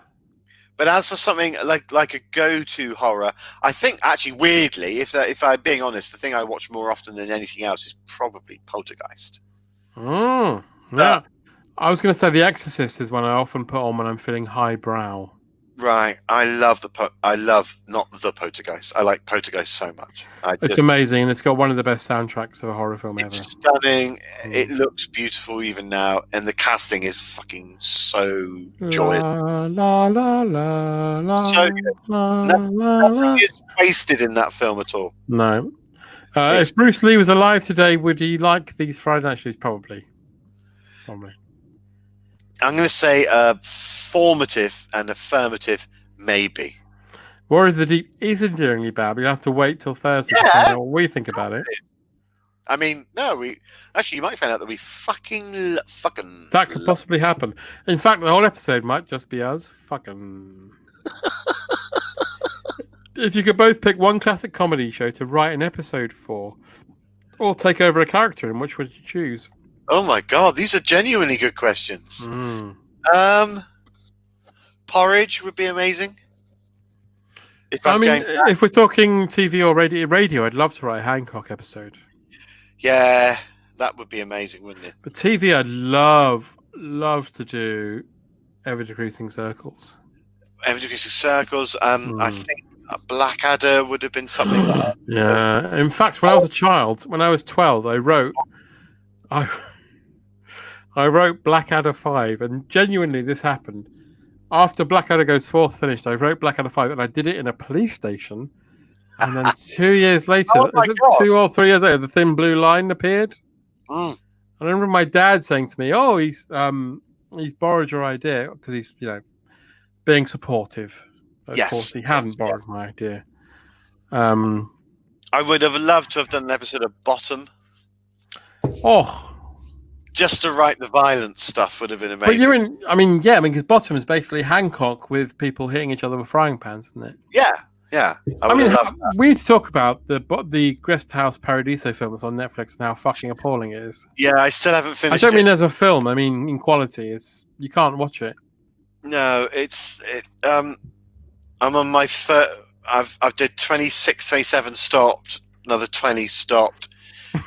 But as for something like a go-to horror, I think actually weirdly, if I'm being honest, the thing I watch more often than anything else is probably Poltergeist. Yeah. I was going to say The Exorcist is one I often put on when I'm feeling highbrow. Right, I love not the Poltergeist. I like Poltergeist so much. It's amazing, and it's got one of the best soundtracks of a horror film ever. It's stunning. It looks beautiful even now, and the casting is fucking so joyous. La la la la. So good. Nothing is wasted in that film at all. No. If Bruce Lee was alive today, would he like these Friday Night Shows? Probably. I'm going to say formative and affirmative, maybe. Warriors of the Deep is endearingly bad, but you have to wait till Thursday to find out what we think about it. I mean, no, you might find out that we fucking that could possibly happen. In fact, the whole episode might just be us fucking. If you could both pick one classic comedy show to write an episode for, or take over a character, in which would you choose? Oh my god, these are genuinely good questions. Porridge would be amazing. If we're talking TV or radio, I'd love to write a Hancock episode. Yeah, that would be amazing, wouldn't it? But TV, I'd love to do Ever Decreasing Circles. Ever Decreasing Circles. I think Blackadder would have been something. Yeah. In fact, when I was a child, when I was 12, I wrote Blackadder 5, and genuinely this happened. After Blackadder Goes Forth finished, I wrote Blackadder 5, and I did it in a police station. And then 2 years later, 2 or 3 years later, the Thin Blue Line appeared. And I remember my dad saying to me, "Oh, he's borrowed your idea," because he's being supportive. Of course, he hadn't borrowed my idea. I would have loved to have done an episode of Bottom. Oh. Just to write the violent stuff would have been amazing. But because Bottom is basically Hancock with people hitting each other with frying pans, isn't it? Yeah. We need to talk about the Guest House Paradiso film that's on Netflix and how fucking appalling it is. Yeah, I still haven't finished. I don't mean as a film. I mean in quality. You can't watch it. No, I'm on my third. I've did 26, 27 stopped. Another 20 stopped.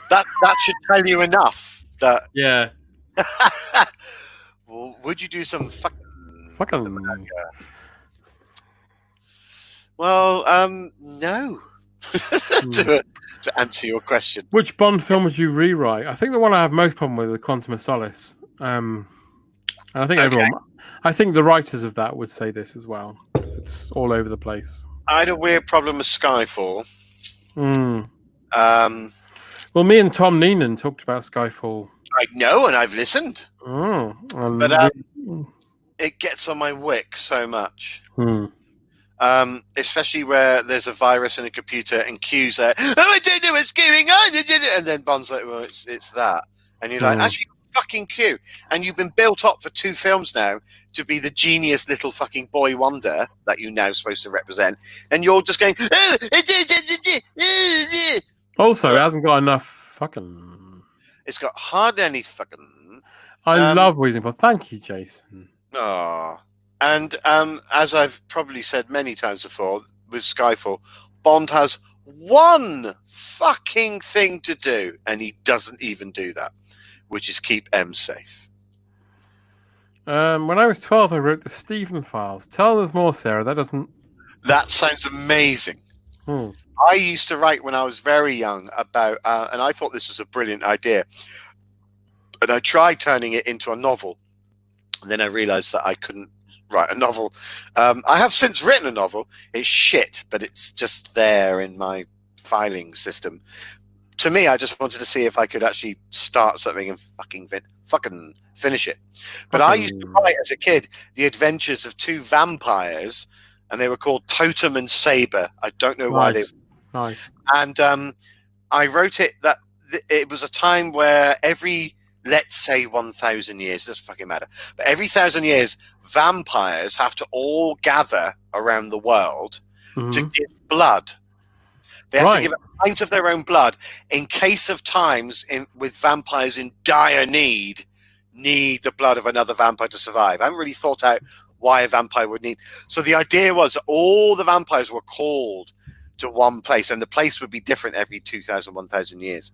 That should tell you enough. That yeah. Well, would you do some fucking? Well, no. to answer your question, which Bond film would you rewrite? I think the one I have most problem with is Quantum of Solace. And I think I think the writers of that would say this as well. It's all over the place. I had a weird problem with Skyfall. Well, me and Tom Neenan talked about Skyfall. I know, and I've listened. But it gets on my wick so much. Especially where there's a virus in a computer and Q's there, "Oh, I don't know what's going on," and then Bond's like, "Well, it's that," and you're like, "Actually, fucking Q," and you've been built up for 2 films now to be the genius little fucking boy wonder that you're now supposed to represent, and you're just going, "Oh, also, it hasn't got enough fucking. It's got hardly any fucking. I love Wheezing Pod. Thank you, Jason. And as I've probably said many times before, with Skyfall, Bond has one fucking thing to do, and he doesn't even do that, which is keep M safe. When I was 12, I wrote the Stephen Files. Tell us more, Sarah. That sounds amazing. I used to write when I was very young about, and I thought this was a brilliant idea, but I tried turning it into a novel, and then I realized that I couldn't write a novel. I have since written a novel. It's shit, but it's just there in my filing system. To me, I just wanted to see if I could actually start something and fucking finish it. But I used to write as a kid the adventures of 2 vampires, and they were called Totem and Saber. I don't know why they. Nice. And I wrote it that it was a time where every, let's say 1,000 years, doesn't fucking matter, but every 1,000 years, vampires have to all gather around the world to give blood. They have to give a pint of their own blood in case of times with vampires in dire need the blood of another vampire to survive. I haven't really thought out why a vampire would need. So the idea was that all the vampires were called to one place, and the place would be different every 2,000, 1,000 years.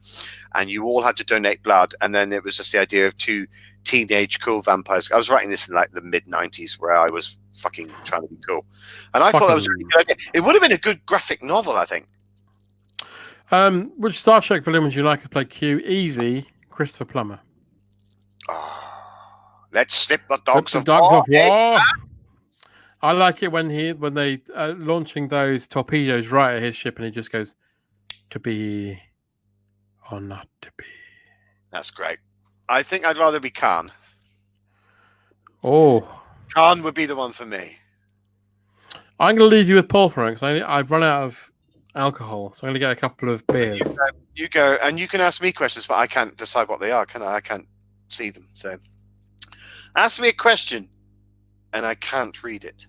And you all had to donate blood. And then it was just the idea of 2 teenage cool vampires. I was writing this in like the mid-90s where I was fucking trying to be cool. And I thought that was a really good idea. It would have been a good graphic novel, I think. Which Star Trek villain would you like to play Q? Easy, Christopher Plummer. Let's slip the dogs of war. war. I like it when they launching those torpedoes right at his ship, and he just goes, "To be or not to be." That's great. I think I'd rather be Khan. Oh, Khan would be the one for me. I'm going to leave you with Paul for because I've run out of alcohol, so I'm going to get a couple of beers. You go, and you can ask me questions, but I can't decide what they are, can I? I can't see them. So ask me a question, and I can't read it.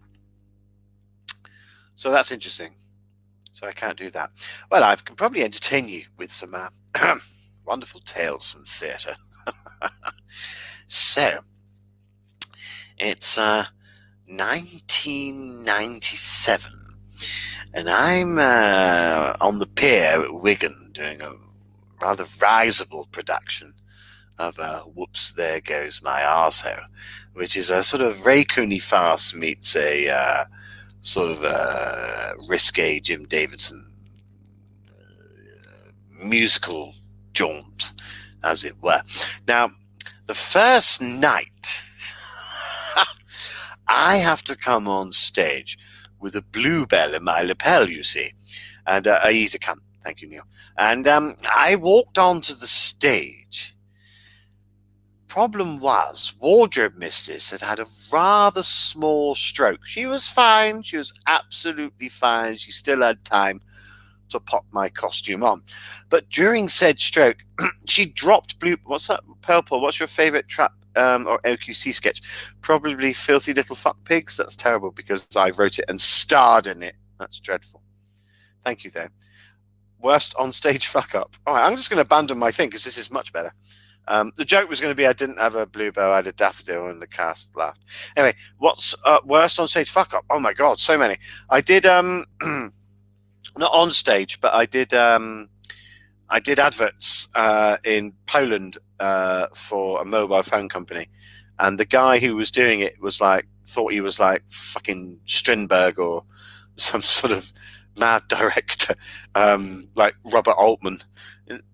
So that's interesting. So I can't do that. Well, I can probably entertain you with some wonderful tales from theatre. So, it's 1997, and I'm on the pier at Wigan doing a rather risible production of Whoops, There Goes My Arsehole, which is a sort of Ray Cooney farce meets a sort of risque Jim Davidson musical jaunt, as it were. Now, the first night, I have to come on stage with a bluebell in my lapel, you see. And he's a cunt. Thank you, Neil. And I walked onto the stage. Problem was, Wardrobe Mistress had a rather small stroke. She was fine. She was absolutely fine. She still had time to pop my costume on. But during said stroke, she dropped blue. What's that, Purple? What's your favorite trap or LQC sketch? Probably Filthy Little Fuck Pigs. That's terrible because I wrote it and starred in it. That's dreadful. Thank you, though. Worst on stage fuck up. All right, I'm just going to abandon my thing because this is much better. The joke was going to be I didn't have a bluebell, I had a daffodil, and the cast laughed. Anyway, what's worst on stage fuck up? Oh my god, so many. I did not on stage, but I did adverts in Poland for a mobile phone company, and the guy who was doing it was like thought he was like fucking Strindberg or some sort of mad director, like Robert Altman.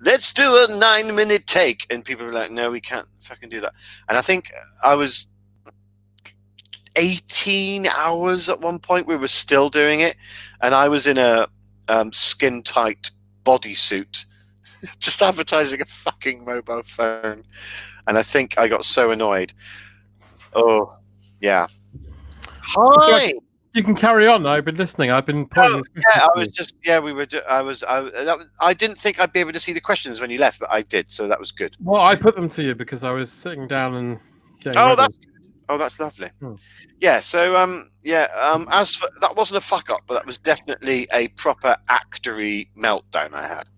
Let's do a 9-minute take, and people were like, no, we can't fucking do that. And I think I was 18 hours at one point. We were still doing it, and I was in a skin tight bodysuit just advertising a fucking mobile phone, and I think I got so annoyed. Oh yeah. Hi. You can carry on. I've been listening. I've been pointing. I was just we were. I didn't think I'd be able to see the questions when you left, but I did, so that was good. Well, I put them to you because I was sitting down and getting ready. That's lovely. Yeah. So as for, that wasn't a fuck up, but that was definitely a proper actory meltdown I had.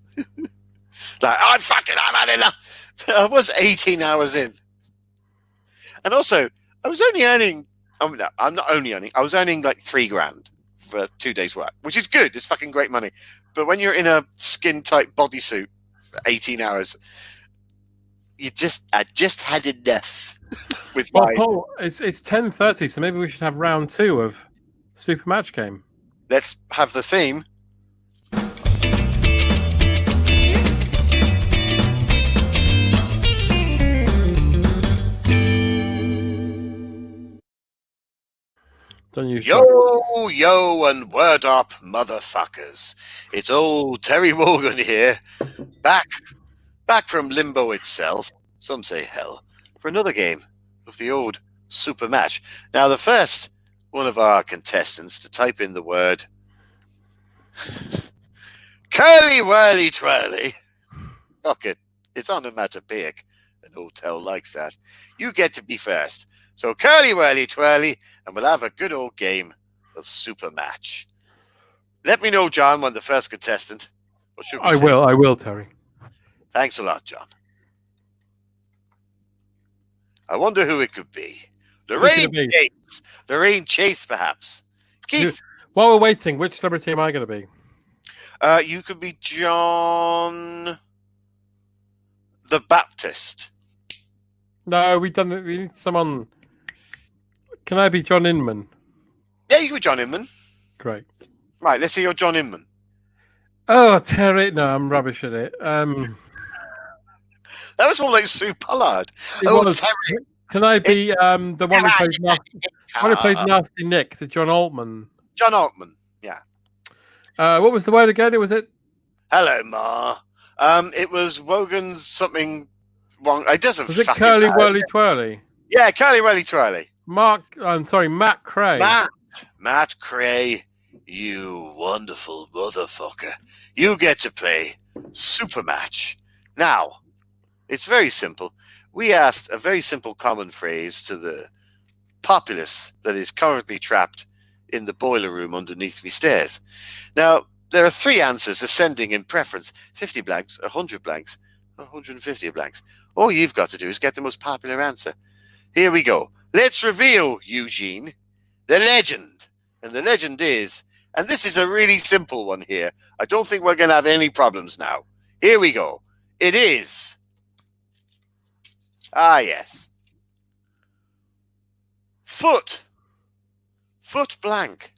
Like I've had enough. I was 18 hours in, and also I was only earning. Oh, no, I'm not only earning. I was earning like $3,000 for 2 days' work, which is good. It's fucking great money. But when you're in a skin tight bodysuit for 18 hours, I just had enough. With Paul, it's 10:30, so maybe we should have round 2 of Super Match Game. Let's have the theme. Yo, and word up, motherfuckers. It's old Terry Wogan here, back from limbo itself, some say hell, for another game of the old Super Match. Now, the first one of our contestants to type in the word curly whirly twirly. Fuck it, it's on a Matterbeek. An hotel likes that. You get to be first. So curly whirly twirly, and we'll have a good old game of Super Match. Let me know, John, when the first contestant. I will, Terry. Thanks a lot, John. I wonder who it could be. Lorraine Chase, perhaps. Keith. While we're waiting, which celebrity am I going to be? You could be John the Baptist. No, we need someone. Can I be John Inman? Yeah, you can be John Inman. Great. Right, let's see your John Inman. Oh, Terry. No, I'm rubbish at it. That was more like Sue Pollard. Terry. Can I be the one who played Nasty Nick, the John Altman? John Altman, yeah. What was the word again? Was it? Hello, Ma. It was Wogan's something wrong. It doesn't. Was it Curly Whirly Twirly? Yeah, Curly Whirly Twirly. Matt Cray. Matt Cray, you wonderful motherfucker. You get to play Super Match. Now, it's very simple. We asked a very simple common phrase to the populace that is currently trapped in the boiler room underneath me stairs. Now, there are 3 answers ascending in preference. 50 blanks, 100 blanks, 150 blanks. All you've got to do is get the most popular answer. Here we go. Let's reveal, Eugene, the legend. And the legend is, and this is a really simple one here. I don't think we're going to have any problems now. Here we go. It is. Ah, yes. Foot. Foot blank.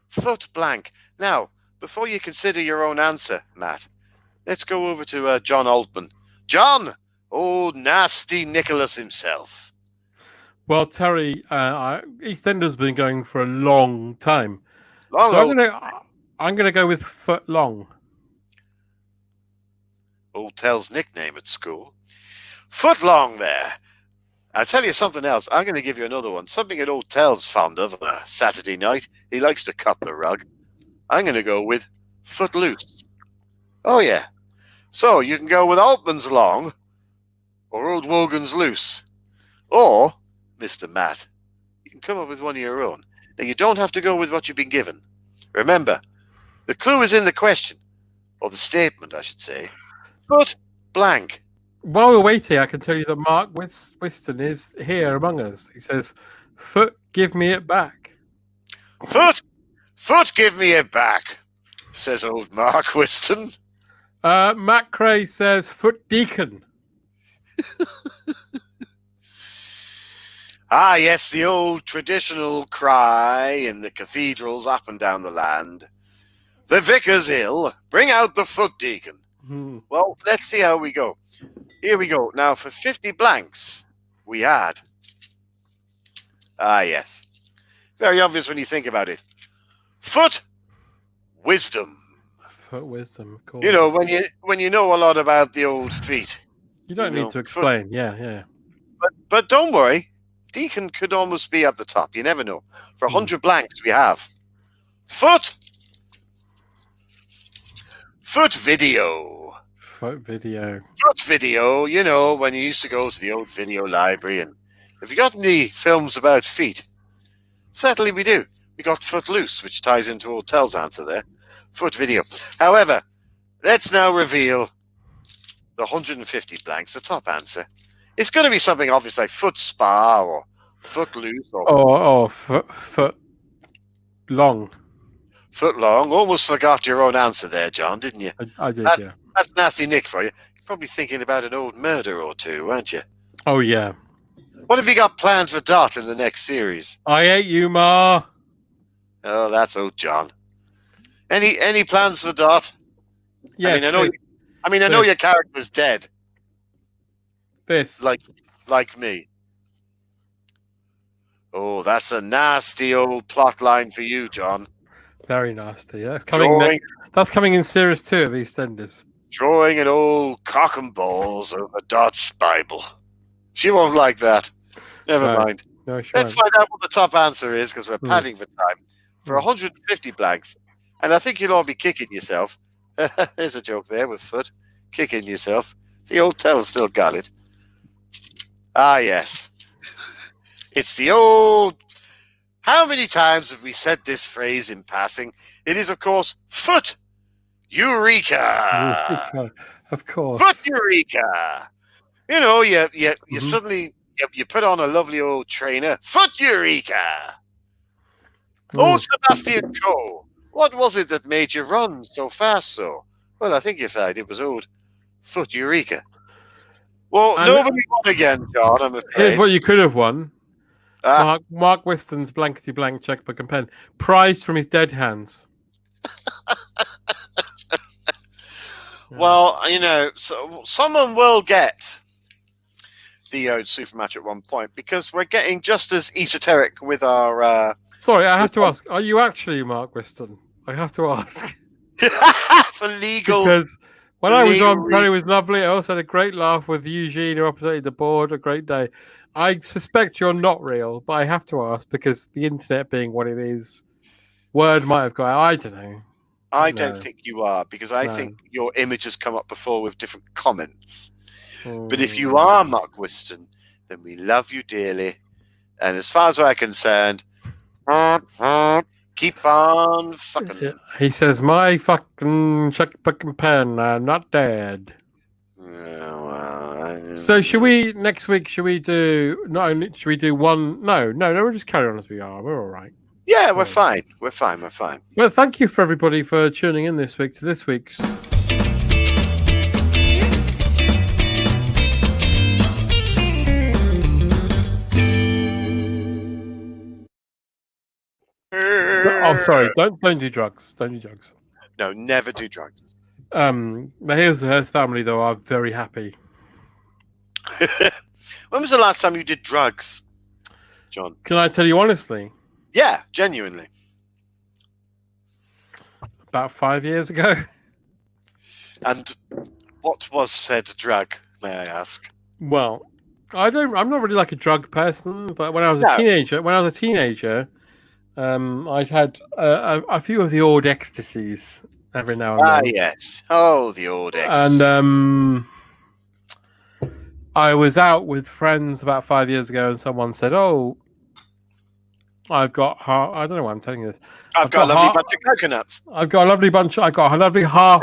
Foot blank. Now, before you consider your own answer, Matt, let's go over to John Altman. John! Old nasty Nicholas himself. Well, Terry, EastEnders been going for a long time. I'm going to go with foot long. Old Tell's nickname at school. Footlong there. I'll tell you something else. I'm going to give you another one. Something that Old Tell's fond of on a Saturday night. He likes to cut the rug. I'm going to go with Footloose. Oh, yeah. So you can go with Altman's long or Old Wogan's loose. Or, Mr. Matt, you can come up with one of your own. Now, you don't have to go with what you've been given. Remember, the clue is in the question, or the statement, I should say. Foot blank. While we're waiting, I can tell you that Mark Whiston is here among us. He says, "Foot, give me it back." Foot, give me it back, says old Mark Whiston. Matt Cray says, "Foot deacon." Ah, yes, the old traditional cry in the cathedrals up and down the land. The vicar's ill. Bring out the foot deacon. Well, let's see how we go. Here we go. Now, for 50 blanks, we had. Ah, yes. Very obvious when you think about it. Foot wisdom. Foot wisdom, of course. You know, when you know a lot about the old feet. You don't need to explain. Yeah. But don't worry. Deacon could almost be at the top. You never know. For 100 blanks, we have foot video. Foot video. Foot video, you know, when you used to go to the old video library. And have you got any films about feet? Certainly we do. We got Footloose, which ties into Old Tell's answer there. Foot video. However, let's now reveal the 150 blanks, the top answer. It's going to be something obvious like foot spa or Footloose or foot long. Foot long. Almost forgot your own answer there, John, didn't you? I did, yeah. That's nasty Nick for you. You're probably thinking about an old murder or two, aren't you? Oh, yeah. What have you got planned for Dot in the next series? I ate you, Ma. Oh, that's old John. Any plans for Dot? Yeah. I know your character's dead. This. Like me. Oh, that's a nasty old plot line for you, John. Very nasty. That's coming. That's coming in series 2 of EastEnders. Drawing an old cock and balls over Dot's Bible. She won't like that. Never mind. No, she Let's won't. find out what the top answer is, because we're padding for time. For 150 blanks. And I think you'll all be kicking yourself. There's a joke there with foot. Kicking yourself. The Old Tell still got it. Ah, yes. It's the old... How many times have we said this phrase in passing? It is, of course, foot eureka. Of course. Foot eureka. You know, you suddenly you put on a lovely old trainer. Foot eureka. Oh, Sebastian Coe, what was it that made you run so fast so? Well, I think you found it was old foot eureka. Well, nobody won again, John, I'm afraid. Here's what you could have won. Mark Whiston's blankety blank checkbook and pen, prized from his dead hands. Well, you know, so someone will get the super match at one point, because we're getting just as esoteric with our... Sorry, I have to ask, are you actually Mark Whiston? I have to ask. For legal... Because when I was on, Penny was lovely. I also had a great laugh with Eugene, who represented the board. A great day. I suspect you're not real, but I have to ask, because the internet being what it is, word might have got out. I don't know. I don't think you are, because I think your image has come up before with different comments. But if you are Mark Whiston, then we love you dearly. And as far as we're concerned, Keep on fucking. Yeah. He says, "My fucking pen, I'm not dead." So should we next week? Should we do not only? Should we do one? No. We'll just carry on as we are. We're all right. Yeah, we're fine. We're fine. Well, thank you for everybody for tuning in this week to this week's. Oh, sorry. Don't do drugs. Don't do drugs. No, never do drugs. The Hillshurst family, though, are very happy. When was the last time you did drugs, John? Can I tell you honestly? Yeah, genuinely. About 5 years ago. And what was said drug, may I ask? Well, I'm not really like a drug person, but when I was a teenager, I'd had a few of the old ecstasies every now and then. Ah, yes. Oh, the old ecstasy. And I was out with friends about 5 years ago, and someone said, "Oh, I've got I don't know why I'm telling you this. I've got a lovely bunch of coconuts. I've got a lovely bunch. I got a lovely a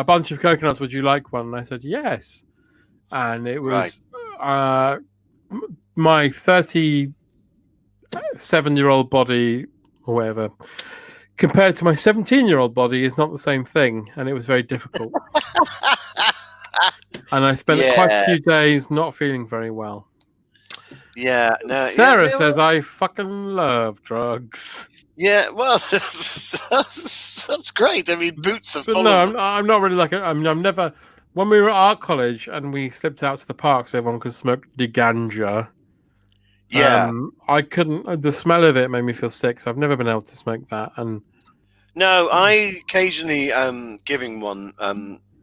bunch of coconuts. Would you like one?" And I said, "Yes." And it was my 37-year-old body, or whatever, compared to my 17-year-old body is not the same thing, and it was very difficult. And I spent quite a few days not feeling very well. Yeah, no. Sarah says I fucking love drugs. Yeah, well, that's great. I mean, boots are full of... I'm not really like I'm never. When we were at art college and we slipped out to the park so everyone could smoke the ganja. Yeah, I couldn't. The smell of it made me feel sick, so I've never been able to smoke that. And no, I occasionally giving one.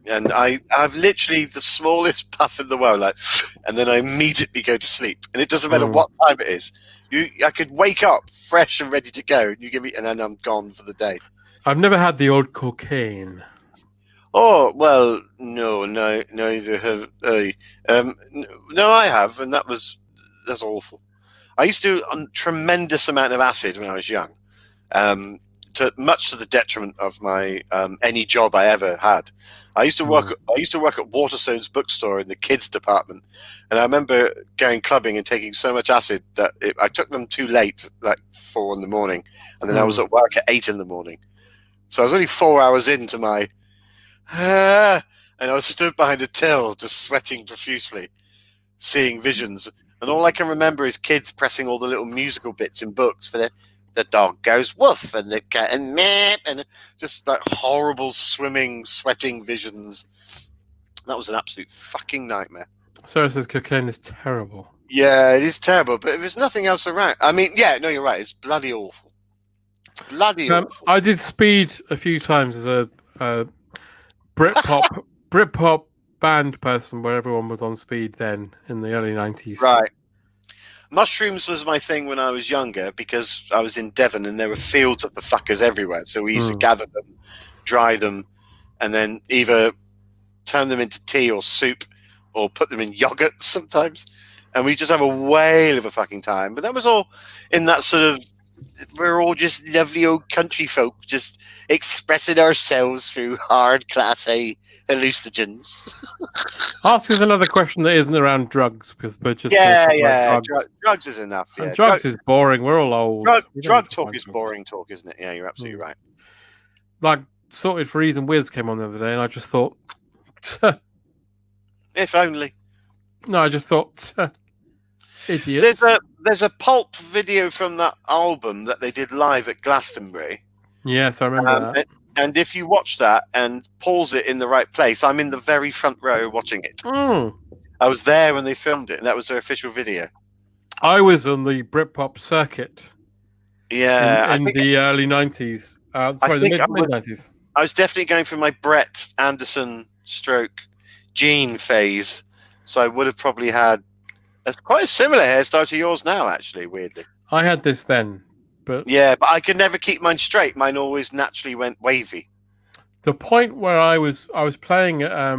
And I've literally the smallest puff in the world, like, and then I immediately go to sleep. And it doesn't matter what time it is. I could wake up fresh and ready to go, and you give me, and then I'm gone for the day. I've never had the old cocaine. Oh well, no, neither have I. No, I have, and that's awful. I used to do a tremendous amount of acid when I was young, much to the detriment of my any job I ever had. I used to work at Waterstone's bookstore in the kids department, and I remember going clubbing and taking so much acid that I took them too late, like 4 in the morning, and then I was at work at 8 in the morning. So I was only 4 hours into my, and I was stood behind a till, just sweating profusely, seeing visions, and all I can remember is kids pressing all the little musical bits in books for the dog goes woof and the cat and meh, and just like horrible swimming, sweating visions. That was an absolute fucking nightmare. Sarah says cocaine is terrible. Yeah, it is terrible, but if there's nothing else around, I mean, yeah, no, you're right. It's bloody awful. Bloody awful. I did speed a few times as a Britpop band person where everyone was on speed then in the early 90s. Right. Mushrooms was my thing when I was younger because I was in Devon and there were fields of the fuckers everywhere. So we used to gather them, dry them, and then either turn them into tea or soup or put them in yogurt sometimes. And we just have a whale of a fucking time. But that was all in that sort of, we're all just lovely old country folk just expressing ourselves through hard class A hallucinogens. Ask us another question that isn't around drugs, because we're just drugs is enough. Yeah, drugs is boring. We're all old. Drug talk is boring talk, isn't it? Yeah, you're absolutely right. Like Sorted for Ease and Wiz came on the other day, and I just thought, if only. No, I just thought, idiots. There's a Pulp video from that album that they did live at Glastonbury. Yes, I remember that. And if you watch that and pause it in the right place, I'm in the very front row watching it. I was there when they filmed it, and that was their official video. I was on the Britpop circuit. Yeah, in the early 90s. The mid-90s. I was definitely going through my Brett Anderson / Gene phase, so I would have probably had quite a similar hairstyle to yours now, actually, weirdly. I had this then. But I could never keep mine straight. Mine always naturally went wavy. The point where I was playing at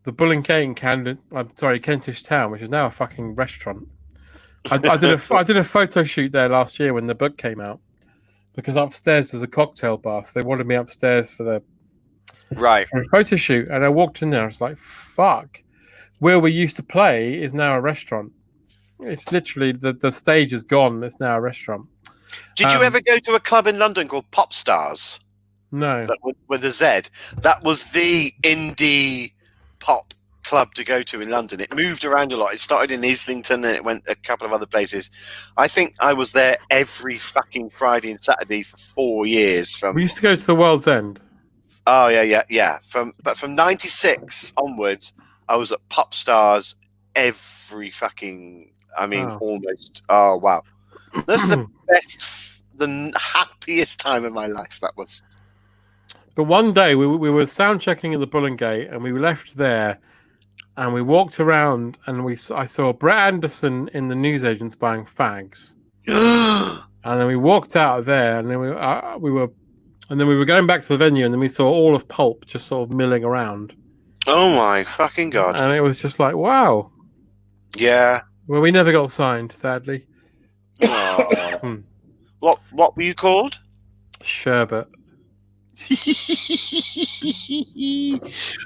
the Bull and Cane Kentish Town, which is now a fucking restaurant. I did a photo shoot there last year when the book came out, because upstairs there's a cocktail bar, so they wanted me upstairs for a photo shoot. And I walked in there, I was like, fuck. Where we used to play is now a restaurant. It's literally, the stage is gone. It's now a restaurant. Did you ever go to a club in London called Pop Stars? No. With a Z. That was the indie pop club to go to in London. It moved around a lot. It started in Islington and it went a couple of other places. I think I was there every fucking Friday and Saturday for 4 years. We used to go to the World's End. Oh, yeah. From 96 onwards, I was at Pop Stars every fucking... almost. Oh, wow. That's the the happiest time of my life, that was. But one day we were sound checking at the Bull and Gate, and we left there, and we walked around, and I saw Brett Anderson in the newsagents buying fags, and then we walked out of there, and then we were going back to the venue, and then we saw all of Pulp just sort of milling around. Oh my fucking god! And it was just like, wow. Yeah. Well, we never got signed, sadly. Oh. What were you called? Sherbet.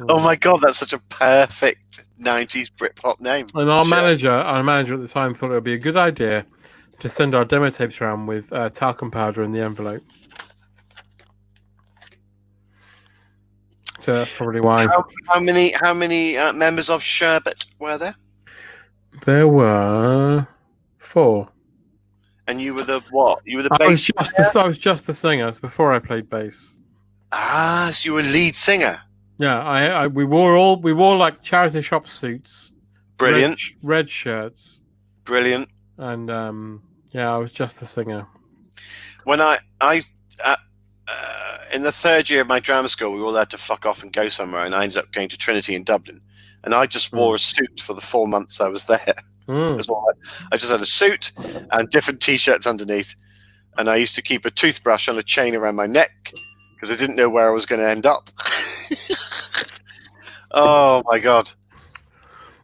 Oh my god, that's such a perfect 90s Britpop name. And our manager at the time thought it would be a good idea to send our demo tapes around with talcum powder in the envelope. So that's probably why. How many members of Sherbet were there? There were 4. And you were the what? You were the bass? I was just the singer. It was before I played bass. Ah, so you were lead singer. Yeah, we wore like charity shop suits. Brilliant. Red shirts. Brilliant. And I was just the singer. When I in the 3rd year of my drama school, we all had to fuck off and go somewhere, and I ended up going to Trinity in Dublin, and I just wore a suit for the 4 months I was there. I just had a suit and different t-shirts underneath, and I used to keep a toothbrush on a chain around my neck because I didn't know where I was going to end up. Oh my god!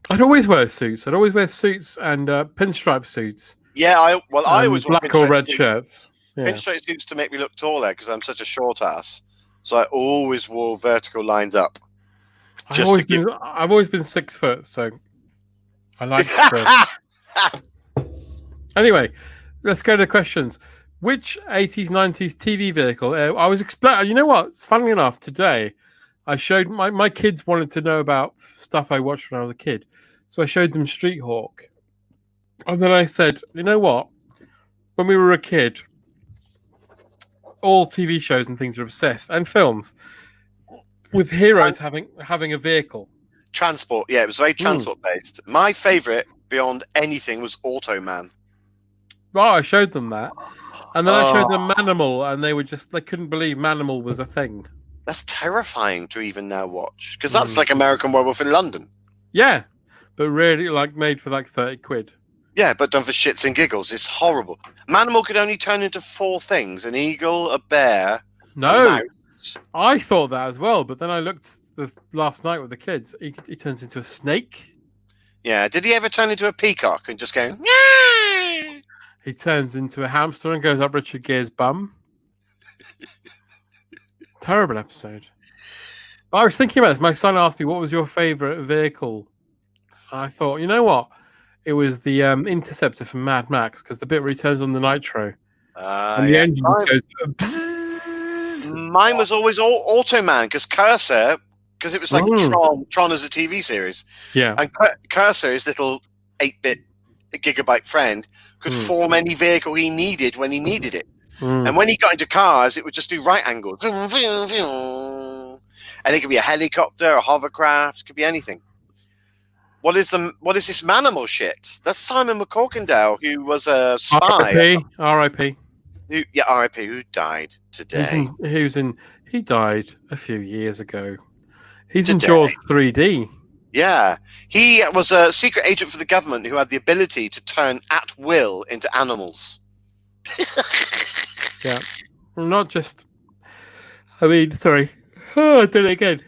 I'd always wear suits. I'd always wear suits and pinstripe suits. Yeah, I always wear black or red shirts. Yeah. Pinstripe suits to make me look taller because I'm such a short ass. So I always wore vertical lines up. I've always been 6 foot, so I like spread. Anyway, let's go to questions. Which 80s, 90s TV vehicle? I was explaining. You know what? Funnily enough, today I showed my kids wanted to know about stuff I watched when I was a kid, so I showed them Street Hawk, and then I said, you know what? When we were a kid, all TV shows and things are obsessed, and films, with heroes having a vehicle. Transport, yeah, it was very transport based. My favourite, beyond anything, was Automan. Right, I showed them that, and then I showed them Manimal, and they couldn't believe Manimal was a thing. That's terrifying to even now watch, because that's like American Werewolf in London. Yeah, but really, like made for like 30 quid. Yeah, but done for shits and giggles. It's horrible. Manimal could only turn into 4 things: an eagle, a bear, a mouse. I thought that as well, but then I looked last night with the kids. He turns into a snake. Yeah, did he ever turn into a peacock and just go? Nyah! He turns into a hamster and goes up Richard Gere's bum. Terrible episode. But I was thinking about this. My son asked me, "What was your favourite vehicle?" And I thought, you know what? It was the Interceptor from Mad Max, because the bit where he turns on the nitro and the engine goes. Mine was always Automan, because Cursor, because it was like Tron as a TV series. Yeah, and Cursor, his little 8-bit gigabyte friend, could form any vehicle he needed when he needed it. And when he got into cars, it would just do right angles. And it could be a helicopter, a hovercraft, it could be anything. What is this Manimal shit? That's Simon McCorkindale, who was a spy. R.I.P. R.I.P. Who died today? He died a few years ago. He's in Jaws 3D. Yeah, he was a secret agent for the government who had the ability to turn at will into animals. Yeah, not just. I mean, sorry. Oh, I did it again.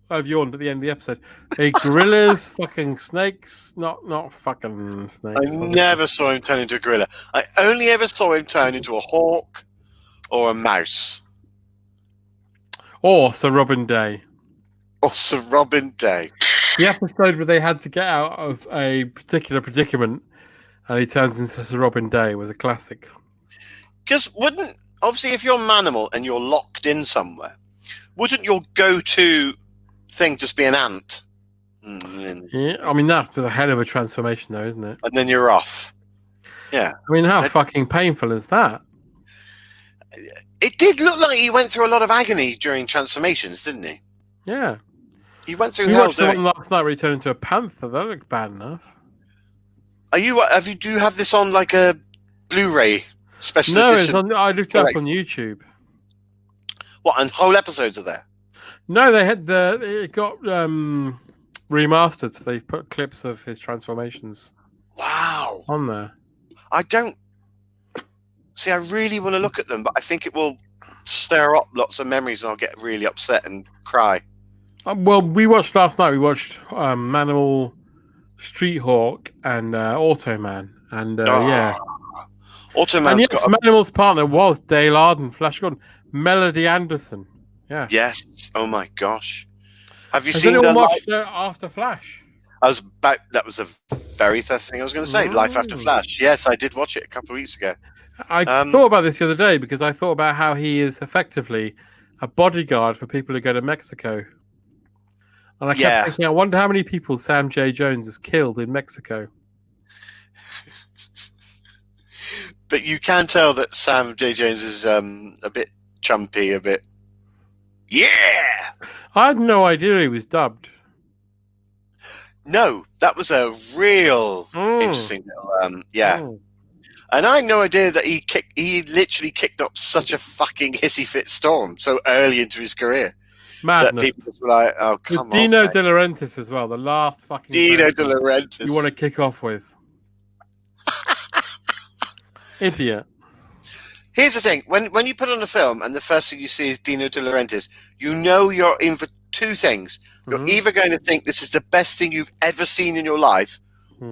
I've yawned at the end of the episode. Gorillas, fucking snakes, not fucking snakes. I never saw him turn into a gorilla. I only ever saw him turn into a hawk or a mouse, or Sir Robin Day. or Sir Robin Day. The episode where they had to get out of a particular predicament and he turns into Sir Robin Day was a classic. Because obviously if you're an animal and you're locked in somewhere, wouldn't your go-to thing just be an ant? Yeah, I mean, that's a hell of a transformation though, isn't it? And then you're off. Yeah. I mean, how fucking painful is that? It did look like he went through a lot of agony during transformations, didn't he? Yeah. He went through We hell. watched the one last night where he turned into a panther. That looked bad enough. Do you have this on like a Blu-ray special No, edition? it's on, I looked it up on YouTube. What, and whole episodes are there? No, they had it got remastered, so they've put clips of his transformations. Wow. On there. I don't see. I really want to look at them, but I think it will stir up lots of memories, and I'll get really upset and cry. Well, we watched last night. We watched Manimal, Street Hawk, and Automan, and yeah, Automan. And yes, Manimal's partner was Dale Arden, Flash Gordon, Melody Anderson. Yeah. Yes. Oh my gosh. Have you Has seen anyone the watched After Flash? That was the very first thing I was going to say. Life After Flash. Yes, I did watch it a couple of weeks ago. I thought about this the other day because I thought about how he is effectively a bodyguard for people who go to Mexico. And I kept thinking, I wonder how many people Sam J. Jones has killed in Mexico. But you can tell that Sam J. Jones is a bit chumpy, a bit. Yeah! I had no idea he was dubbed. No, that was a real interesting little, And I had no idea that he literally kicked up such a fucking hissy fit storm so early into his career. Madness. That people just were like, oh, come on. Dino De Laurentiis as well, the last fucking Dino De Laurentiis. You want to kick off with. Idiot. Here's the thing. When you put on a film and the first thing you see is Dino De Laurentiis, you know you're in for two things. You're either going to think this is the best thing you've ever seen in your life,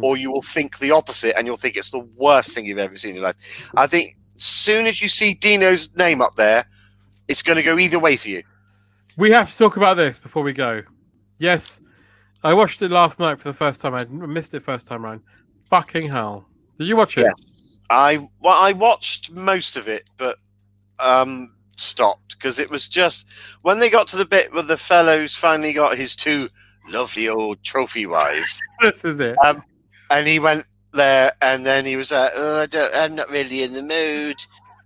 or you will think the opposite and you'll think it's the worst thing you've ever seen in your life. I think as soon as you see Dino's name up there, it's going to go either way for you. We have to talk about this before we go. Yes, I watched it last night for the first time. I missed it first time round. Fucking hell. Did you watch it? Yes. I watched most of it, but stopped because it was just when they got to the bit where the fellows finally got his two lovely old trophy wives. This is it. And he went there, and then he was like, "Oh, I'm not really in the mood."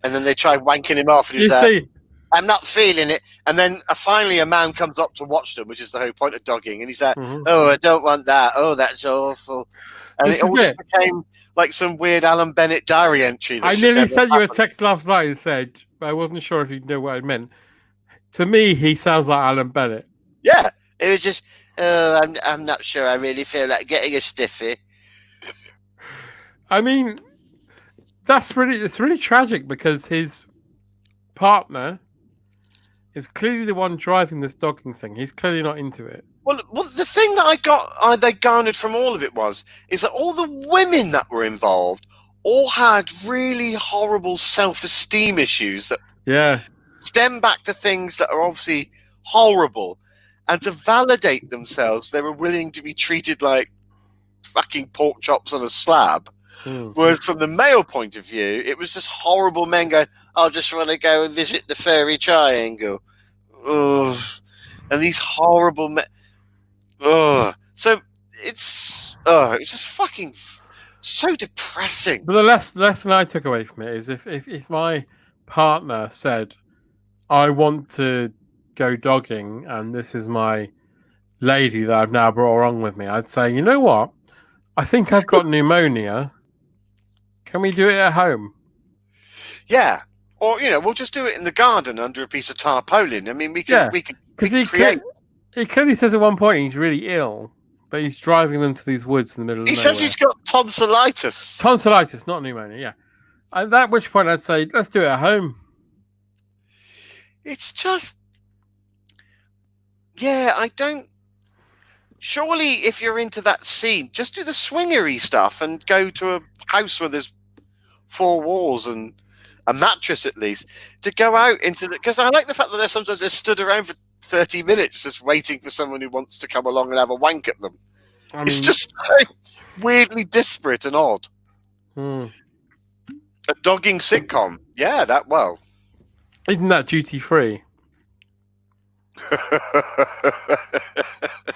And then they tried wanking him off, and he was like, "I'm not feeling it." And then finally, a man comes up to watch them, which is the whole point of dogging, and he's like, "Oh, I don't want that. Oh, that's awful." And it all just became like some weird Alan Bennett diary entry. I nearly sent you a text last night and said, I wasn't sure if you knew what I meant. To me, he sounds like Alan Bennett. Yeah, it was just, oh, I'm not sure. I really feel like getting a stiffy. I mean, it's really tragic because his partner is clearly the one driving this dogging thing. He's clearly not into it. Well, the thing that they garnered from all of it is that all the women that were involved all had really horrible self-esteem issues that stem back to things that are obviously horrible. And to validate themselves, they were willing to be treated like fucking pork chops on a slab. Whereas from the male point of view, it was just horrible men going, I just want to go and visit the furry triangle. Ugh. And these horrible men. Ugh. So it's just fucking so depressing. But the lesson I took away from it is if my partner said, I want to go dogging and this is my lady that I've now brought along with me, I'd say, you know what? I think I've got pneumonia. Can we do it at home? Yeah. Or, we'll just do it in the garden under a piece of tarpaulin. I mean, we can because he clearly says at one point he's really ill, but he's driving them to these woods in the middle of nowhere. He says he's got tonsillitis. Tonsillitis, not pneumonia, yeah. At which point I'd say, let's do it at home. It's just... Yeah, I don't... Surely if you're into that scene, just do the swingery stuff and go to a house where there's 4 walls and a mattress at least, to go out into the... Because I like the fact that sometimes they're stood around for 30 minutes just waiting for someone who wants to come along and have a wank at them. It's just so weirdly disparate and odd. A dogging sitcom. Yeah, that well. Isn't that duty free?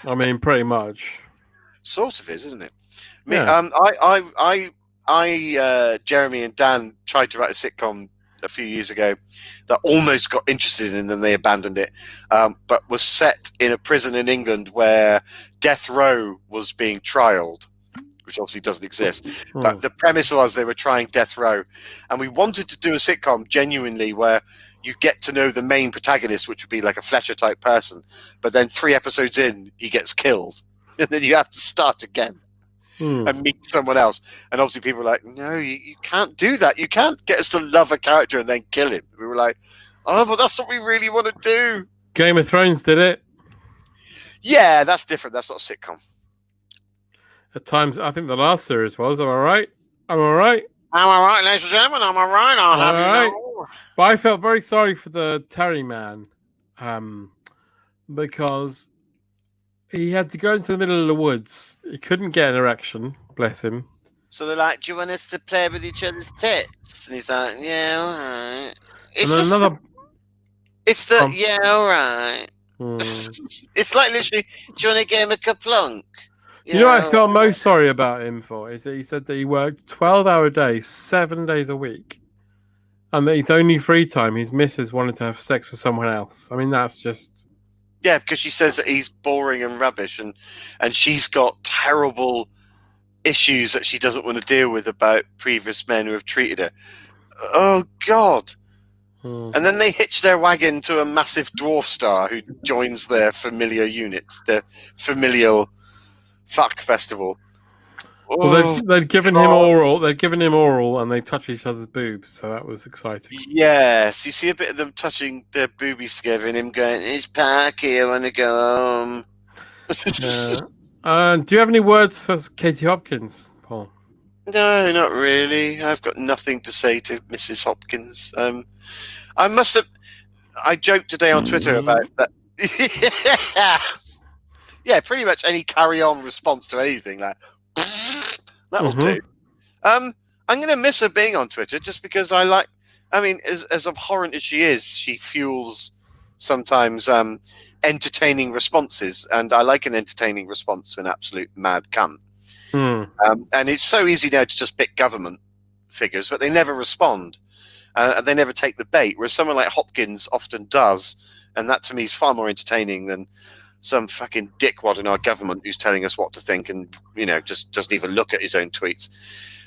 I mean, pretty much. Sort of is, isn't it? I mean, Jeremy and Dan tried to write a sitcom a few years ago that almost got interested in, and then they abandoned it. But was set in a prison in England where death row was being trialed, which obviously doesn't exist. But the premise was they were trying death row, and we wanted to do a sitcom genuinely where you get to know the main protagonist, which would be like a Fletcher type person, but then 3 episodes in, he gets killed, and then you have to start again and meet someone else. And obviously people were like, no, you can't do that. You can't get us to love a character and then kill him. We were like, oh, but that's what we really want to do. Game of Thrones did it. Yeah, that's different. That's not a sitcom. At times, I think the last series was. Am I right? I'm all right. I'm all right, ladies and gentlemen. I'm all right. I'll have you know. But I felt very sorry for the Terry man because he had to go into the middle of the woods. He couldn't get an erection, bless him. So they're like, do you want us to play with each other's tits? And he's like, yeah, all right. Yeah, all right. It's like literally, do you want to give him a kaplunk? You know what I felt most sorry about him for is that he said that he worked 12-hour days, 7 days a week. And that his only free time, his missus wanted to have sex with someone else. I mean, that's just... Yeah, because she says that he's boring and rubbish, and she's got terrible issues that she doesn't want to deal with about previous men who have treated her. Oh, God. And then they hitch their wagon to a massive dwarf star who joins their familiar unit, the familial fuck festival. Well, they'd given him oral. They'd given him oral, and they touched each other's boobs, so that was exciting. Yes, you see a bit of them touching their boobies together, and him going, "It's Parky, I want to go home." Do you have any words for Katie Hopkins, Paul? No, not really. I've got nothing to say to Mrs. Hopkins. I joked today on Twitter about that. Yeah, pretty much any carry-on response to anything like. That'll do. I'm going to miss her being on Twitter just because as abhorrent as she is, she fuels sometimes entertaining responses, and I like an entertaining response to an absolute mad cunt. And it's so easy now to just pick government figures, but they never respond. And they never take the bait, whereas someone like Hopkins often does, and that to me is far more entertaining than some fucking dickwad in our government who's telling us what to think and, just doesn't even look at his own tweets.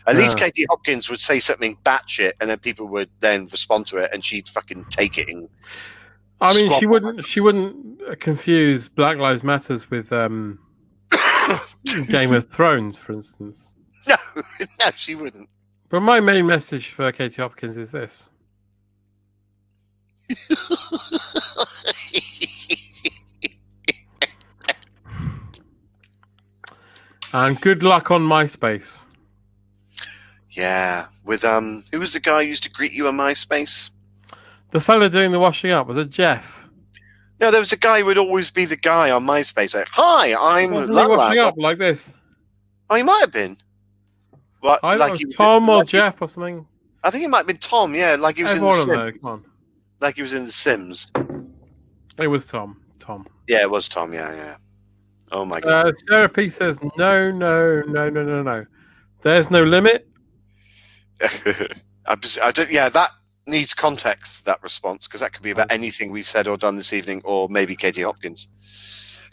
At least Katie Hopkins would say something batshit and then people would then respond to it and she'd fucking take it. She wouldn't confuse Black Lives Matters with Game of Thrones, for instance. No, she wouldn't. But my main message for Katie Hopkins is this. And good luck on MySpace. Yeah, with who was the guy who used to greet you on MySpace? The fella doing the washing up, was it Jeff? No, there was a guy who would always be the guy on MySpace. Like, hi, I'm washing up like this. Oh, he might have been. What? I like it was Tom or Jeff or something. I think it might have been Tom. Yeah, like he was in the Sims. Come on. Like he was in The Sims. It was Tom. Yeah, it was Tom. Yeah. Oh my God. Sarah P says no. There's no limit. I don't. Yeah, that needs context. That response, because that could be about anything we've said or done this evening, or maybe Katie Hopkins.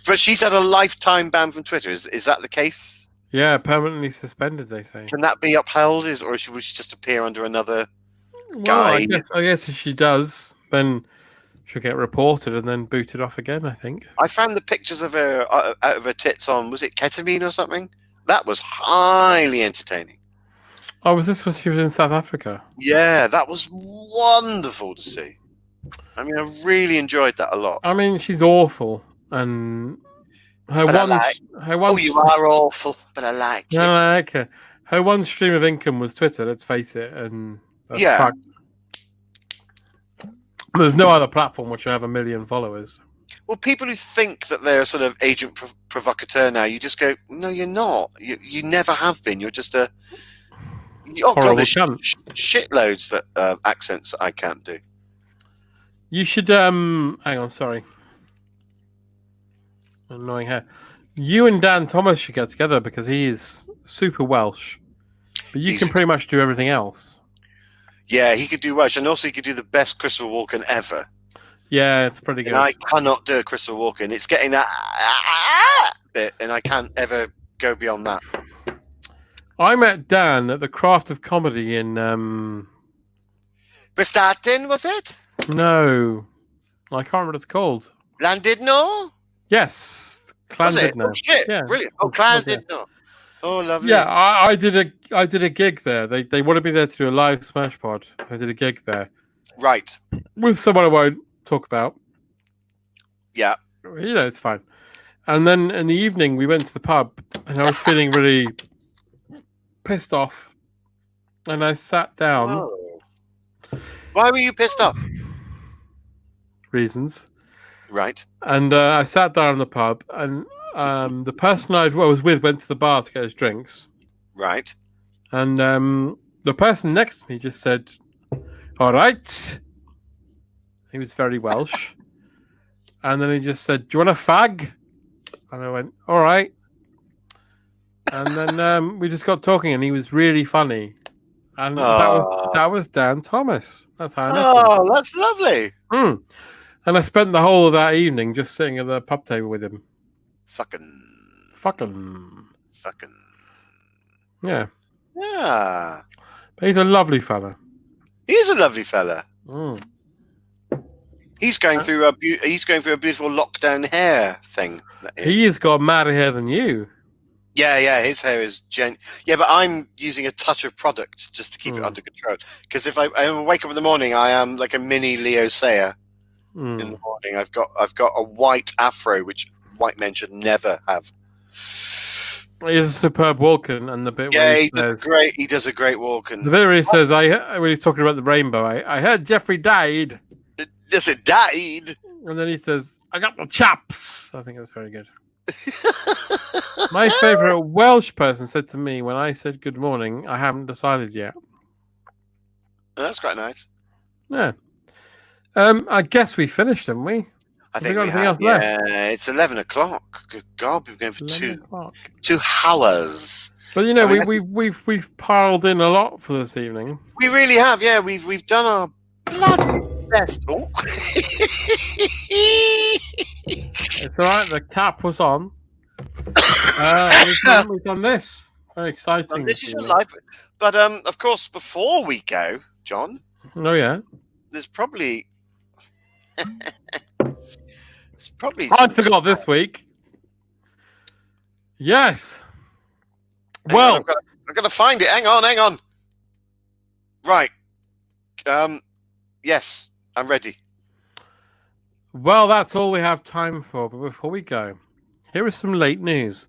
But she's had a lifetime ban from Twitter. Is that the case? Yeah, permanently suspended. They say. Can that be upheld? Or should she just appear under another guy? I guess if she does, then she'll get reported and then booted off again, I think. I found the pictures of her out of her tits on, was it ketamine or something? That was highly entertaining. Oh, was this when she was in South Africa? Yeah, that was wonderful to see. I mean, I really enjoyed that a lot. I mean, she's awful, and her one. You are awful, but I like you. I like her. Her one stream of income was Twitter. Let's face it, and yeah. There's no other platform which I have 1 million followers. Well, people who think that they're a sort of agent provocateur now, you just go, no, you're not. You never have been. You're just a... Oh, God, there's shitloads that accents that I can't do. You should... hang on, sorry. Annoying hair. You and Dan Thomas should get together because he is super Welsh. But you can pretty much do everything else. Yeah, he could do Welsh, and also he could do the best Christopher Walken ever. Yeah, it's pretty good. And I cannot do a Christopher Walken. It's getting that bit, and I can't ever go beyond that. I met Dan at the Craft of Comedy in... Bristatin, was it? No. I can't remember what it's called. Llandudno? Yes. Llandudno. Oh, shit. Yeah. Brilliant. Oh, Llandudno. Oh, lovely. Yeah, I did a gig there. They wanted me there to do a live Smash Pod. I did a gig there. Right. With someone I won't talk about. Yeah. You know, it's fine. And then in the evening, we went to the pub, and I was feeling really pissed off. And I sat down. Oh. Why were you pissed off? Reasons. Right. And I sat down in the pub, and the person I was with went to the bar to get his drinks. Right. And the person next to me just said, "All right." He was very Welsh. And then he just said, "Do you want a fag?" And I went, "All right." And then we just got talking, and he was really funny. And that was Dan Thomas. That's how I met him. Oh, that's lovely. Mm. And I spent the whole of that evening just sitting at the pub table with him. Fucking. Yeah. Yeah. But he's a lovely fella. He is a lovely fella. Mm. He's going through a beautiful lockdown hair thing. He has got madder hair than you. Yeah, his hair is yeah, but I'm using a touch of product just to keep it under control. Because if I wake up in the morning, I am like a mini Leo Sayer. In the morning, I've got a white afro, which white men should never have. He is a superb Walken, and the bit yeah, where he does a great Walken. The bit where he says, when he's talking about the rainbow, I heard Jeffrey died. Yes, it died. And then he says, "I got the chaps." I think that's very good. My favourite Welsh person said to me when I said good morning, "I haven't decided yet." That's quite nice. Yeah. I guess we finished, haven't we? I think we have. Yeah, it's 11 o'clock. Good God, we've been for 2 hours. But you know, we've piled in a lot for this evening. We really have. Yeah, we've done our bloody best. Oh. It's all right. The cap was on. We've done this. Very exciting. This is your life. But of course, before we go, John. Oh yeah. There's probably. I forgot this week. Yes. Well, I've got to find it. Hang on. Right. Yes, I'm ready. Well, that's all we have time for. But before we go, here is some late news.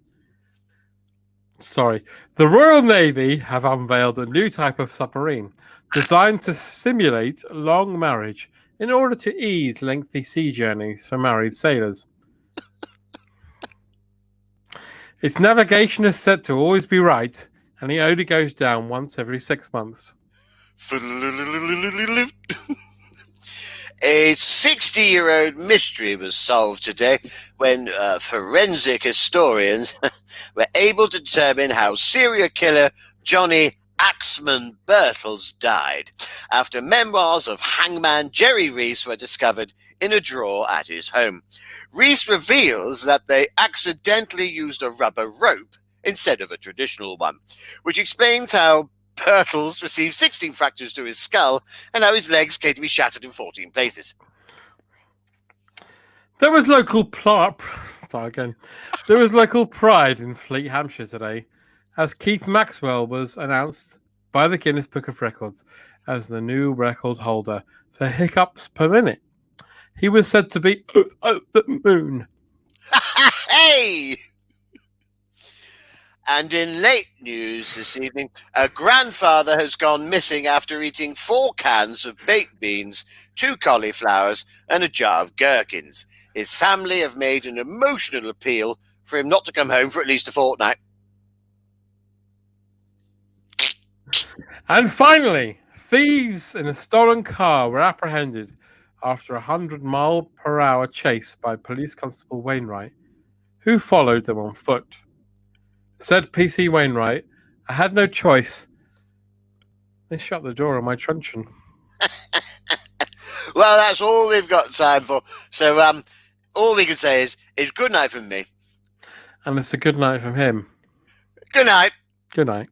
Sorry. The Royal Navy have unveiled a new type of submarine designed to simulate long marriage in order to ease lengthy sea journeys for married sailors. Its navigation is set to always be right, and it only goes down once every 6 months. A 60-year-old mystery was solved today when forensic historians were able to determine how serial killer Johnny Axman Birtles died after memoirs of hangman Jerry Reese were discovered in a drawer at his home. Reese reveals that they accidentally used a rubber rope instead of a traditional one, which explains how Birtles received 16 fractures to his skull and how his legs came to be shattered in 14 places. There was local There was local pride in Fleet, Hampshire today, as Keith Maxwell was announced by the Guinness Book of Records as the new record holder for hiccups per minute. He was said to be at the moon. Hey! And in late news this evening, a grandfather has gone missing after eating 4 cans of baked beans, 2 cauliflowers, and a jar of gherkins. His family have made an emotional appeal for him not to come home for at least a fortnight. And finally, thieves in a stolen car were apprehended after a 100-mile-per-hour chase by Police Constable Wainwright, who followed them on foot. Said PC Wainwright, "I had no choice. They shut the door on my truncheon." Well, that's all we've got time for. So all we can say is good night from me. And it's a good night from him. Good night. Good night.